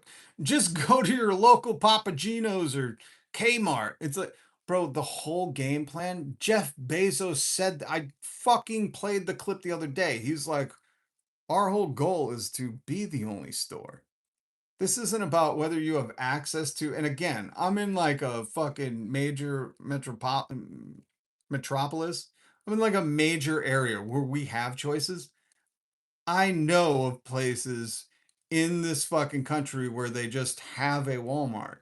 your local Papa Gino's or Kmart." It's like, bro, the whole game plan, Jeff Bezos said, I fucking played the clip the other day. He's like, "Our whole goal is to be the only store." This isn't about whether you have access to, and again, I'm in like a fucking major metropolis. I'm in like a major area where we have choices. I know of places in this fucking country where they just have a Walmart.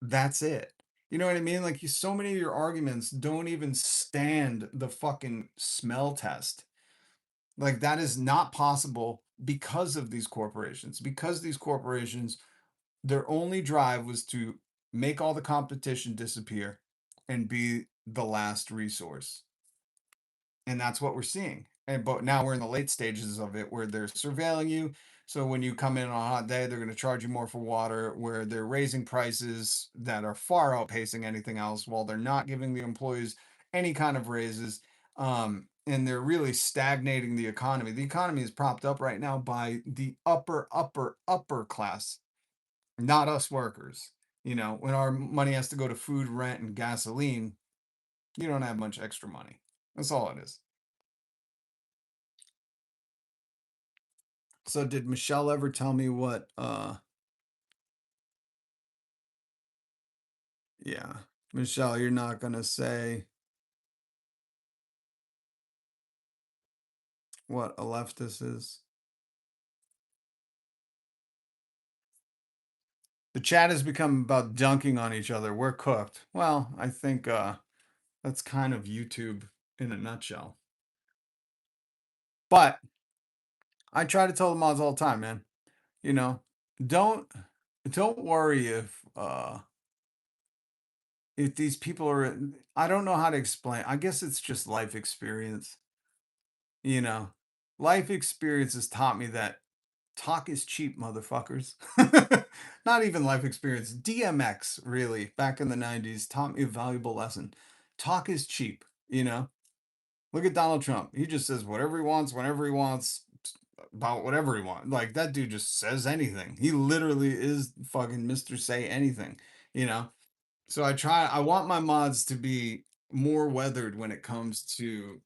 That's it. You know what I mean? Like so many of your arguments don't even stand the fucking smell test. Like that is not possible because of these corporations. Because these corporations, their only drive was to make all the competition disappear and be the last resource. And that's what we're seeing. But now we're in the late stages of it where they're surveilling you. So when you come in on a hot day, they're going to charge you more for water, where they're raising prices that are far outpacing anything else while they're not giving the employees any kind of raises. And they're really stagnating the economy. The economy is propped up right now by the upper class, not us workers. You know, when our money has to go to food, rent, and gasoline, you don't have much extra money. That's all it is. So did Michelle ever tell me what yeah. Michelle, you're not gonna say what a leftist is? The chat has become about dunking on each other. We're cooked. Well, I think that's kind of YouTube in a nutshell. But I try to tell the mods all the time, man. You know, don't worry if these people are, I don't know how to explain. I guess it's just life experience. You know, life experience has taught me that talk is cheap, motherfuckers. Not even life experience. DMX, really, back in the 90s, taught me a valuable lesson. Talk is cheap, you know? Look at Donald Trump. He just says whatever he wants, whenever he wants, about whatever he wants. Like, that dude just says anything. He literally is fucking Mr. Say Anything, you know? So I want my mods to be more weathered when it comes to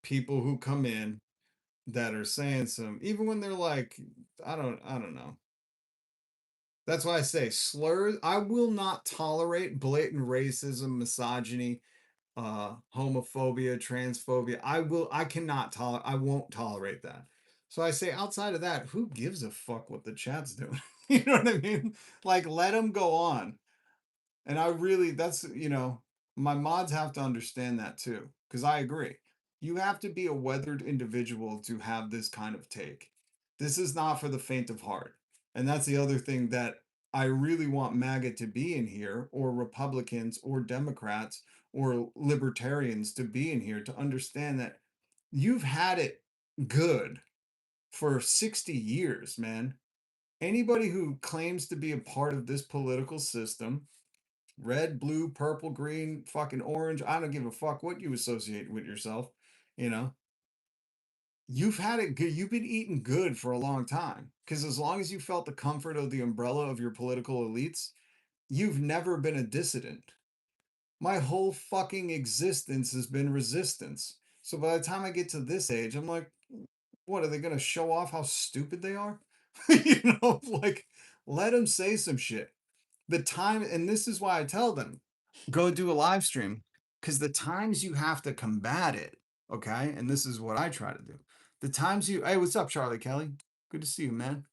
people who come in that are saying some, even when they're like, I don't know. That's why I say slurs. I will not tolerate blatant racism, misogyny, homophobia, transphobia. I cannot tolerate, I won't tolerate that. So I say outside of that, who gives a fuck what the chat's doing? You know what I mean? Like, let them go on. And I really, that's, my mods have to understand that too, because I agree. You have to be a weathered individual to have this kind of take. This is not for the faint of heart. And that's the other thing that I really want MAGA to be in here, or Republicans, or Democrats, or libertarians to be in here, to understand that you've had it good for 60 years, man. Anybody who claims to be a part of this political system, red, blue, purple, green, fucking orange, I don't give a fuck what you associate with yourself, you know. You've had it good. You've been eating good for a long time. Because as long as you felt the comfort of the umbrella of your political elites, you've never been a dissident. My whole fucking existence has been resistance. So by the time I get to this age, I'm like, what, are they going to show off how stupid they are? You know, like, let them say some shit. The time, and this is why I tell them, go do a live stream, because the times you have to combat it, okay? And this is what I try to do. The times you, hey, what's up, Charlie Kelly? Good to see you, man.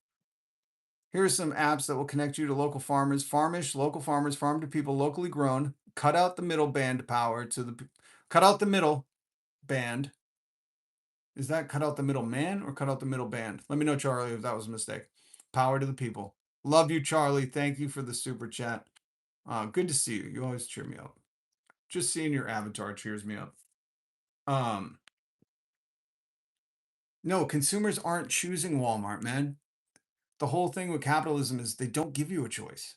Here are some apps that will connect you to local farmers. Farmish, local farmers, farm to people, locally grown. Cut out the middle band power to the, cut out the middle band. Is that cut out the middle man or cut out the middle band? Let me know, Charlie, if that was a mistake. Power to the people. Love you, Charlie. Thank you for the super chat. Good to see you. You always cheer me up. Just seeing your avatar cheers me up. No, consumers aren't choosing Walmart, man. The whole thing with capitalism is they don't give you a choice.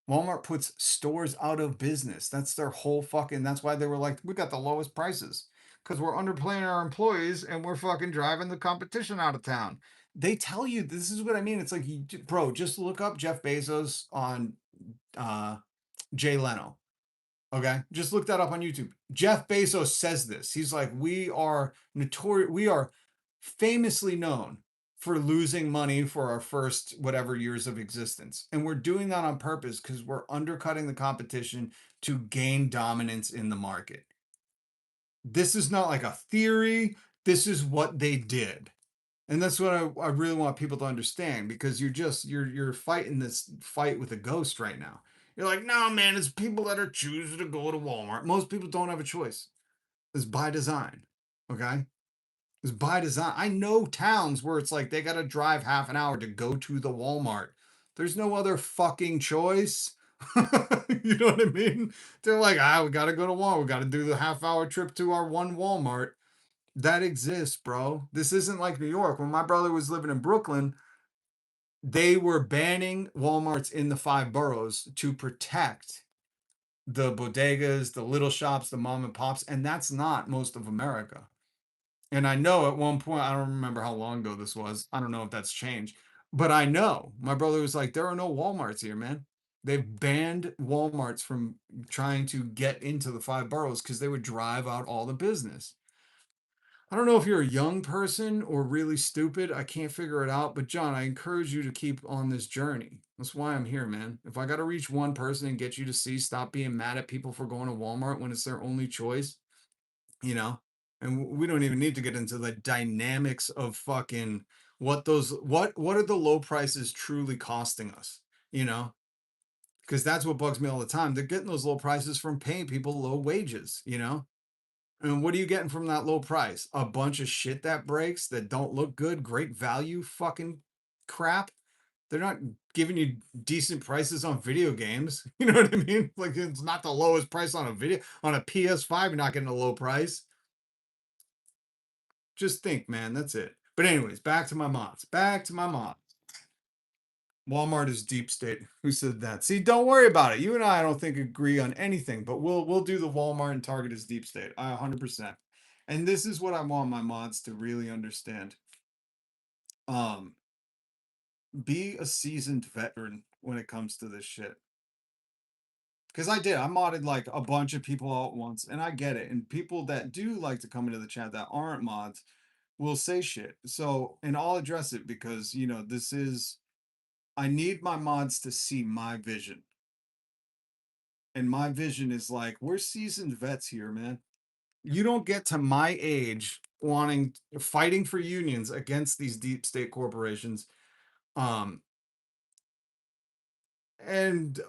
Walmart puts stores out of business. That's their whole fucking, that's why they were like, we got the lowest prices. Because we're underpaying our employees and we're fucking driving the competition out of town. They tell you, this is what I mean. It's like, bro, just look up Jeff Bezos on Jay Leno. Okay, just look that up on YouTube. Jeff Bezos says this. He's like, we are notorious. We are famously known for losing money for our first whatever years of existence, and we're doing that on purpose because we're undercutting the competition to gain dominance in the market. This is not like a theory. This is what they did. And that's what I really want people to understand, because you're fighting this fight with a ghost right now. You're like, no, man, it's people that are choosing to go to Walmart. Most people don't have a choice. It's by design. Okay? It's by design. I know towns where it's like they got to drive half an hour to go to the Walmart. There's no other fucking choice. You know what I mean? They're like, we got to go to Walmart. We got to do the half-hour trip to our one Walmart. That exists, bro. This isn't like New York. When my brother was living in Brooklyn, they were banning Walmarts in the 5 boroughs to protect the bodegas, the little shops, the mom and pops, and that's not most of America. And I know at one point, I don't remember how long ago this was. I don't know if that's changed, but I know my brother was like, there are no Walmarts here, man. They've banned Walmarts from trying to get into the 5 boroughs because they would drive out all the business. I don't know if you're a young person or really stupid. I can't figure it out. But John, I encourage you to keep on this journey. That's why I'm here, man. If I got to reach one person and get you to see, stop being mad at people for going to Walmart when it's their only choice, you know? And we don't even need to get into the dynamics of fucking what are the low prices truly costing us, you know? Because that's what bugs me all the time. They're getting those low prices from paying people low wages, you know? And what are you getting from that low price? A bunch of shit that breaks, that don't look good, great value fucking crap. They're not giving you decent prices on video games. You know what I mean? Like, it's not the lowest price on a PS5. You're not getting a low price. Just think, man. That's it. But anyways, back to my mods. Walmart is deep state. Who said that? See, don't worry about it. You and I don't think agree on anything, but we'll do the Walmart and Target as deep state. 100%. And this is what I want my mods to really understand. Be a seasoned veteran when it comes to this shit. Because I modded like a bunch of people all at once, and I get it. And people that do like to come into the chat that aren't mods will say shit. So, and I'll address it because, you know, I need my mods to see my vision. And my vision is like, we're seasoned vets here, man. You don't get to my age fighting for unions against these deep state corporations. And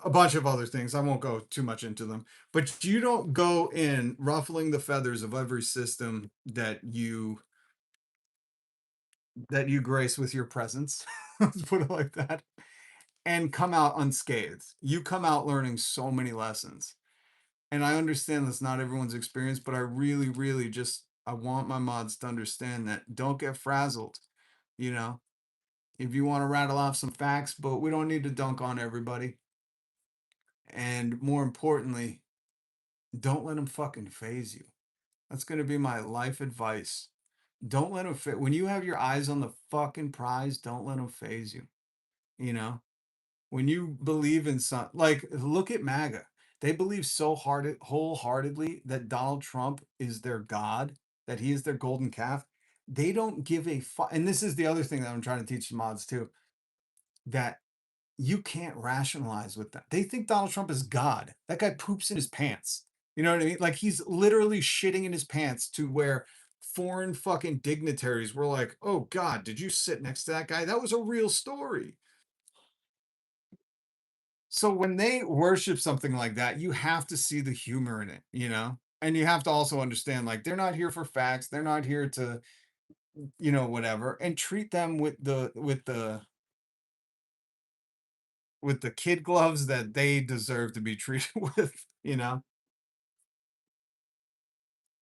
a bunch of other things. I won't go too much into them, but you don't go in ruffling the feathers of every system that you grace with your presence. Let's put it like that. And come out unscathed. You come out learning so many lessons. And I understand that's not everyone's experience, but I really, really I want my mods to understand that don't get frazzled. You know, if you want to rattle off some facts, but we don't need to dunk on everybody. And more importantly, don't let them fucking phase you. That's going to be my life advice. Don't let them when you have your eyes on the fucking prize, don't let them phase you. You know, when you believe in like, look at MAGA. They believe so wholeheartedly that Donald Trump is their God, that he is their golden calf. They don't give a fuck. And this is the other thing that I'm trying to teach the mods too, that you can't rationalize with that. They think Donald Trump is God. That guy poops in his pants. You know what I mean? Like, he's literally shitting in his pants to where foreign fucking dignitaries were like, oh God, did you sit next to that guy? That was a real story. So when they worship something like that, you have to see the humor in it, you know? And you have to also understand, like, they're not here for facts. They're not here to, you know, whatever. And treat them with the kid gloves that they deserve to be treated with, you know?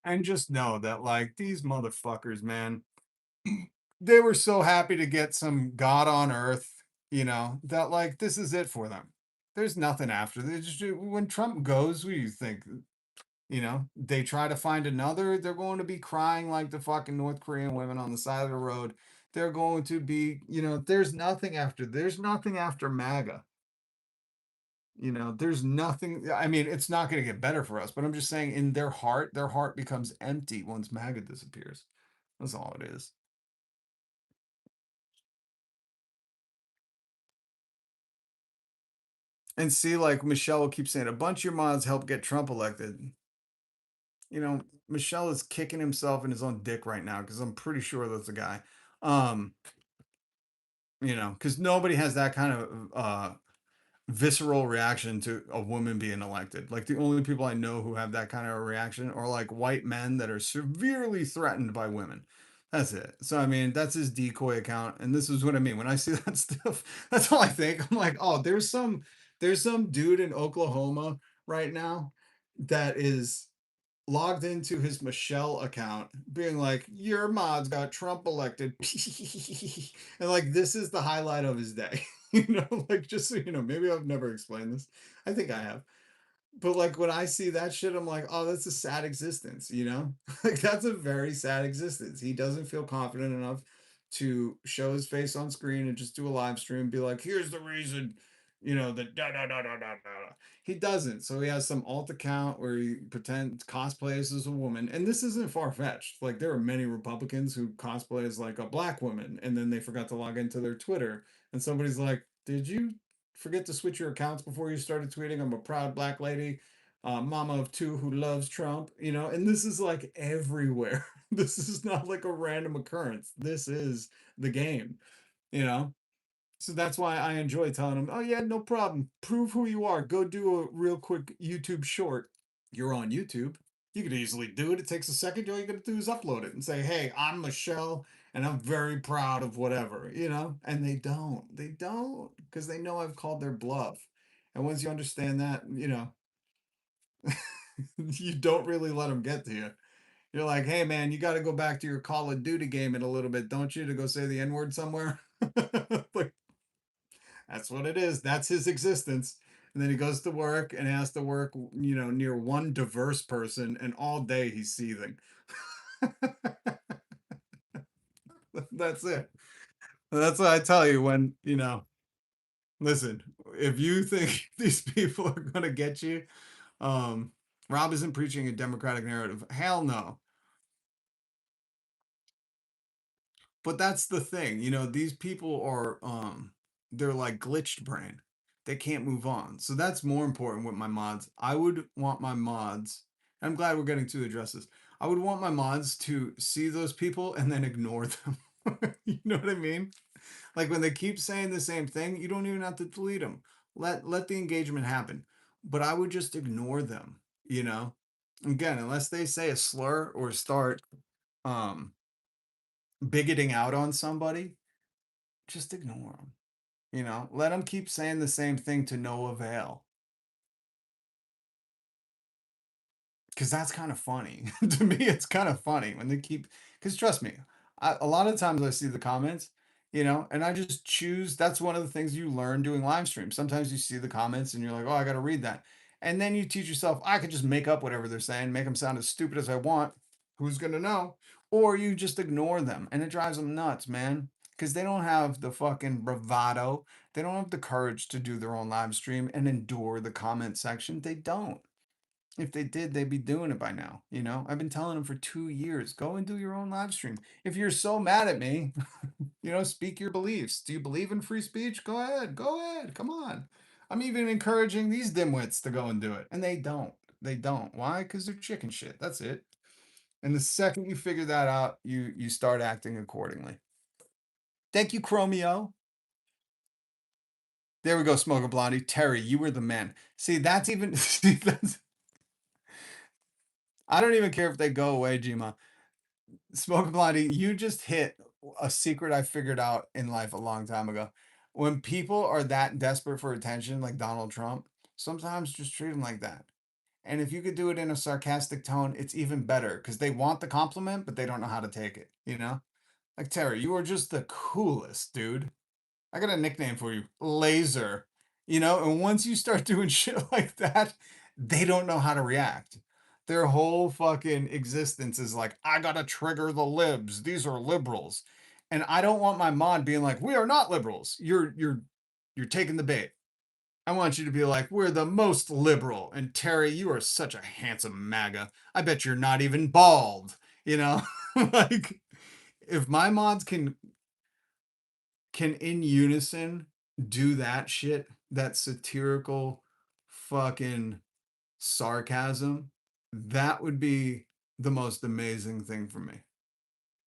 And just know that, like, these motherfuckers, man, they were so happy to get some God on earth, you know, that, like, this is it for them. There's nothing after this. When Trump goes, what do you think? You know, they try to find another, they're going to be crying like the fucking North Korean women on the side of the road. They're going to be, you know, there's nothing after MAGA. You know, there's nothing. I mean, it's not going to get better for us, but I'm just saying, in their heart becomes empty once MAGA disappears. That's all it is. And see, like, Michelle will keep saying, a bunch of your mods helped get Trump elected. You know, Michelle is kicking himself in his own dick right now, because I'm pretty sure that's the guy. You know, because nobody has that kind of visceral reaction to a woman being elected. Like, the only people I know who have that kind of a reaction are like white men that are severely threatened by women. That's it. So I mean, that's his decoy account, and this is what I mean when I see that stuff. That's all I think. I'm like, oh, there's some dude in Oklahoma right now that is logged into his Michelle account being like, your mods got Trump elected. And like, this is the highlight of his day. You know, like, just so you know, maybe I've never explained this. I think I have. But like, when I see that shit, I'm like, oh, that's a sad existence, you know? Like, that's a very sad existence. He doesn't feel confident enough to show his face on screen and just do a live stream and be like, here's the reason, you know, that da da da da da da. He doesn't. So he has some alt account where he cosplays as a woman. And this isn't far-fetched. Like, there are many Republicans who cosplay as like a black woman, and then they forgot to log into their Twitter. And somebody's like, did you forget to switch your accounts before you started tweeting? I'm a proud black lady, mama of two who loves Trump, you know? And this is like everywhere. This is not like a random occurrence. This is the game, you know? So that's why I enjoy telling them, oh yeah, no problem. Prove who you are. Go do a real quick YouTube short. You're on YouTube. You could easily do it. It takes a second. All you got to do is upload it and say, hey, I'm Michelle, and I'm very proud of whatever, you know? And they don't. They don't, because they know I've called their bluff. And once you understand that, you know, you don't really let them get to you. You're like, hey man, you got to go back to your Call of Duty game in a little bit, don't you, to go say the N-word somewhere? Like, that's what it is. That's his existence. And then he goes to work and has to work, you know, near one diverse person, and all day he's seething. That's it. That's what I tell you when, you know, listen, if you think these people are going to get you, Rob isn't preaching a democratic narrative. Hell no. But that's the thing, you know, these people are they're like glitched brain. They can't move on. So that's more important with my mods. I would want my mods, I'm glad we're getting to address this. I would want my mods to see those people and then ignore them. You know what I mean? Like when they keep saying the same thing, you don't even have to delete them. Let the engagement happen. But I would just ignore them, you know? Again, unless they say a slur or start um bigoting out on somebody, just ignore them. You know, let them keep saying the same thing to no avail. Because that's kind of funny. To me, it's kind of funny when they keep, because trust me, a lot of times I see the comments, you know, and I just choose. That's one of the things you learn doing live streams. Sometimes you see the comments and you're like, oh, I got to read that. And then you teach yourself, I could just make up whatever they're saying, make them sound as stupid as I want. Who's going to know? Or you just ignore them. And it drives them nuts, man. Because they don't have the fucking bravado. They don't have the courage to do their own live stream and endure the comment section. They don't. If they did, they'd be doing it by now. You know, I've been telling them for 2 years, go and do your own live stream. If you're so mad at me, you know, speak your beliefs. Do you believe in free speech? Go ahead. Go ahead. Come on. I'm even encouraging these dimwits to go and do it. And they don't. They don't. Why? Because they're chicken shit. That's it. And the second you figure that out, you start acting accordingly. Thank you, Chromio. There we go, Smoke Blondie. Terry, you were the man. See, that's even see, that's I don't even care if they go away, Jima. Smoke Blondie, you just hit a secret I figured out in life a long time ago. When people are that desperate for attention, like Donald Trump, sometimes just treat them like that. And if you could do it in a sarcastic tone, it's even better because they want the compliment, but they don't know how to take it, you know? Like, Terry, you are just the coolest, dude. I got a nickname for you, Laser. You know, and once you start doing shit like that, they don't know how to react. Their whole fucking existence is like, I gotta trigger the libs. These are liberals. And I don't want my mod being like, we are not liberals. You're taking the bait. I want you to be like, we're the most liberal. And Terry, you are such a handsome MAGA. I bet you're not even bald. You know? Like, if my mods can in unison do that shit, that satirical fucking sarcasm, that would be the most amazing thing for me.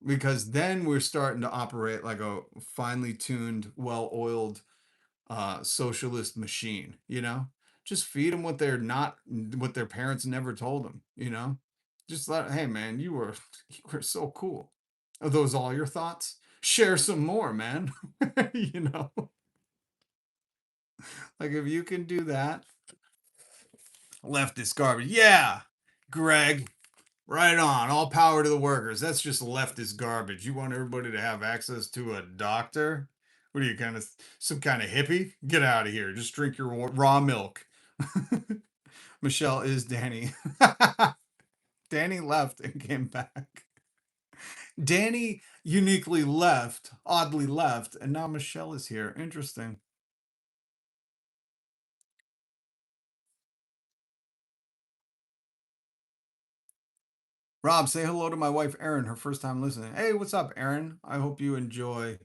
Because then we're starting to operate like a finely tuned, well-oiled socialist machine, you know? Just feed them what their parents never told them, you know? Just let, hey man, you were so cool. Are those all your thoughts? Share some more, man. You know? Like if you can do that, leftist garbage. Yeah, Greg, right on. All power to the workers. That's just leftist garbage. You want everybody to have access to a doctor? What are you, kind of some kind of hippie? Get out of here. Just drink your raw milk. Michelle is Danny. Danny left and came back. Danny uniquely left, oddly left, and now Michelle is here. Interesting. Rob, say hello to my wife, Erin, her first time listening. Hey, what's up, Erin? I hope you enjoy.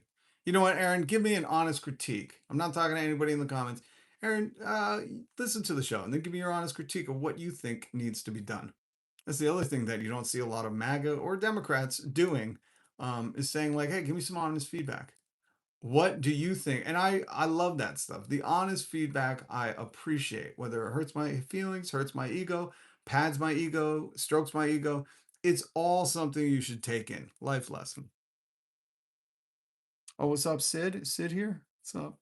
You know what, Erin? Give me an honest critique. I'm not talking to anybody in the comments. Erin, listen to the show and then give me your honest critique of what you think needs to be done. That's the other thing that you don't see a lot of MAGA or Democrats doing, is saying like, hey, give me some honest feedback. What do you think? And I love that stuff. The honest feedback I appreciate, whether it hurts my feelings, hurts my ego, pads my ego, strokes my ego. It's all something you should take in. Life lesson. Oh, what's up, Sid? Sid here? What's up?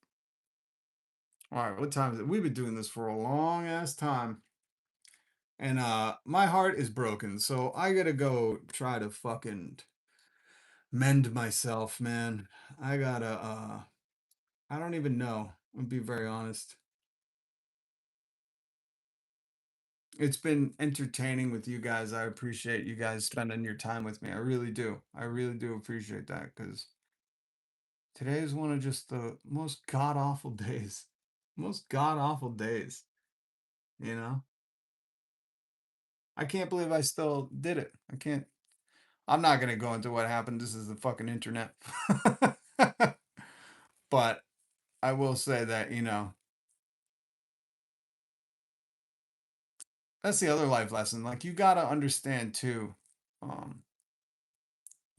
All right, what time is it? We've been doing this for a long ass time. And my heart is broken, so I gotta go try to fucking mend myself, man. I gotta I don't even know. I'll be very honest. It's been entertaining with you guys. I appreciate you guys spending your time with me. I really do. I really do appreciate that, because today is one of just the most god awful days. Most god awful days. You know? I can't believe I still did it. I can't. I'm not gonna go into what happened. This is the fucking internet. But I will say that, you know, that's the other life lesson. Like, you gotta understand too. Um,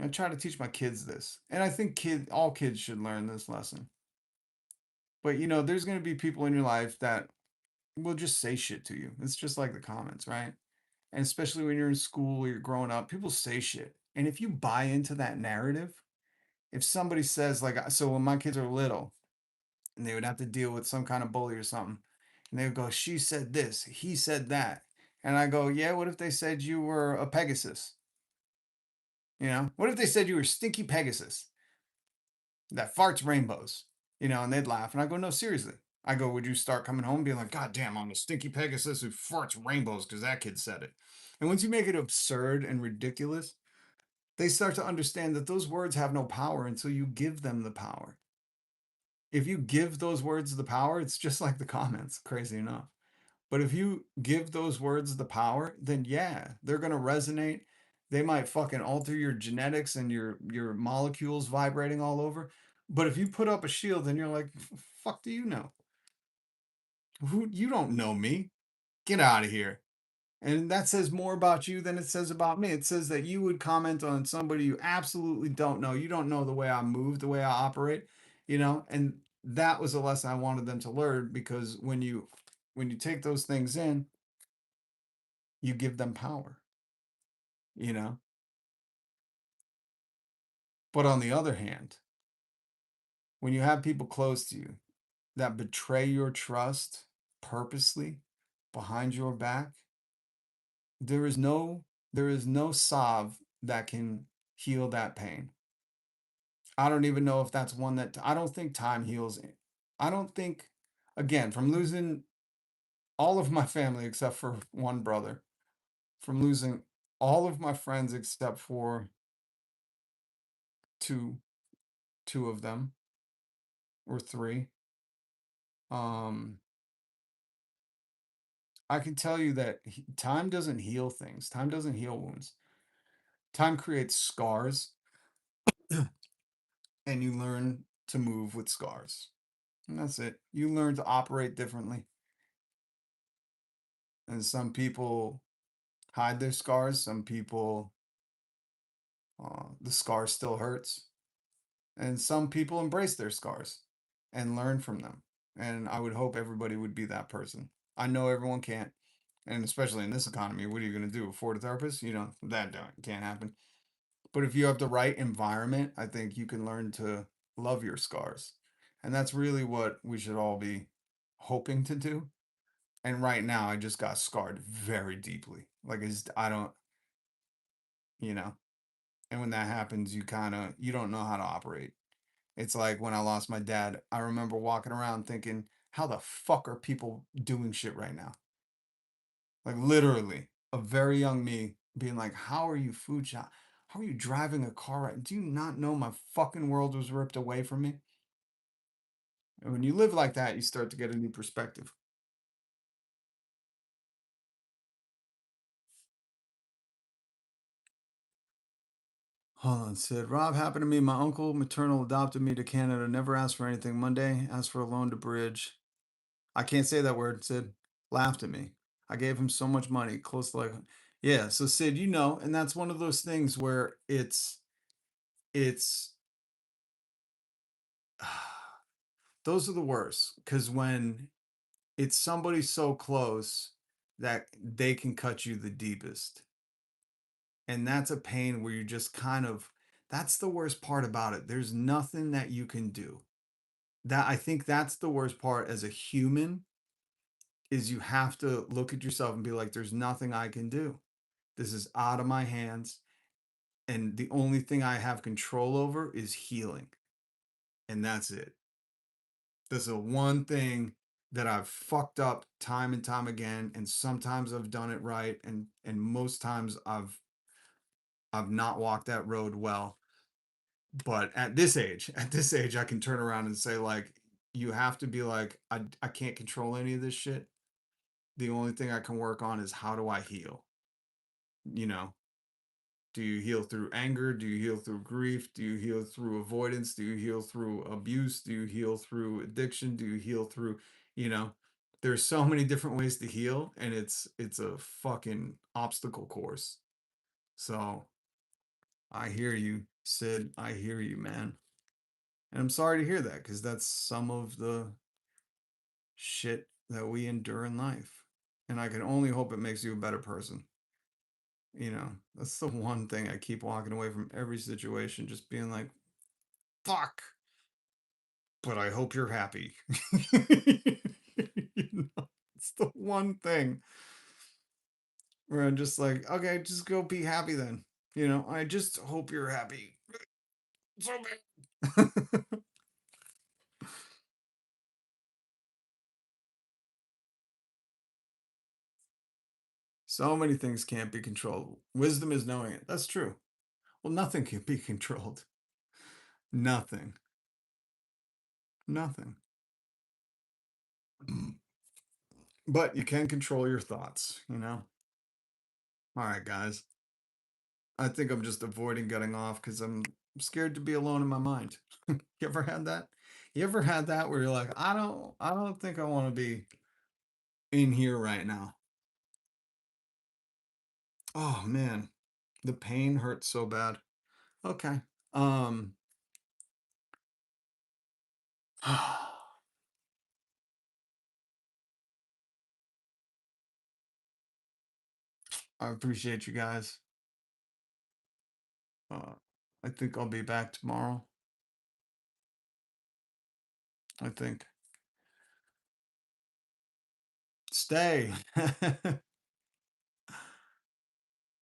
I try to teach my kids this, and I think all kids should learn this lesson. But you know, there's gonna be people in your life that will just say shit to you. It's just like the comments, right? And especially when you're in school or you're growing up, people say shit. And if you buy into that narrative, if somebody says, like, so when my kids are little, and they would have to deal with some kind of bully or something, and they would go, she said this, he said that. And I go, yeah, what if they said you were a Pegasus? You know, what if they said you were Stinky Pegasus that farts rainbows? You know, and they'd laugh. And I go, no, seriously. I go, would you start coming home and being like, God damn, I'm a Stinky Pegasus who farts rainbows because that kid said it? And once you make it absurd and ridiculous, they start to understand that those words have no power until you give them the power. If you give those words the power, it's just like the comments, crazy enough. But if you give those words the power, then yeah, they're going to resonate. They might fucking alter your genetics and your molecules vibrating all over. But if you put up a shield and you're like, fuck do you know? You don't know me. Get out of here. And that says more about you than it says about me. It says that you would comment on somebody you absolutely don't know. You don't know the way I move, the way I operate, you know? And that was a lesson I wanted them to learn, because when you take those things in, you give them power, you know? But on the other hand, when you have people close to you that betray your trust purposely behind your back, there is no salve that can heal that pain. I don't even know if that's one that I don't think time heals it. I don't think, again, from losing all of my family except for one brother, from losing all of my friends except for two of them, or three. I can tell you that time doesn't heal things. Time doesn't heal wounds. Time creates scars, and you learn to move with scars. And that's it. You learn to operate differently. And some people hide their scars. Some people, the scar still hurts. And some people embrace their scars and learn from them. And I would hope everybody would be that person. I know everyone can't. And especially in this economy, what are you going to do? Afford a therapist? You know, that can't happen. But if you have the right environment, I think you can learn to love your scars. And that's really what we should all be hoping to do. And right now, I just got scarred very deeply. Like, I don't, you know, and when that happens, you don't know how to operate. It's like when I lost my dad, I remember walking around thinking, how the fuck are people doing shit right now? Like, literally, a very young me being like, how are you food shop? How are you driving a car right? Do you not know my fucking world was ripped away from me? And when you live like that, you start to get a new perspective. Hold on, Sid. Rob, happened to me. My uncle maternal adopted me to Canada. Never asked for anything. Monday, asked for a loan to bridge. I can't say that word, Sid. Laughed at me. I gave him so much money, close to like, yeah. So Sid, you know, and that's one of those things where it's those are the worst, because when it's somebody so close that they can cut you the deepest. And that's a pain where you just kind of, That's the worst part about it. There's nothing that you can do. I think that's the worst part as a human, is you have to look at yourself and be like, there's nothing I can do. This is out of my hands. And the only thing I have control over is healing. And that's it. That's the one thing that I've fucked up time and time again. And sometimes I've done it right. And most times I've not walked that road well. But at this age, I can turn around and say, like, you have to be like, I can't control any of this shit. The only thing I can work on is how do I heal? You know, do you heal through anger? Do you heal through grief? Do you heal through avoidance? Do you heal through abuse? Do you heal through addiction? Do you heal through, you know, there's so many different ways to heal, and it's a fucking obstacle course. So I hear you, Sid. I hear you, man. And I'm sorry to hear that, because that's some of the shit that we endure in life. And I can only hope it makes you a better person. You know, that's the one thing I keep walking away from every situation, just being like, fuck, but I hope you're happy. You know, it's the one thing where I'm just like, okay, just go be happy then. You know, I just hope you're happy. So bad. So many things can't be controlled. Wisdom is knowing it. That's true. Well, nothing can be controlled. Nothing. Nothing. But you can control your thoughts, you know? All right, guys. I think I'm just avoiding getting off because I'm scared to be alone in my mind. You ever had that? You ever had that where you're like, I don't think I want to be in here right now. Oh man, the pain hurts so bad. Okay. I appreciate you guys. I think I'll be back tomorrow. I think. Stay.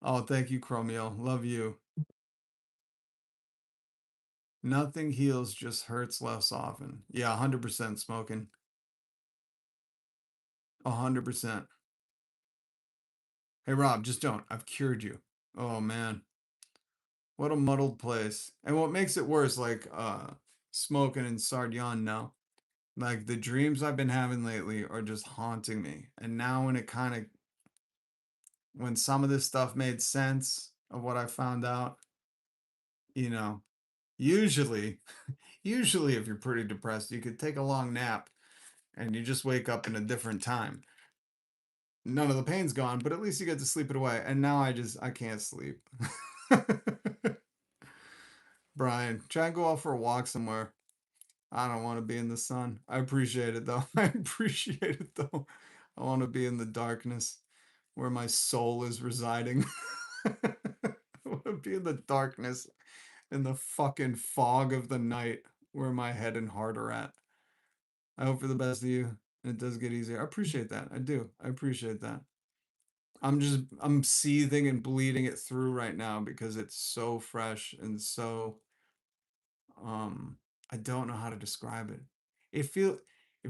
Oh, thank you, Chromio. Love you. Nothing heals, just hurts less often. Yeah, 100% smoking. 100%. Hey, Rob, just don't. I've cured you. Oh, man. What a muddled place. And what makes it worse, like, smoking and Sardion now. Like, the dreams I've been having lately are just haunting me. And now when some of this stuff made sense of what I found out, you know, usually if you're pretty depressed, you could take a long nap and you just wake up in a different time. None of the pain's gone, but at least you get to sleep it away. And now I can't sleep. Brian, try and go out for a walk somewhere. I don't want to be in the sun. I appreciate it though. I appreciate it though. I want to be in the darkness where my soul is residing. I want to be in the darkness, in the fucking fog of the night where my head and heart are at. I hope for the best of you, and it does get easier. I appreciate that. I do. I appreciate that. I'm seething and bleeding it through right now because it's so fresh and so I don't know how to describe it. If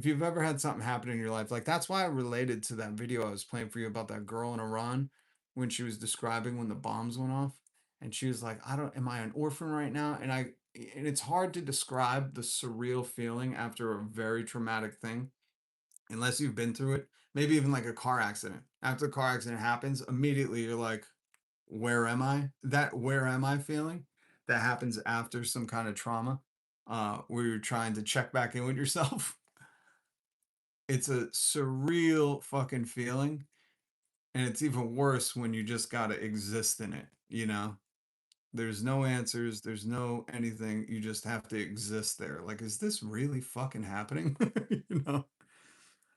you've ever had something happen in your life, like that's why I related to that video I was playing for you about that girl in Iran when she was describing when the bombs went off. And she was like, am I an orphan right now? And it's hard to describe the surreal feeling after a very traumatic thing, unless you've been through it. Maybe even like a car accident. After the car accident happens, immediately you're like, where am I? That where am I feeling that happens after some kind of trauma, where you're trying to check back in with yourself. It's a surreal fucking feeling. And it's even worse when you just gotta exist in it, you know? There's no answers, there's no anything, you just have to exist there. Like, is this really fucking happening? You know?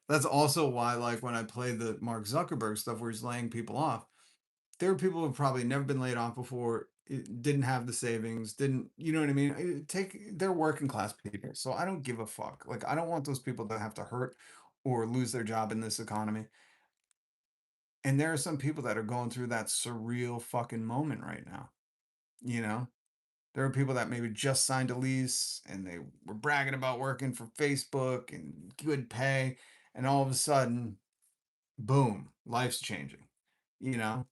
That's also why, like, when I play the Mark Zuckerberg stuff where he's laying people off, there were people who've probably never been laid off before, didn't have the savings, didn't, you know what I mean? They're working class people. So I don't give a fuck. Like, I don't want those people to have to hurt or lose their job in this economy. And there are some people that are going through that surreal fucking moment right now. You know, there are people that maybe just signed a lease and they were bragging about working for Facebook and good pay. And all of a sudden, boom, life's changing, you know?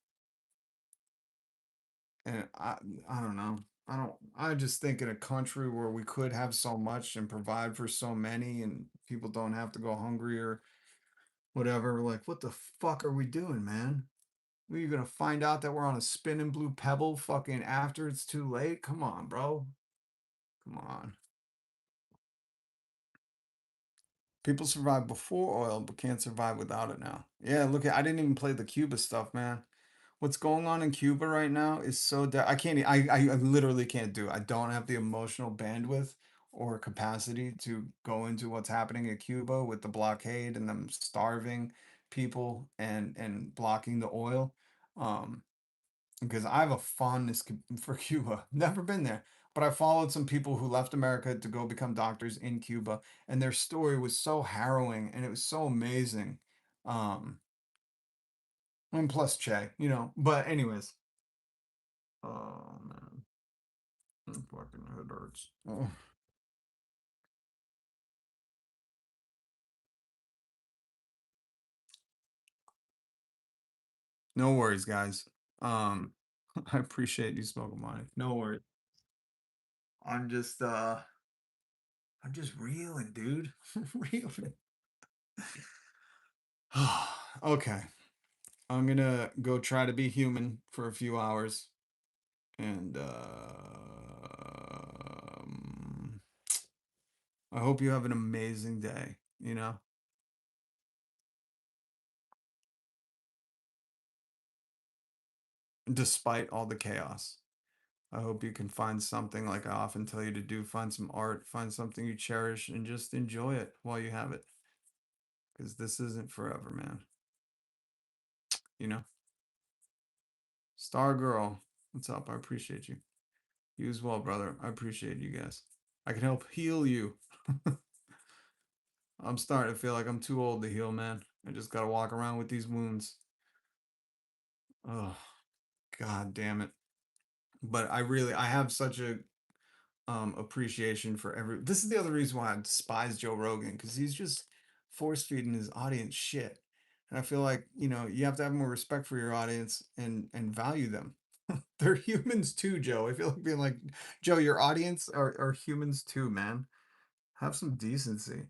And I don't know. I just think in a country where we could have so much and provide for so many and people don't have to go hungry or whatever, like, what the fuck are we doing, man? We're gonna find out that we're on a spinning blue pebble fucking after it's too late? Come on, bro. Come on. People survive before oil, but can't survive without it now. Yeah, look, I didn't even play the Cuba stuff, man. What's going on in Cuba right now is so I can't. I literally can't do it. I don't have the emotional bandwidth or capacity to go into what's happening in Cuba with the blockade and them starving people and blocking the oil. Because I have a fondness for Cuba. Never been there, but I followed some people who left America to go become doctors in Cuba, and their story was so harrowing and it was so amazing. Um, and plus Che, you know. But anyways, oh man, my fucking head hurts. Oh. No worries, guys. Um, I appreciate you smoking mine. No worries. I'm just reeling, dude. Reeling. Okay. I'm gonna go try to be human for a few hours. And I hope you have an amazing day, you know? Despite all the chaos. I hope you can find something like I often tell you to do, find some art, find something you cherish, and just enjoy it while you have it. Because this isn't forever, man. You know? Star Girl, what's up? I appreciate you. You as well, brother. I appreciate you guys. I can help heal you. I'm starting to feel like I'm too old to heal, man. I just gotta walk around with these wounds. Oh, god damn it. But I have such a appreciation for this is the other reason why I despise Joe Rogan, because he's just force feeding his audience shit. And I feel like, you know, you have to have more respect for your audience and value them. They're humans too, Joe. I feel like being like, Joe, your audience are humans too, man. Have some decency.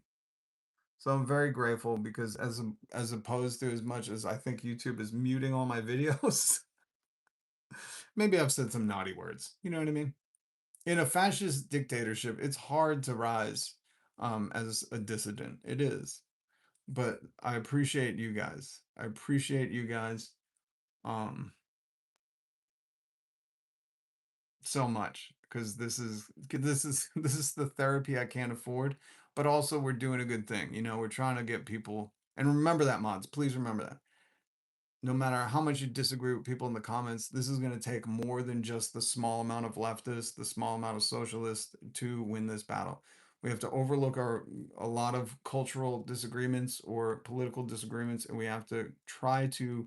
So I'm very grateful because as opposed to as much as I think YouTube is muting all my videos, maybe I've said some naughty words. You know what I mean? In a fascist dictatorship, it's hard to rise as a dissident. It is. But I appreciate you guys. I appreciate you guys so much because this is the therapy I can't afford, but also we're doing a good thing. You know, we're trying to get people, and remember that, mods, please remember that. No matter how much you disagree with people in the comments, this is going to take more than just the small amount of leftists, the small amount of socialists to win this battle. We have to overlook a lot of cultural disagreements or political disagreements, and we have to try to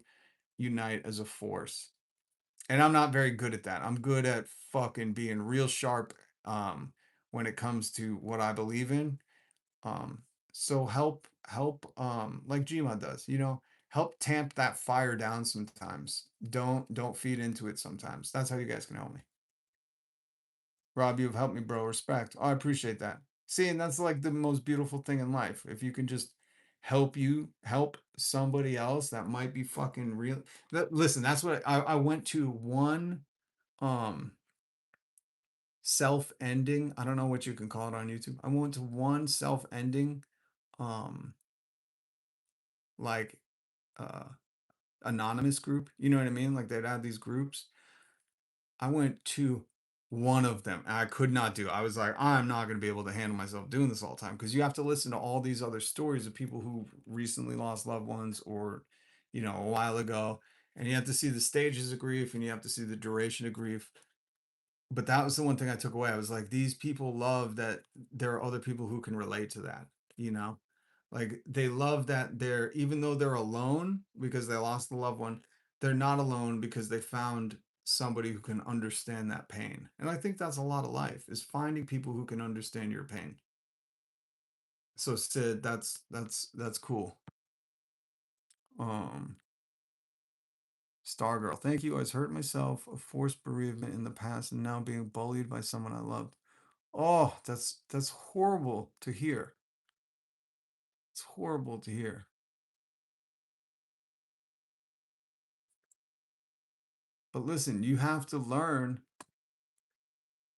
unite as a force. And I'm not very good at that. I'm good at fucking being real sharp when it comes to what I believe in. So help like Gma does, you know, help tamp that fire down sometimes. Don't feed into it sometimes. That's how you guys can help me. Rob, you've helped me, bro. Respect. Oh, I appreciate that. See, and that's like the most beautiful thing in life. If you can just help somebody else that might be fucking real. Listen, that's what I went to one self-ending, I don't know what you can call it on YouTube. I went to one self-ending like anonymous group, you know what I mean, like they'd have these groups. I went to one of them and I could not do it. I was like, I'm not going to be able to handle myself doing this all the time, because you have to listen to all these other stories of people who recently lost loved ones or, you know, a while ago, And you have to see the stages of grief, and you have to see the duration of grief. But that was the one thing I took away. I was like, these people love that there are other people who can relate to that, you know? Like they love that they're, even though they're alone because they lost a loved one, they're not alone because they found somebody who can understand that pain. And I think that's a lot of life, is finding people who can understand your pain. So Sid, that's cool. Stargirl, thank you. I was hurt myself of forced bereavement in the past and now being bullied by someone I loved. Oh, that's horrible to hear. It's horrible to hear. But listen, you have to learn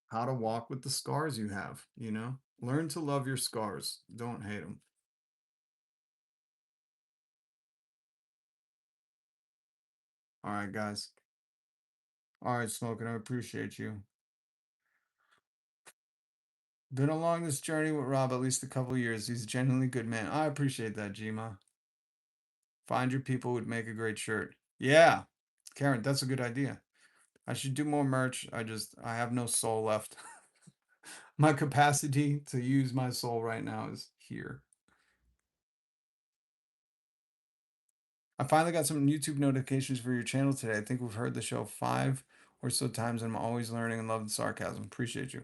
how to walk with the scars you have, you know? Learn to love your scars. Don't hate them. All right, guys. All right, Smoking, I appreciate you. Been along this journey with Rob at least a couple years. He's a genuinely good man. I appreciate that, Jima. Find your people would make a great shirt. Yeah, Karen, that's a good idea. I should do more merch. I have no soul left. My capacity to use my soul right now is here. I finally got some YouTube notifications for your channel today. I think we've heard the show 5 or so times, and I'm always learning and love the sarcasm. Appreciate you.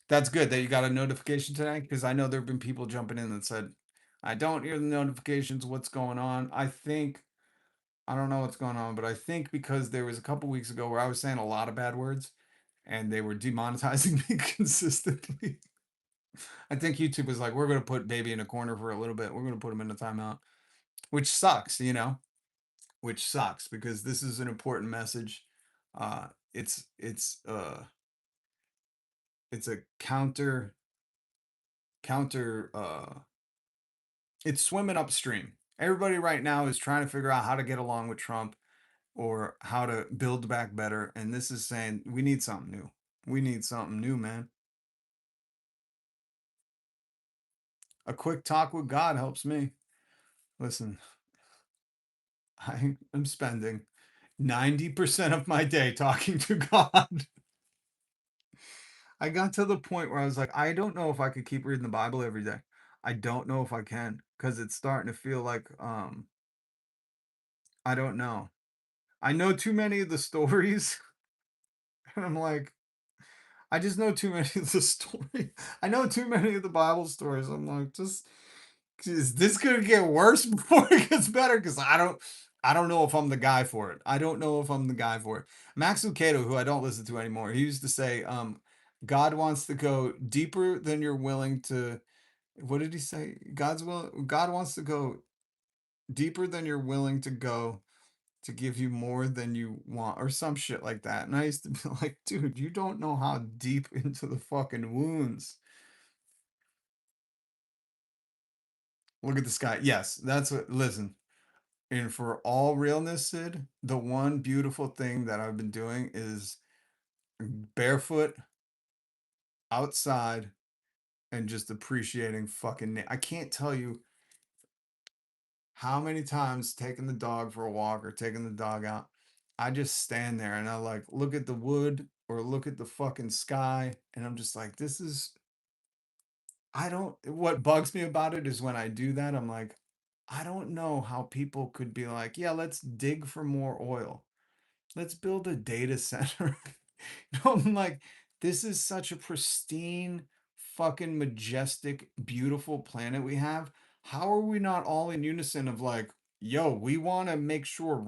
That's good that you got a notification today, because I know there have been people jumping in that said, I don't hear the notifications. What's going on? I don't know what's going on, but I think because there was a couple weeks ago where I was saying a lot of bad words and they were demonetizing me consistently. I think YouTube was like, we're going to put baby in a corner for a little bit. We're going to put him in a timeout, which sucks, you know, which sucks because this is an important message. It's a counter, it's swimming upstream. Everybody right now is trying to figure out how to get along with Trump or how to build back better. And this is saying we need something new. We need something new, man. A quick talk with God helps me. Listen, I am spending 90% of my day talking to God. I got to the point where I was like, I don't know if I could keep reading the Bible every day. I don't know if I can, because it's starting to feel like I don't know. I know too many of the stories, and I'm like, I just know too many of the story. I know too many of the Bible stories. I'm like, just is this gonna get worse before it gets better? Because I don't know if I'm the guy for it. I don't know if I'm the guy for it. Max Lucado, who I don't listen to anymore, he used to say, God wants to go deeper than you're willing to. What did he say? God wants to go deeper than you're willing to go to give you more than you want, or some shit like that. And I used to be like, dude, you don't know how deep into the fucking wounds. Look at this guy. Yes, that's what, listen. And for all realness, Sid, the one beautiful thing that I've been doing is barefoot outside and just appreciating fucking I can't tell you how many times taking the dog for a walk or taking the dog out, I just stand there and I like look at the wood or look at the fucking sky and I'm just like, this is what bugs me about it is when I do that, I'm like, I don't know how people could be like, yeah, let's dig for more oil. Let's build a data center. I'm like, this is such a pristine, fucking majestic, beautiful planet we have. How are we not all in unison of like, yo, we want to make sure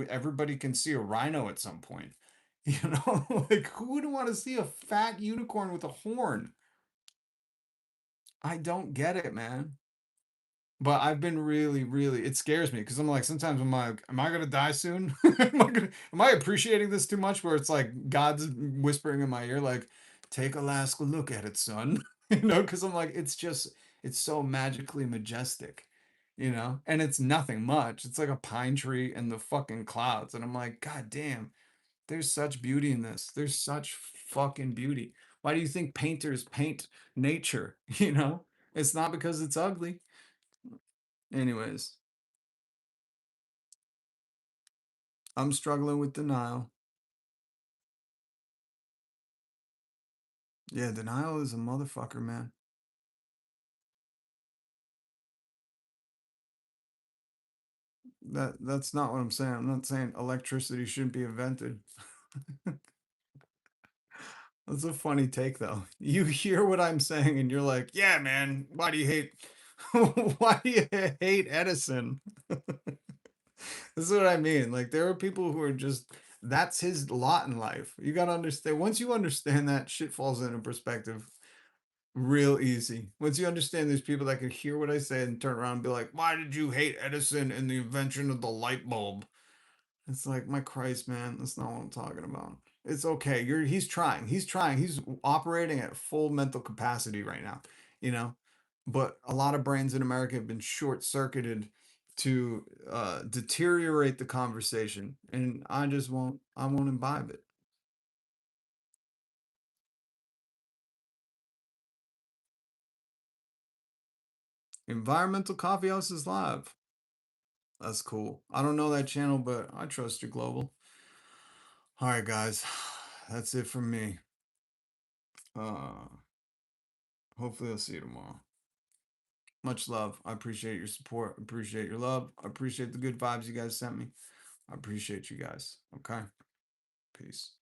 everybody can see a rhino at some point. You know, like who would want to see a fat unicorn with a horn? I don't get it, man. But I've been really, it scares me because I'm like, sometimes I'm like, am I gonna die soon? Am I appreciating this too much? Where it's like God's whispering in my ear, like, take a last look at it, son. Because I'm like, it's so magically majestic, and it's nothing much. It's like a pine tree and the fucking clouds. And I'm like, God damn, there's such beauty in this. There's such fucking beauty. Why do you think painters paint nature? It's not because it's ugly. Anyways, I'm struggling with denial. Yeah, denial is a motherfucker, man. That's not what I'm saying. I'm not saying electricity shouldn't be invented. That's a funny take, though. You hear what I'm saying, and you're like, "Yeah, man. Why do you hate? Why do you hate Edison?" This is what I mean. Like, there are people who are just that's his lot in life. You gotta understand. Once you understand that, shit falls into perspective real easy. Once you understand there's people that can hear what I say and turn around and be like, "Why did you hate Edison and the invention of the light bulb?" It's like, my Christ, man, that's not what I'm talking about. It's okay. He's trying. He's trying. He's operating at full mental capacity right now, you know. But a lot of brains in America have been short-circuited to deteriorate the conversation, and I won't imbibe it. Environmental Coffee House is live. That's cool. I don't know that channel, but I trust you, Global. All right, guys. That's it from me. Hopefully I'll see you tomorrow. Much love. I appreciate your support. Appreciate your love. I appreciate the good vibes you guys sent me. I appreciate you guys. Okay. Peace.